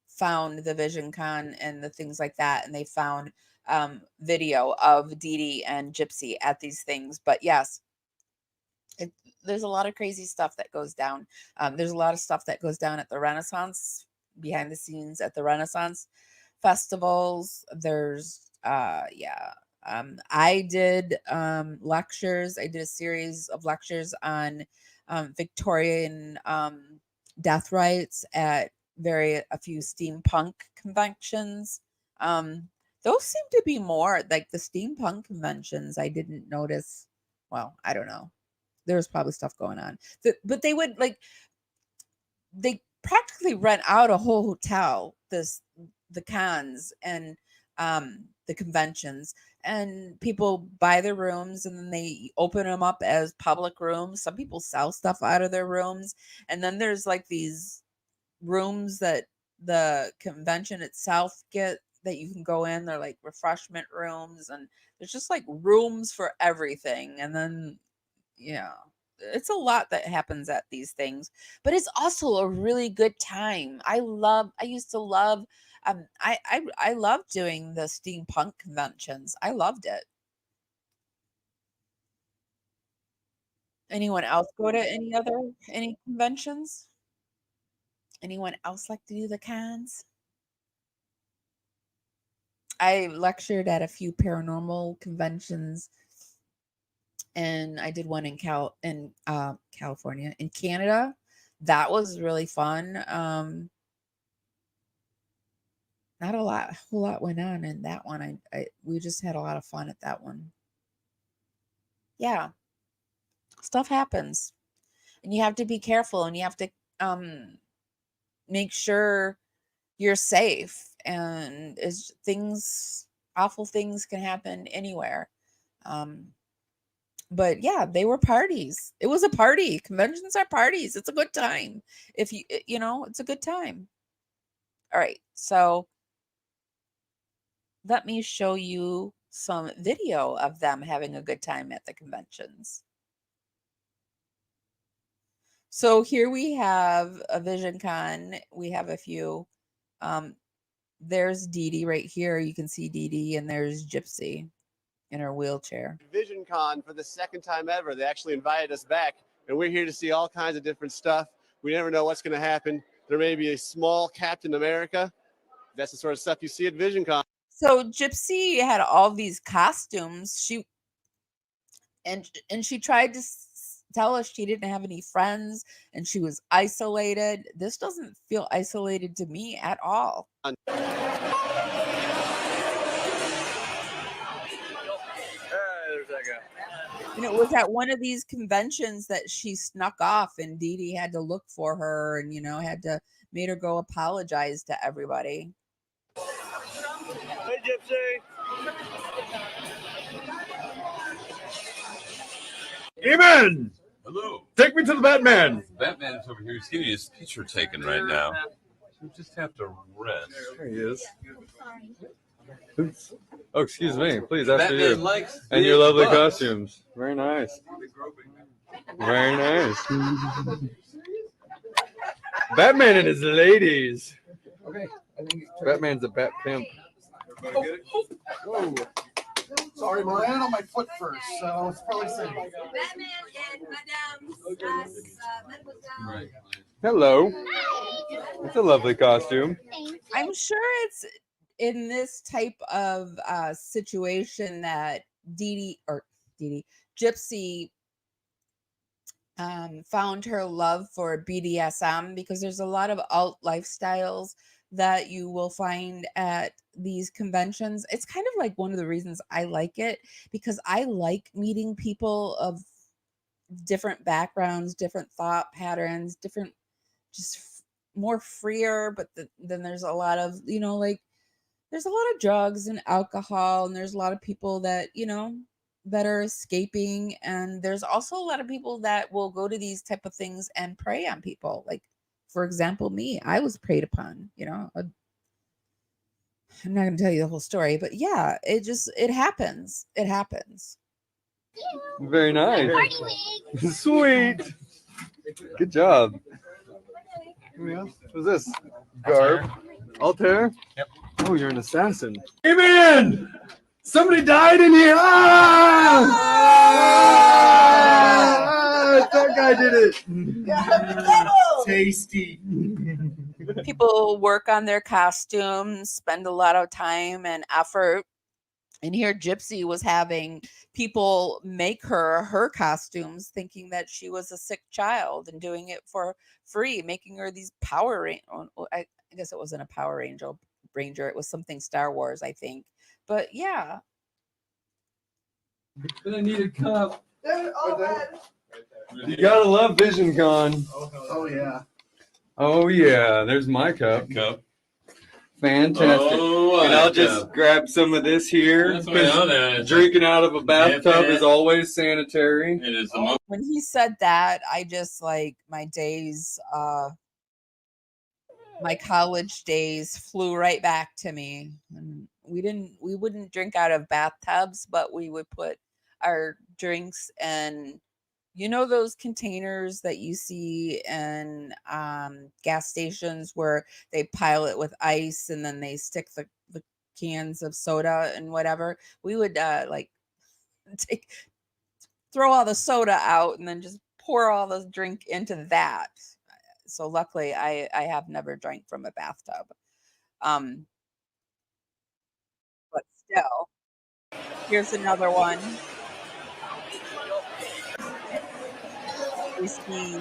Speaker 1: found the VisionCon and the things like that, and they found video of DeeDee and Gypsy at these things. But yes, there's a lot of crazy stuff that goes down. There's a lot of stuff that goes down at the Renaissance, behind the scenes at the Renaissance festivals. There's I did lectures. I did a series of lectures on Victorian death rites at a few steampunk conventions. Those seem to be more like the steampunk conventions. I didn't notice. Well, I don't know. There was probably stuff going on, but they would they practically rent out a whole hotel, the cons and the conventions, and people buy their rooms and then they open them up as public rooms. Some people sell stuff out of their rooms, and then there's like these rooms that the convention itself get that you can go in. They're like refreshment rooms, and there's just like rooms for everything. And then it's a lot that happens at these things, but it's also a really good time. I used to love I love doing the steampunk conventions. I loved it. Anyone else go to any conventions? Anyone else like to do the cons? I lectured at a few paranormal conventions, and I did one in California, in Canada. That was really fun. Not a whole lot went on in that one. We just had a lot of fun at that one. Yeah, stuff happens, and you have to be careful, and you have to make sure you're safe. And awful things can happen anywhere. But yeah, they were parties. It was a party. Conventions are parties. It's a good time. If it's a good time. All right, so let me show you some video of them having a good time at the conventions. So here we have a Vision Con. We have a few. There's DeeDee right here. You can see DeeDee, and there's Gypsy in her wheelchair.
Speaker 5: Vision Con for the second time ever. They actually invited us back, and we're here to see all kinds of different stuff. We never know what's going to happen. There may be a small Captain America. That's the sort of stuff you see at Vision Con.
Speaker 1: So Gypsy had all these costumes. She tried to tell us she didn't have any friends and she was isolated. This doesn't feel isolated to me at all. And it was at one of these conventions that she snuck off, and DeeDee had to look for her, and made her go apologize to everybody.
Speaker 5: Hey, Gypsy.
Speaker 6: Amen.
Speaker 8: Hello.
Speaker 6: Take me to the Batman.
Speaker 8: Batman is over here. He's getting his picture taken right now. We just have to rest.
Speaker 6: There he is. Oops. Oh, excuse me. Please, after you. And your lovely costumes. Very nice. Very nice. Batman and his ladies.
Speaker 11: Okay.
Speaker 6: Batman's a bat pimp.
Speaker 11: Whoa. Sorry, I landed on my foot first, so it's probably safe.
Speaker 25: Batman and Madame's
Speaker 8: Right.
Speaker 6: Hello. It's a lovely costume.
Speaker 1: I'm sure it's in this type of situation that Gypsy found her love for BDSM, because there's a lot of alt lifestyles that you will find at these conventions. It's kind of like one of the reasons I like it, because I like meeting people of different backgrounds, different thought patterns, different, just more freer. But then there's a lot of, there's a lot of drugs and alcohol, and there's a lot of people that, that are escaping. And there's also a lot of people that will go to these type of things and prey on people. Like, for example, me, I was preyed upon, I'm not going to tell you the whole story, but yeah, it happens. It happens.
Speaker 6: Very nice. Sweet. Good job. What's this? Garb. Altair?
Speaker 11: Yep.
Speaker 6: Oh, you're an assassin. Amen! Somebody died in here! That guy did it! Tasty.
Speaker 1: People work on their costumes, spend a lot of time and effort. And here Gypsy was having people make her costumes, thinking that she was a sick child, and doing it for free, making her these Power Rangers. I guess it wasn't a Power Ranger. It was something Star Wars, I think. But yeah.
Speaker 6: I need a cup. You gotta love Vision Con.
Speaker 11: Oh yeah.
Speaker 6: Oh yeah. There's my cup. Fantastic.
Speaker 8: Oh,
Speaker 6: and I'll just grab some of this here.
Speaker 8: That's what I know.
Speaker 6: Drinking out of a bathtub is always sanitary.
Speaker 8: It is the most.
Speaker 1: When he said that, I just my days, my college days flew right back to me. And we wouldn't drink out of bathtubs, but we would put our drinks in, those containers that you see in gas stations where they pile it with ice and then they stick the cans of soda and whatever. We would throw all the soda out and then just pour all the drink into that. So luckily I have never drank from a bathtub. But still, here's another one. You see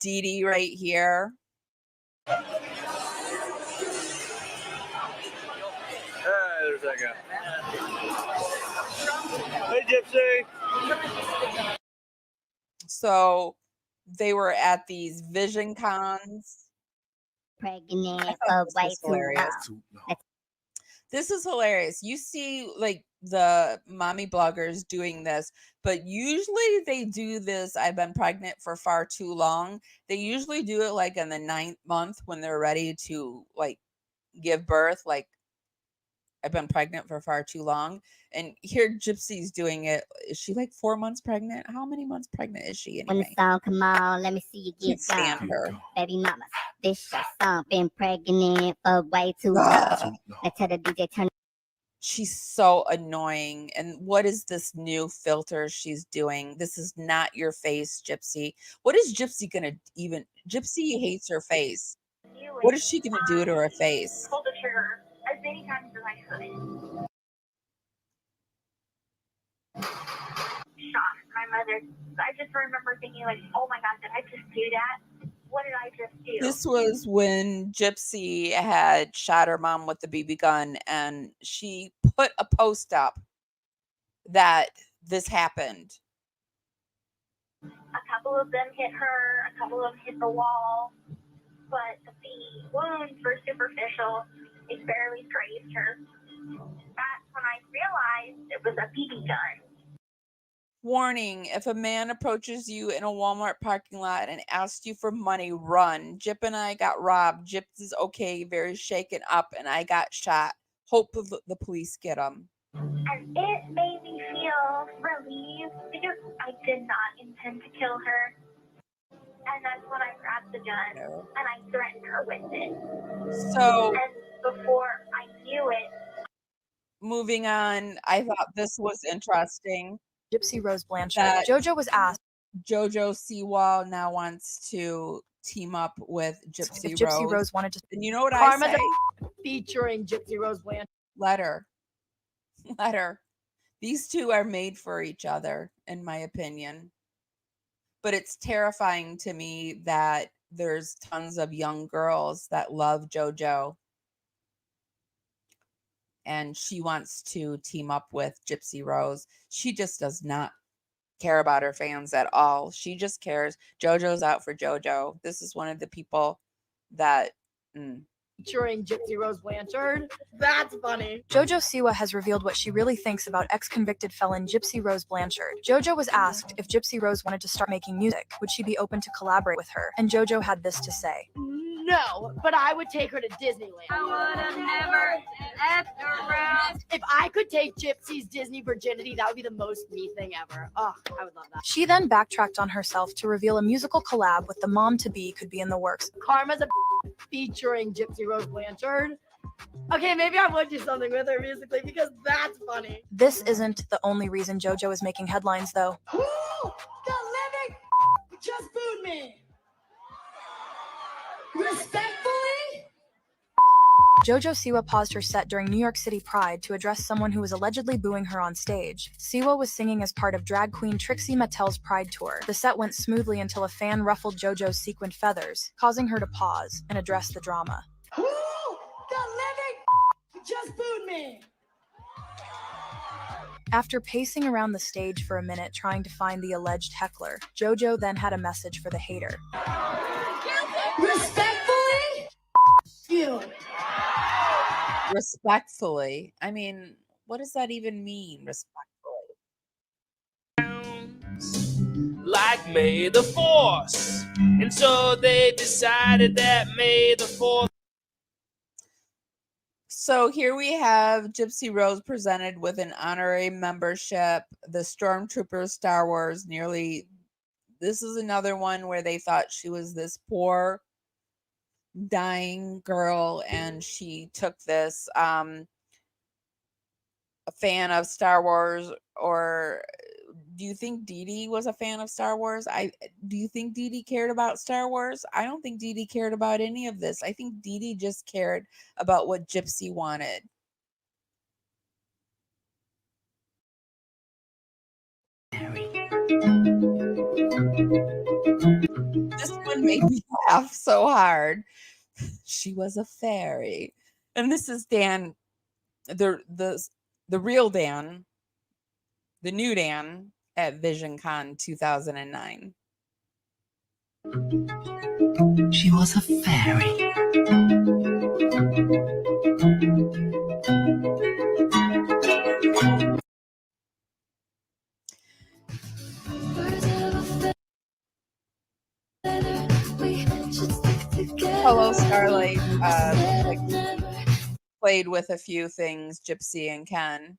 Speaker 1: DeeDee right here.
Speaker 6: There's that guy. Hey, Gypsy.
Speaker 1: So they were at these vision cons.
Speaker 3: Pregnant for way too long.
Speaker 1: This is hilarious. You see like the mommy bloggers doing this, but usually they do this. I've been pregnant for far too long. They usually do it like in the 9th month when they're ready to like give birth. Like, I've been pregnant for far too long. And here Gypsy's doing it. Is she like 4 months pregnant? How many months pregnant is she
Speaker 3: When the
Speaker 1: anyway?
Speaker 3: song come on, let me see you
Speaker 1: Can't
Speaker 3: get
Speaker 1: stand
Speaker 3: down.
Speaker 1: her.
Speaker 3: Baby mama, this your song. Been pregnant for way too long. Let's tell the DJ turn.
Speaker 1: She's so annoying. And what is this new filter she's doing? This is not your face, Gypsy. What is Gypsy gonna even? Gypsy hates her face. What is she gonna do to her face?
Speaker 9: Pulled the trigger as many times as I could. Shocked my mother. I just remember thinking like, oh my God, did I just do that? What did I just do?
Speaker 1: This was when Gypsy had shot her mom with the BB gun, and she put a post up that this happened.
Speaker 9: A couple of them hit her, a couple of them hit the wall, but the wounds were superficial. It barely grazed her. That's when I realized it was a BB gun.
Speaker 1: Warning, if a man approaches you in a Walmart parking lot and asks you for money, run. Jip and I got robbed. Jip is okay, very shaken up, and I got shot. Hope the police get him.
Speaker 9: And it made me feel relieved because I did not intend to kill her. And that's when I grabbed the gun and I threatened her with it.
Speaker 1: So,
Speaker 9: and before I knew it,
Speaker 1: moving on, I thought this was interesting.
Speaker 10: Gypsy Rose Blanchard. JoJo was asked.
Speaker 1: JoJo Siwa now wants to team up with Gypsy
Speaker 10: if Gypsy Rose wanted to.
Speaker 1: And you know what
Speaker 21: Karma
Speaker 1: I say?
Speaker 21: Featuring Gypsy Rose Blanchard.
Speaker 1: Let her. Let her. These two are made for each other, in my opinion. But it's terrifying to me that there's tons of young girls that love JoJo. And she wants to team up with Gypsy Rose. She just does not care about her fans at all. She just cares. JoJo's out for JoJo. This is one of the people that...
Speaker 21: Featuring Gypsy Rose Blanchard. That's funny.
Speaker 10: JoJo Siwa has revealed what she really thinks about ex-convicted felon Gypsy Rose Blanchard. JoJo was asked if Gypsy Rose wanted to start making music, would she be open to collaborate with her? And JoJo had this to say.
Speaker 21: No, but I would take her to Disneyland.
Speaker 12: I would have never left around.
Speaker 21: If I could take Gypsy's Disney virginity, that would be the most me thing ever. Oh, I would love that.
Speaker 10: She then backtracked on herself to reveal a musical collab with the mom-to-be could be in the works.
Speaker 21: Karma's a featuring Gypsy Rose Blanchard. Okay, maybe I would do something with her musically because that's funny.
Speaker 10: This isn't the only reason JoJo is making headlines, though.
Speaker 21: Ooh, the living just booed me. Respectfully?
Speaker 10: JoJo Siwa paused her set during New York City Pride to address someone who was allegedly booing her on stage. Siwa was singing as part of drag queen Trixie Mattel's Pride tour. The set went smoothly until a fan ruffled JoJo's sequined feathers, causing her to pause and address the drama.
Speaker 21: Ooh, the living just booed me.
Speaker 10: After pacing around the stage for a minute trying to find the alleged heckler, JoJo then had a message for the hater.
Speaker 21: Respectfully? You.
Speaker 1: Respectfully. I mean, what does that even mean, respectfully?
Speaker 14: Like May the Force. And so they decided that May the 4th.
Speaker 1: So here we have Gypsy Rose presented with an honorary membership. The Stormtroopers Star Wars this is another one where they thought she was this poor dying girl and she took this a fan of Star Wars. Or do you think DeeDee was a fan of Star Wars? Do you think DeeDee cared about Star Wars? I don't think DeeDee cared about any of this. I think DeeDee just cared about what Gypsy wanted. made me laugh so hard. She was a fairy. And this is Dan, the real Dan, the new Dan at VisionCon 2009.
Speaker 7: She was a fairy.
Speaker 1: Hello, Starlight. Played with a few things, Gypsy and Ken.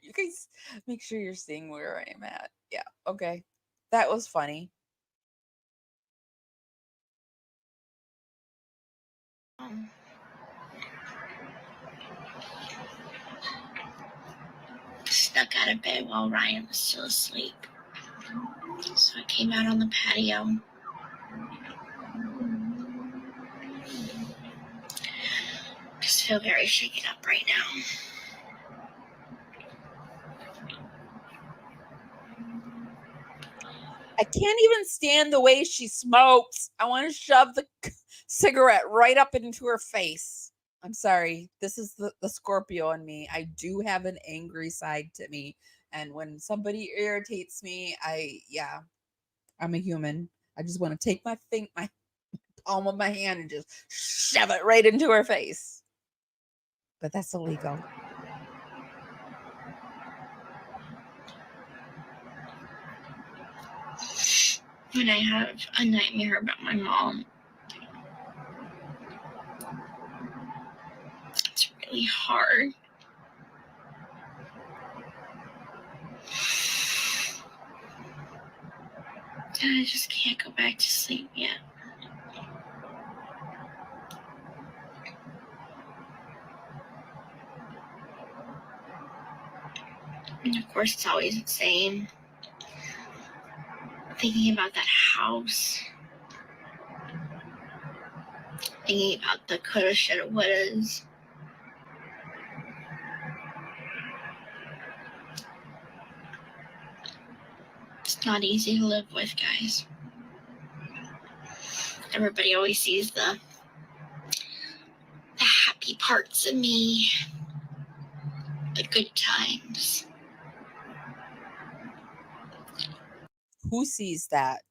Speaker 1: You guys make sure you're seeing where I'm at. Yeah, okay. That was funny.
Speaker 15: Stuck out of bed while Ryan was still asleep. So I came out on the patio. Just feel very shaken up right now.
Speaker 1: I can't even stand the way she smokes. I want to shove the cigarette right up into her face. I'm sorry. This is the Scorpio in me. I do have an angry side to me. And when somebody irritates me, I'm a human. I just want to take my palm of my hand and just shove it right into her face. But that's illegal.
Speaker 15: When I have a nightmare about my mom, it's really hard. And I just can't go back to sleep yet. And of course, it's always the same. Thinking about that house. Thinking about the coulda, shoulda, wouldas. It's not easy to live with, guys. Everybody always sees the happy parts of me, the good times.
Speaker 1: Who sees that?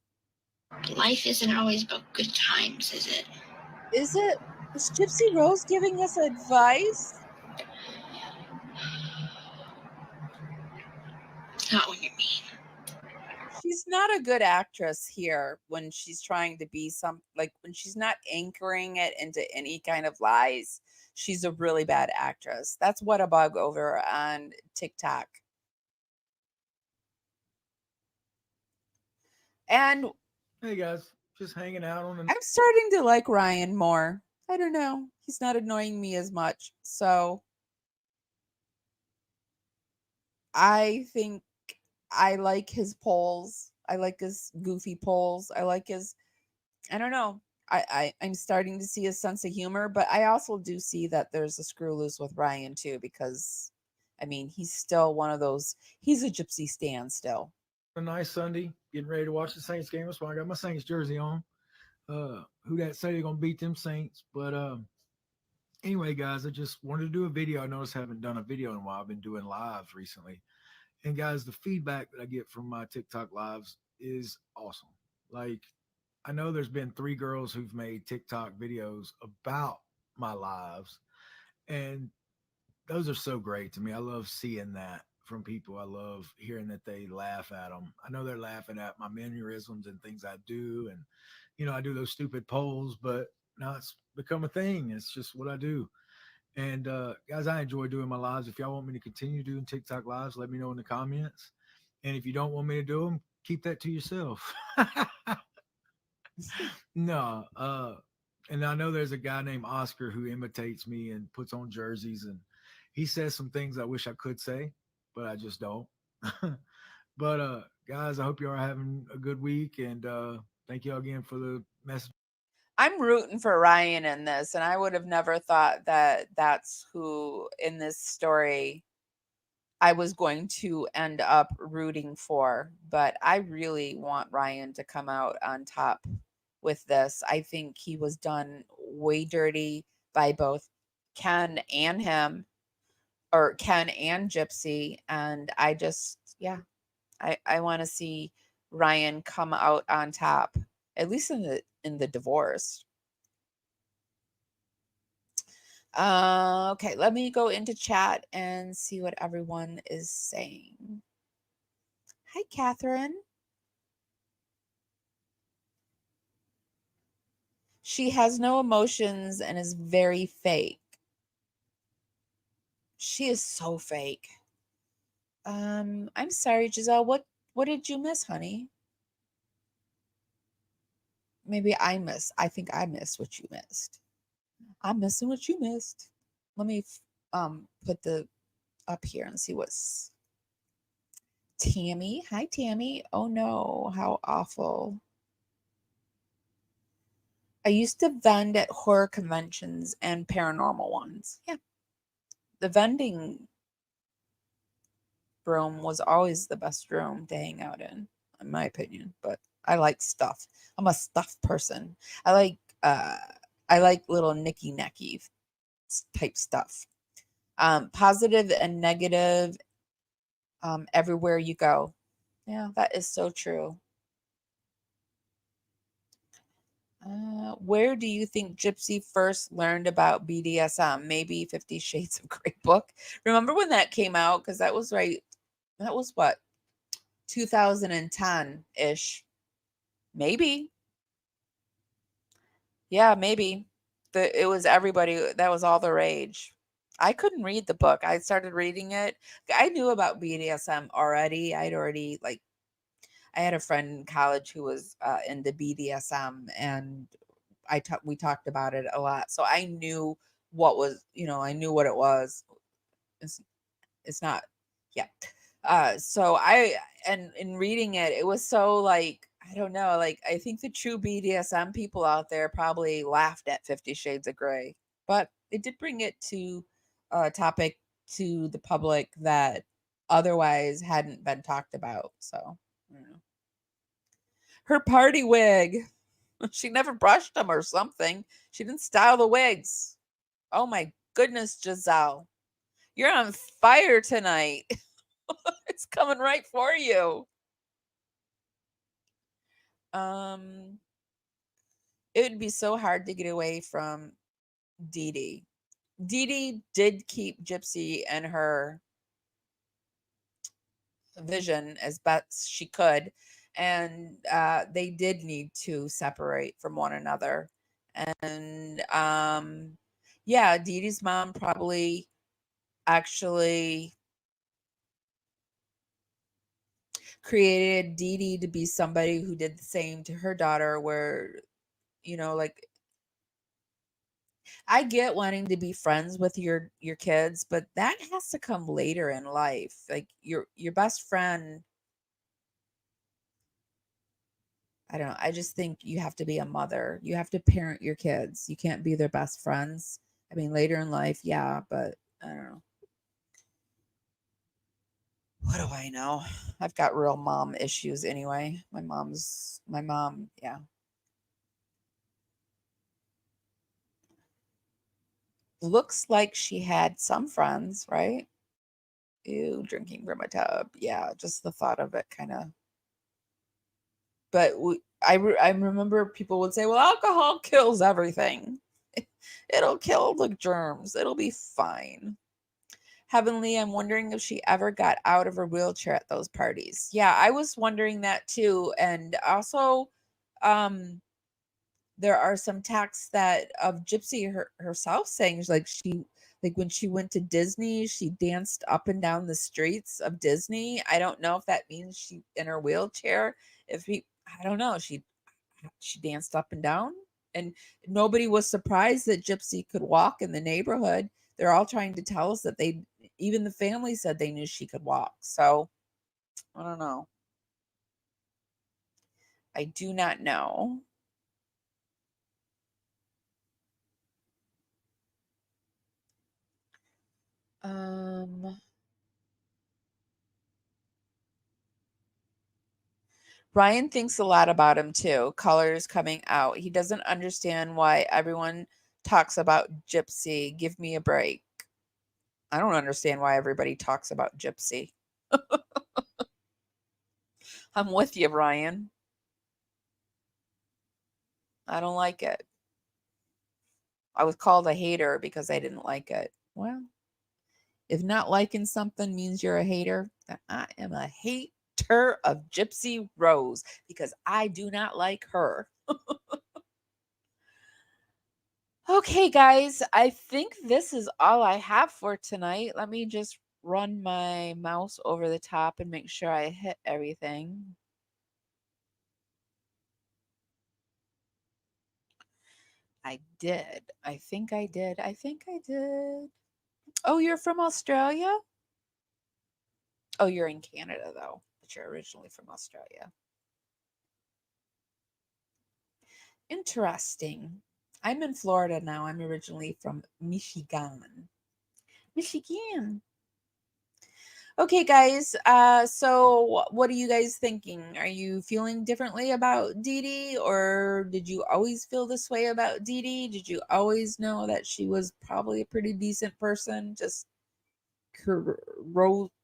Speaker 15: Life isn't always about good times, is it?
Speaker 1: Is it? Is Gypsy Rose giving us advice?
Speaker 15: Not when you're mean.
Speaker 1: She's not a good actress here when she's trying to be when she's not anchoring it into any kind of lies. She's a really bad actress. That's what a bug over on TikTok. And
Speaker 16: hey guys, just hanging out on the.
Speaker 1: I'm starting to like Ryan more. I don't know. He's not annoying me as much. So I think I like his polls. I like his goofy polls. I like his, I don't know. I'm starting to see a sense of humor, but I also do see that there's a screw loose with Ryan too, because I mean, he's still one of those, he's a Gypsy stan still.
Speaker 16: A nice Sunday, getting ready to watch the Saints game. That's why I got my Saints jersey on. Who that say they're gonna beat them Saints? But anyway, guys, I just wanted to do a video. I noticed I haven't done a video in a while. I've been doing lives recently. And guys, the feedback that I get from my TikTok lives is awesome. Like, I know there's been 3 girls who've made TikTok videos about my lives. And those are so great to me. I love seeing that from people. I love hearing that they laugh at them. I know they're laughing at my mannerisms and things I do. And, you know, I do those stupid polls, but now it's become a thing. It's just what I do. And guys, I enjoy doing my lives. If y'all want me to continue doing TikTok lives, let me know in the comments. And if you don't want me to do them, keep that to yourself. No. And I know there's a guy named Oscar who imitates me and puts on jerseys, and he says some things I wish I could say, but I just don't. But guys, I hope you are having a good week, and thank you all again for the message.
Speaker 1: I'm rooting for Ryan in this, and I would have never thought that that's who in this story I was going to end up rooting for, but I really want Ryan to come out on top with this. I think he was done way dirty by both Ken and him, or Ken and Gypsy. And I just, yeah, I want to see Ryan come out on top, at least in the divorce. Okay, let me go into chat and see what everyone is saying. Hi, Catherine. She has no emotions and is very fake. She is so fake. I'm sorry, Giselle. What did you miss, honey? Maybe I think I missed what you missed. I'm missing what you missed. Let me put the up here and see what's Tammy. Hi, Tammy. Oh no, how awful. I used to vend at horror conventions and paranormal ones. Yeah. The vending room was always the best room to hang out in my opinion. But I like stuff. I'm a stuff person. I like little nicky nacky type stuff. Positive and negative everywhere you go. Yeah, that is so true. Where do you think Gypsy first learned about BDSM? Maybe 50 Shades of Grey book. Remember when that came out? Because that was what, 2010-ish. Maybe. Yeah, maybe. It was everybody. That was all the rage. I couldn't read the book. I started reading it. I knew about BDSM already. I had a friend in college who was into BDSM, and we talked about it a lot. So I knew what was, I knew what it was. It's not, yeah. So and in reading it, it was so like, I don't know, like I think the true BDSM people out there probably laughed at 50 Shades of Grey, but it did bring it to a topic to the public that otherwise hadn't been talked about. So, I don't know. Her party wig. She never brushed them or something. She didn't style the wigs. Oh my goodness, Giselle. You're on fire tonight. It's coming right for you. It would be so hard to get away from DeeDee. DeeDee did keep Gypsy and her vision as best she could, and they did need to separate from one another. And yeah, DeeDee's mom probably actually created DeeDee to be somebody who did the same to her daughter, where, like, I get wanting to be friends with your kids, but that has to come later in life. Like your best friend, I don't know. I just think you have to be a mother. You have to parent your kids. You can't be their best friends. I mean, later in life, yeah, but I don't know. What do I know? I've got real mom issues anyway. My mom, yeah. Looks like she had some friends, right? Ew, drinking from a tub. Yeah, just the thought of it kind of. But I remember people would say, well, alcohol kills everything. It'll kill the germs. It'll be fine. Heavenly, I'm wondering if she ever got out of her wheelchair at those parties. Yeah, I was wondering that too. And also, there are some texts that of Gypsy herself saying, like, when she went to Disney, she danced up and down the streets of Disney. I don't know if that means she in her wheelchair. I don't know. She danced up and down, and nobody was surprised that Gypsy could walk in the neighborhood. They're all trying to tell us that even the family said they knew she could walk. So I don't know. I do not know. Ryan thinks a lot about him too. Colors coming out. He doesn't understand why everyone talks about Gypsy. Give me a break. I don't understand why everybody talks about Gypsy. I'm with you, Ryan. I don't like it. I was called a hater because I didn't like it. Well, if not liking something means you're a hater, then I am a hater of Gypsy Rose because I do not like her. Okay, guys, I think this is all I have for tonight. Let me just run my mouse over the top and make sure I hit everything. I did. I think I did. I think I did. Oh, you're from Australia? Oh, you're in Canada, though, but you're originally from Australia. Interesting. I'm in Florida now. I'm originally from Michigan. Michigan. Okay, guys. So what are you guys thinking? Are you feeling differently about DeeDee, or did you always feel this way about DeeDee? Did you always know that she was probably a pretty decent person? Just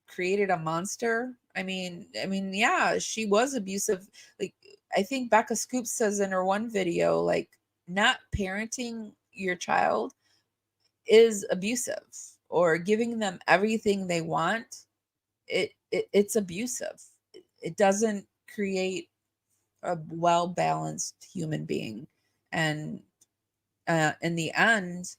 Speaker 1: created a monster. I mean, yeah, she was abusive. Like, I think Becca Scoop says in her one video, like, not parenting your child is abusive, or giving them everything they want. It's abusive. It doesn't create a well-balanced human being. And in the end,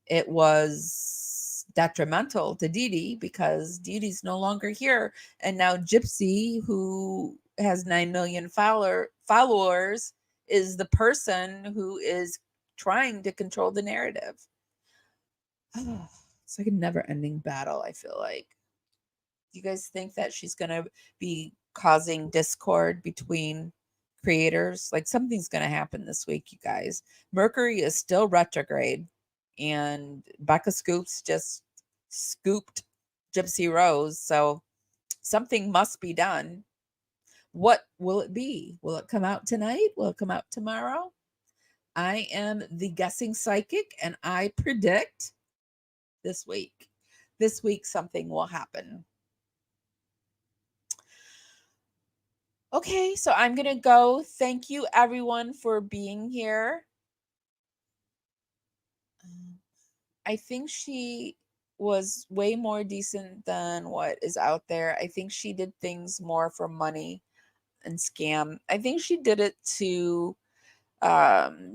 Speaker 1: it was detrimental to DeeDee because DeeDee's no longer here. And now Gypsy, who has 9 million followers, is the person who is trying to control the narrative. It's like a never-ending battle, I feel like. Do you guys think that she's going to be causing discord between creators? Like, something's going to happen this week, you guys. Mercury is still retrograde, and Becca Scoops just scooped Gypsy Rose, so something must be done. What will it be? Will it come out tonight? Will it come out tomorrow? I am the guessing psychic, and I predict this week something will happen. Okay, so I'm going to go. Thank you, everyone, for being here. I think she was way more decent than what is out there. I think she did things more for money and scam. I think she did it to, well,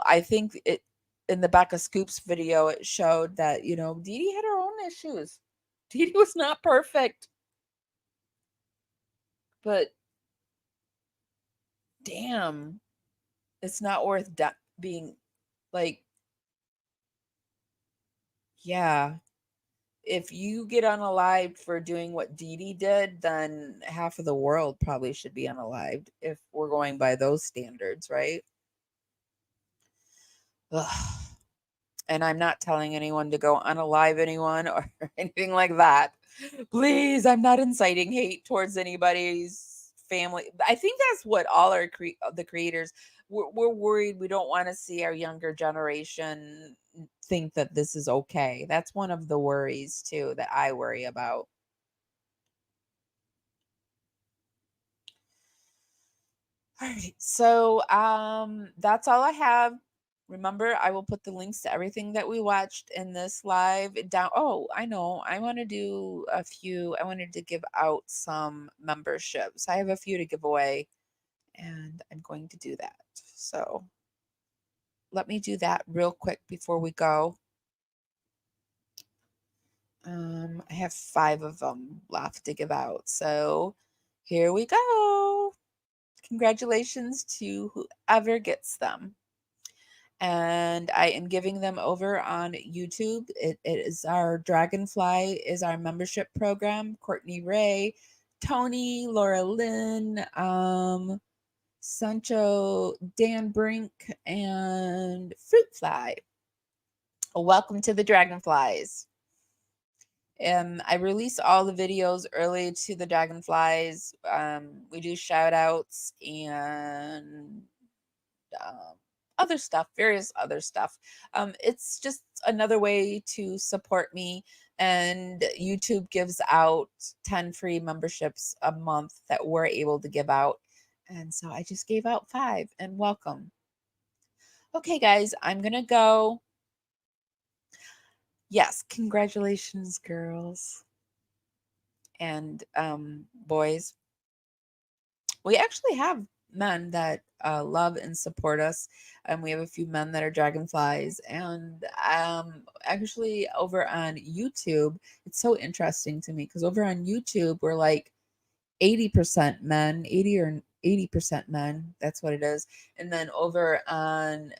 Speaker 1: I think it, in the Becca Scoops video, it showed that, you know, DeeDee had her own issues. DeeDee was not perfect. But damn, it's not worth being like, yeah. If you get unalived for doing what DeeDee did, then half of the world probably should be unalived if we're going by those standards, right? Ugh. And I'm not telling anyone to go unalive anyone or anything like that. Please, I'm not inciting hate towards anybody's family. I think that's what all our the creators, we're worried. We don't want to see our younger generation think that this is okay. That's one of the worries too that I worry about. All right, so that's all I have. Remember, I will put the links to everything that we watched in this live down. Oh, I know. I want to do a few. I wanted to give out some memberships. I have a few to give away, and I'm going to do that. So let me do that real quick before we go. I have 5 of them left to give out. So here we go. Congratulations to whoever gets them. And I am giving them over on YouTube. It is our Dragonfly is our membership program. Courtney Ray, Tony, Laura Lynn, Sancho, Dan Brink, and Fruitfly. Welcome to the Dragonflies. I release all the videos early to the dragonflies. We do shout outs and other stuff, various other stuff. It's just another way to support me, and YouTube gives out 10 free memberships a month that we're able to give out. And so I just gave out 5, and welcome. Okay, guys, I'm going to go. Yes, congratulations, girls and boys. We actually have men that love and support us, and we have a few men that are dragonflies. And actually over on YouTube, it's so interesting to me because over on YouTube we're like 80% men, 80% men. That's what it is. And then over on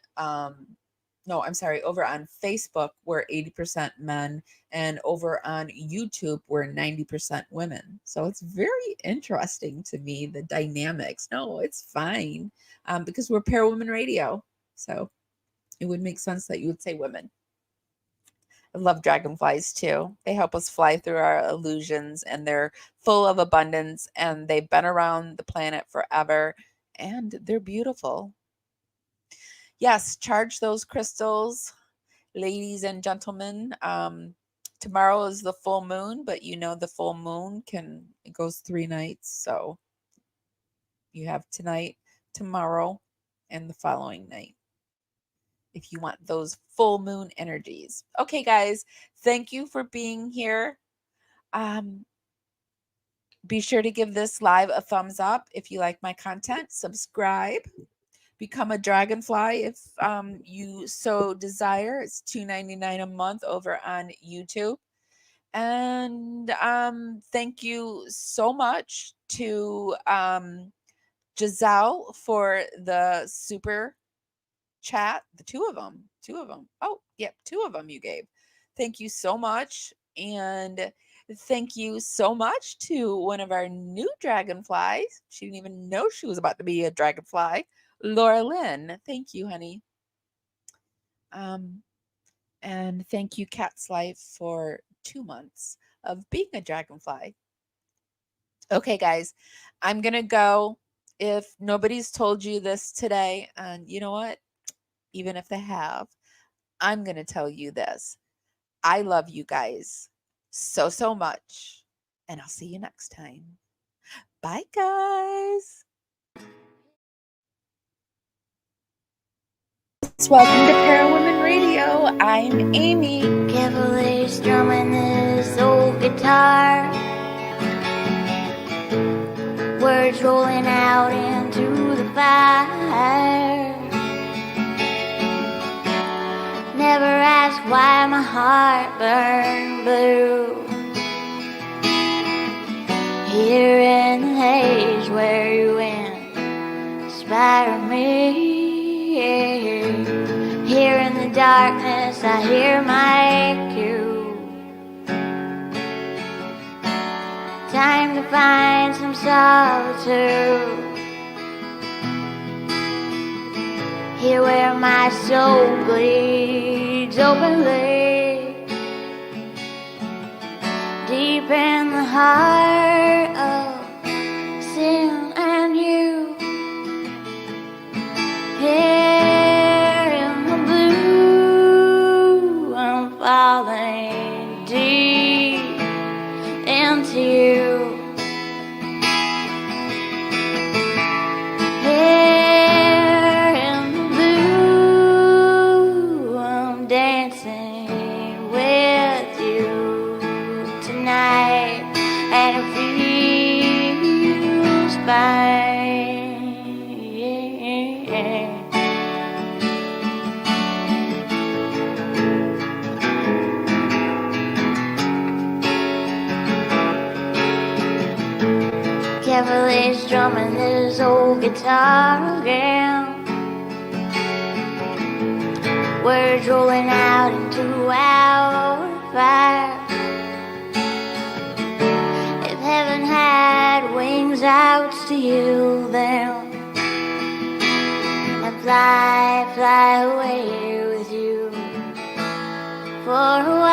Speaker 1: over on Facebook, we're 80% men, and over on YouTube, we're 90% women. So it's very interesting to me, the dynamics. No, it's fine, because we're Parawomenradio. So it would make sense that you would say women. I love dragonflies too. They help us fly through our illusions, and they're full of abundance, and they've been around the planet forever, and they're beautiful. Yes, charge those crystals, ladies and gentlemen. Tomorrow is the full moon, but you know the full moon it goes 3 nights. So you have tonight, tomorrow, and the following night if you want those full moon energies. Okay, guys, thank you for being here. Be sure to give this live a thumbs up if you like my content. Subscribe. Become a dragonfly if you so desire. It's $2.99 a month over on YouTube. And thank you so much to Giselle for the super chat. The two of them. Oh, yep, 2 of them you gave. Thank you so much. And thank you so much to one of our new dragonflies. She didn't even know she was about to be a dragonfly. Laura Lynn, thank you, honey. And thank you, Cat's Life, for 2 months of being a dragonfly. Okay, guys, I'm going to go. If nobody's told you this today, and you know what? Even if they have, I'm going to tell you this. I love you guys so, so much. And I'll see you next time. Bye, guys. Welcome to Parawomenradio. I'm Amy.
Speaker 13: Carefully strumming this old guitar, words rolling out into the fire. Never ask why my heart burned blue. Here in the haze where you inspire me. Here in the darkness I hear my cue. Time to find some solitude. Here where my soul bleeds openly, deep in the heart of sin and you. Here in the blue, I'm falling deep into you. Here in the blue, I'm dancing with you tonight, and it feels fine. Carefully strumming this old guitar again, words rolling out into our fire. If heaven had wings, out to you then, and fly away with you for a while.